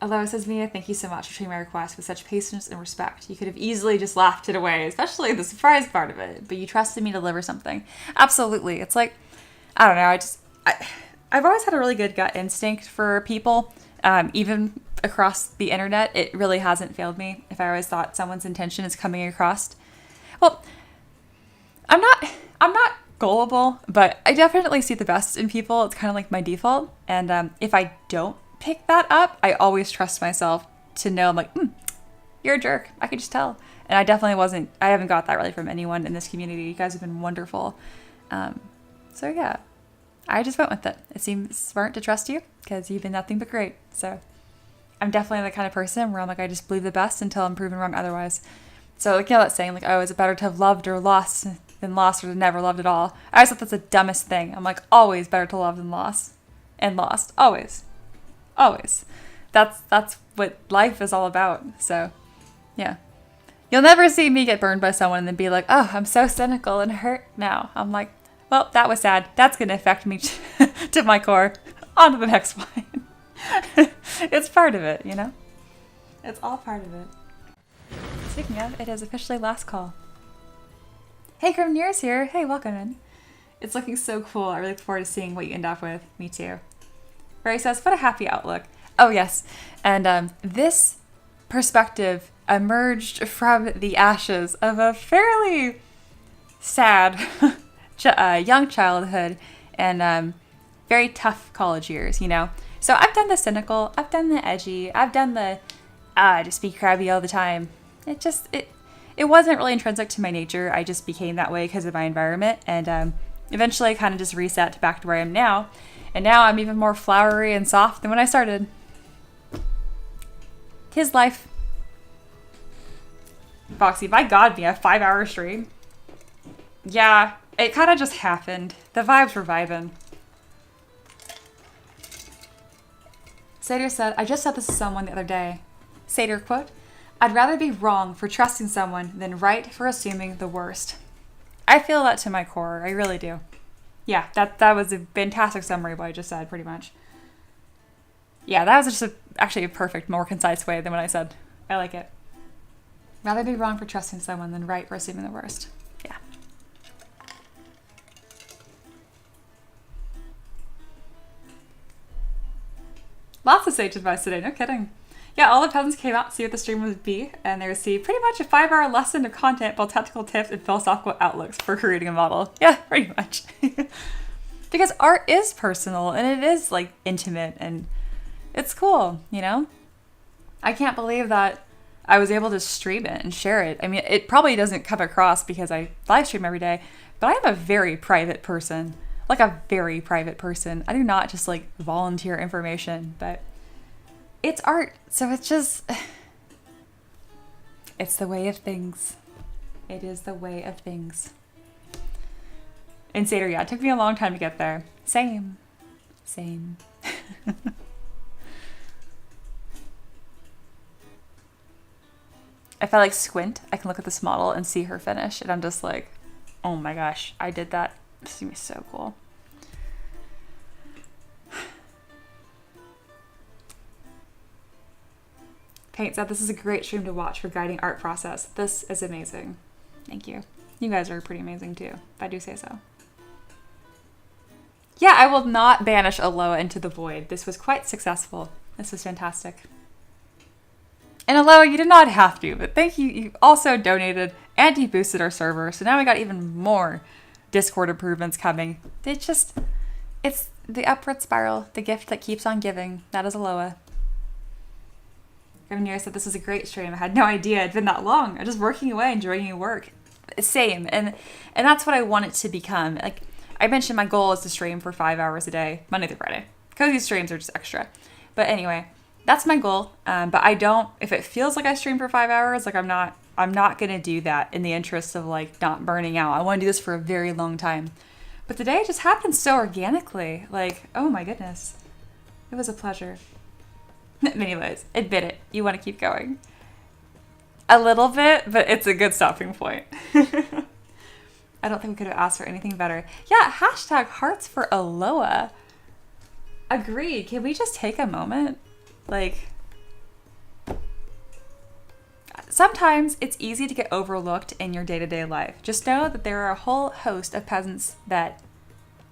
Eloa says, Mia, thank you so much for treating my request with such patience and respect. You could have easily just laughed it away, especially the surprise part of it, but you trusted me to deliver something. Absolutely. It's like, I don't know, I've always had a really good gut instinct for people, even across the internet. It really hasn't failed me if I always thought someone's intention is coming across. Well, I'm not gullible, but I definitely see the best in people. It's kind of like my default. And if I don't pick that up, I always trust myself to know, I'm like, you're a jerk. I could just tell. And I haven't got that really from anyone in this community. You guys have been wonderful. So yeah, I just went with it. It seems smart to trust you because you've been nothing but great. So I'm definitely the kind of person where I'm like, I just believe the best until I'm proven wrong otherwise. So like, you know that saying like, oh, is it better to have loved or lost than lost or to never loved at all? I always thought that's the dumbest thing. I'm like, always better to love than lost. And lost. Always. Always. That's what life is all about. So yeah. You'll never see me get burned by someone and then be like, oh, I'm so cynical and hurt now. I'm like, well, that was sad. That's going to affect me to my core. On to the next one. It's part of it, you know? It's all part of it. Speaking of, it is officially last call. Hey, Grimnir's here. Hey, welcome in. It's looking so cool. I really look forward to seeing what you end up with. Me too. Ray says, what a happy outlook. Oh, yes. And this perspective emerged from the ashes of a fairly sad young childhood and very tough college years, you know? So I've done the cynical, I've done the edgy, I've done the, just be crabby all the time. It wasn't really intrinsic to my nature. I just became that way because of my environment. And eventually I kind of just reset back to where I am now. And now I'm even more flowery and soft than when I started. 'Tis life. Foxy, by God, me, a 5-hour stream? Yeah, it kind of just happened. The vibes were vibing. Satyr said, I just said this to someone the other day. Satyr quote, I'd rather be wrong for trusting someone than right for assuming the worst. I feel that to my core. I really do. Yeah, that was a fantastic summary of what I just said, pretty much. Yeah, that was just actually a perfect, more concise way than what I said. I like it. Rather be wrong for trusting someone than right for assuming the worst. Yeah. Lots of sage advice today, no kidding. Yeah, all the peasants came out to see what the stream would be, and they received pretty much a 5-hour lesson of content, both technical tips and philosophical outlooks for creating a model. Yeah, pretty much. Because art is personal, and it is, like, intimate, and it's cool, you know? I can't believe that I was able to stream it and share it. I mean, it probably doesn't come across because I live stream every day, but I am a very private person. Like a very private person. I do not just like volunteer information, but it's art. So it's just, it's the way of things. It is the way of things. And Satyr, yeah, it took me a long time to get there. Same. If I like squint, I can look at this model and see her finish, and I'm just like, oh my gosh, I did that. This is gonna be so cool. Paint said, this is a great stream to watch for guiding art process. This is amazing. Thank you. You guys are pretty amazing too, if I do say so. Yeah, I will not banish Eloa into the void. This was quite successful. This was fantastic. And Eloa, you did not have to, but thank you. You also donated and you boosted our server. So now we got even more Discord improvements coming. It's the upward spiral, the gift that keeps on giving. That is Eloa. Gravenier said, this is a great stream. I had no idea it'd been that long. I'm just working away, enjoying your work. Same. And that's what I want it to become. Like I mentioned, my goal is to stream for 5 hours a day, Monday through Friday. Cozy streams are just extra. But anyway, that's my goal. But I don't, if it feels like I stream for 5 hours, like I'm not going to do that in the interest of like not burning out. I want to do this for a very long time. But today it just happened so organically. Like, oh my goodness. It was a pleasure. Anyways, admit it. You want to keep going. A little bit, but it's a good stopping point. I don't think we could have asked for anything better. Yeah, hashtag hearts for Eloa. Agreed. Can we just take a moment? Like, sometimes it's easy to get overlooked in your day-to-day life. Just know that there are a whole host of peasants that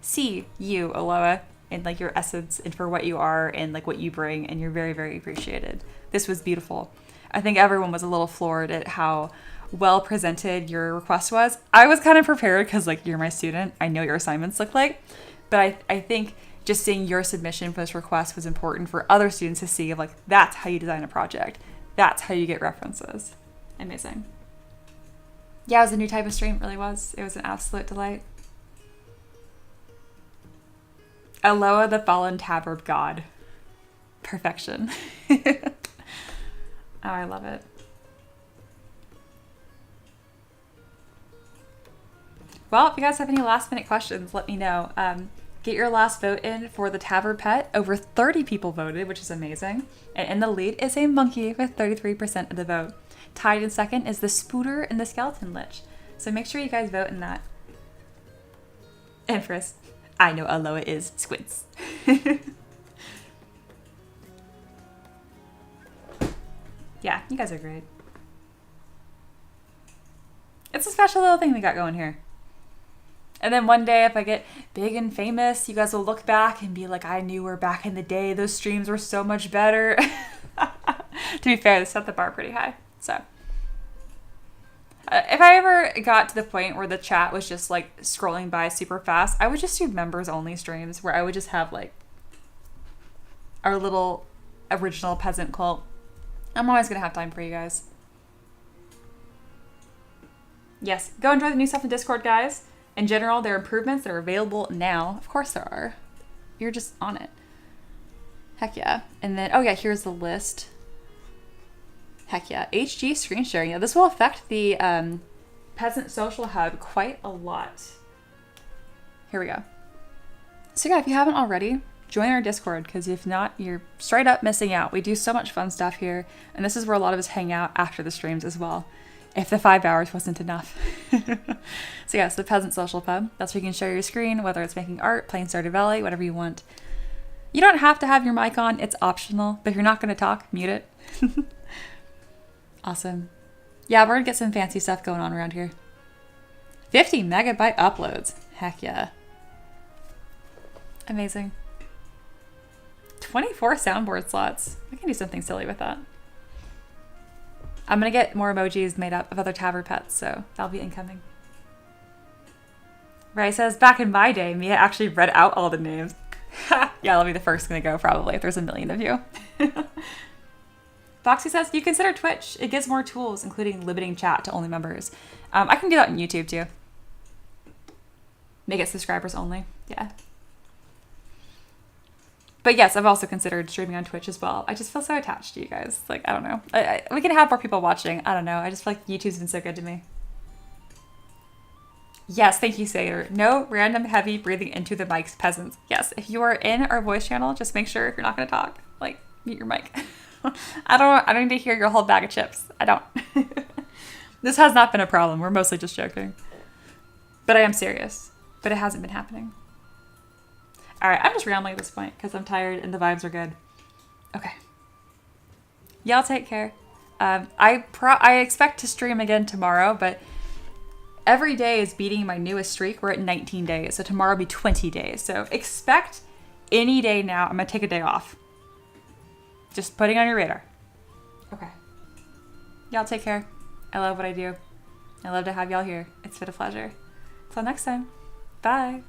see you, Eloa, and like your essence and for what you are and like what you bring, and you're very, very appreciated. This was beautiful. I think everyone was a little floored at how well presented your request was. I was kind of prepared because like you're my student. I know your assignments look like, but I think just seeing your submission for this request was important for other students to see of like, that's how you design a project. That's how you get references. Amazing. Yeah, it was a new type of stream. It really was. It was an absolute delight. Eloa, the fallen tabard god. Perfection. Oh, I love it. Well, if you guys have any last minute questions, let me know. Get your last vote in for the tabard pet. Over 30 people voted, which is amazing. And in the lead is a monkey with 33% of the vote. Tied in second is the spooter and the skeleton lich. So make sure you guys vote in that. Empress. I know Eloa is squints. Yeah, you guys are great. It's a special little thing we got going here. And then one day if I get big and famous, you guys will look back and be like, I knew her back in the day. Those streams were so much better. To be fair, they set the bar pretty high. So if I ever got to the point where the chat was just like scrolling by super fast, I would just do members only streams where I would just have like our little original peasant cult I'm always going to have time for you guys. Yes, go enjoy the new stuff in Discord, guys. In general, there are improvements that are available now. Of course there are. You're just on it. Heck yeah. And then, oh yeah, here's the list. Heck yeah. HG screen sharing. Yeah, this will affect the Peasant Social Hub quite a lot. Here we go. So yeah, if you haven't already, join our Discord, because if not, you're straight up missing out. We do so much fun stuff here, and this is where a lot of us hang out after the streams as well, if the 5 hours wasn't enough. So yeah, so the Peasant Social Pub, that's where you can share your screen, whether it's making art, playing Stardew Valley, whatever you want. You don't have to have your mic on, it's optional, but if you're not going to talk, mute it. Awesome. Yeah, we're going to get some fancy stuff going on around here. 50 megabyte uploads. Heck yeah. Amazing. 24 soundboard slots. I can do something silly with that. I'm going to get more emojis made up of other tavern pets, so that'll be incoming. Ray says, back in my day, Mia actually read out all the names. Yeah, I'll be the first going to go probably if there's a million of you. Foxy says, you consider Twitch. It gives more tools, including limiting chat to only members. I can do that on YouTube too. Make it subscribers only. Yeah. But yes, I've also considered streaming on Twitch as well. I just feel so attached to you guys. Like, I don't know. We can have more people watching. I don't know. I just feel like YouTube's been so good to me. Yes, thank you, Sayer. No random heavy breathing into the mics, peasants. Yes, if you are in our voice channel, just make sure if you're not going to talk, like, mute your mic. I don't need to hear your whole bag of chips. I don't. This has not been a problem. We're mostly just joking. But I am serious. But it hasn't been happening. All right, I'm just rambling at this point because I'm tired and the vibes are good. Okay. Y'all take care. I expect to stream again tomorrow, but every day is beating my newest streak. We're at 19 days, so tomorrow will be 20 days. So expect any day now. I'm going to take a day off. Just putting on your radar. Okay. Y'all take care. I love what I do. I love to have y'all here. It's been a pleasure. Until next time. Bye.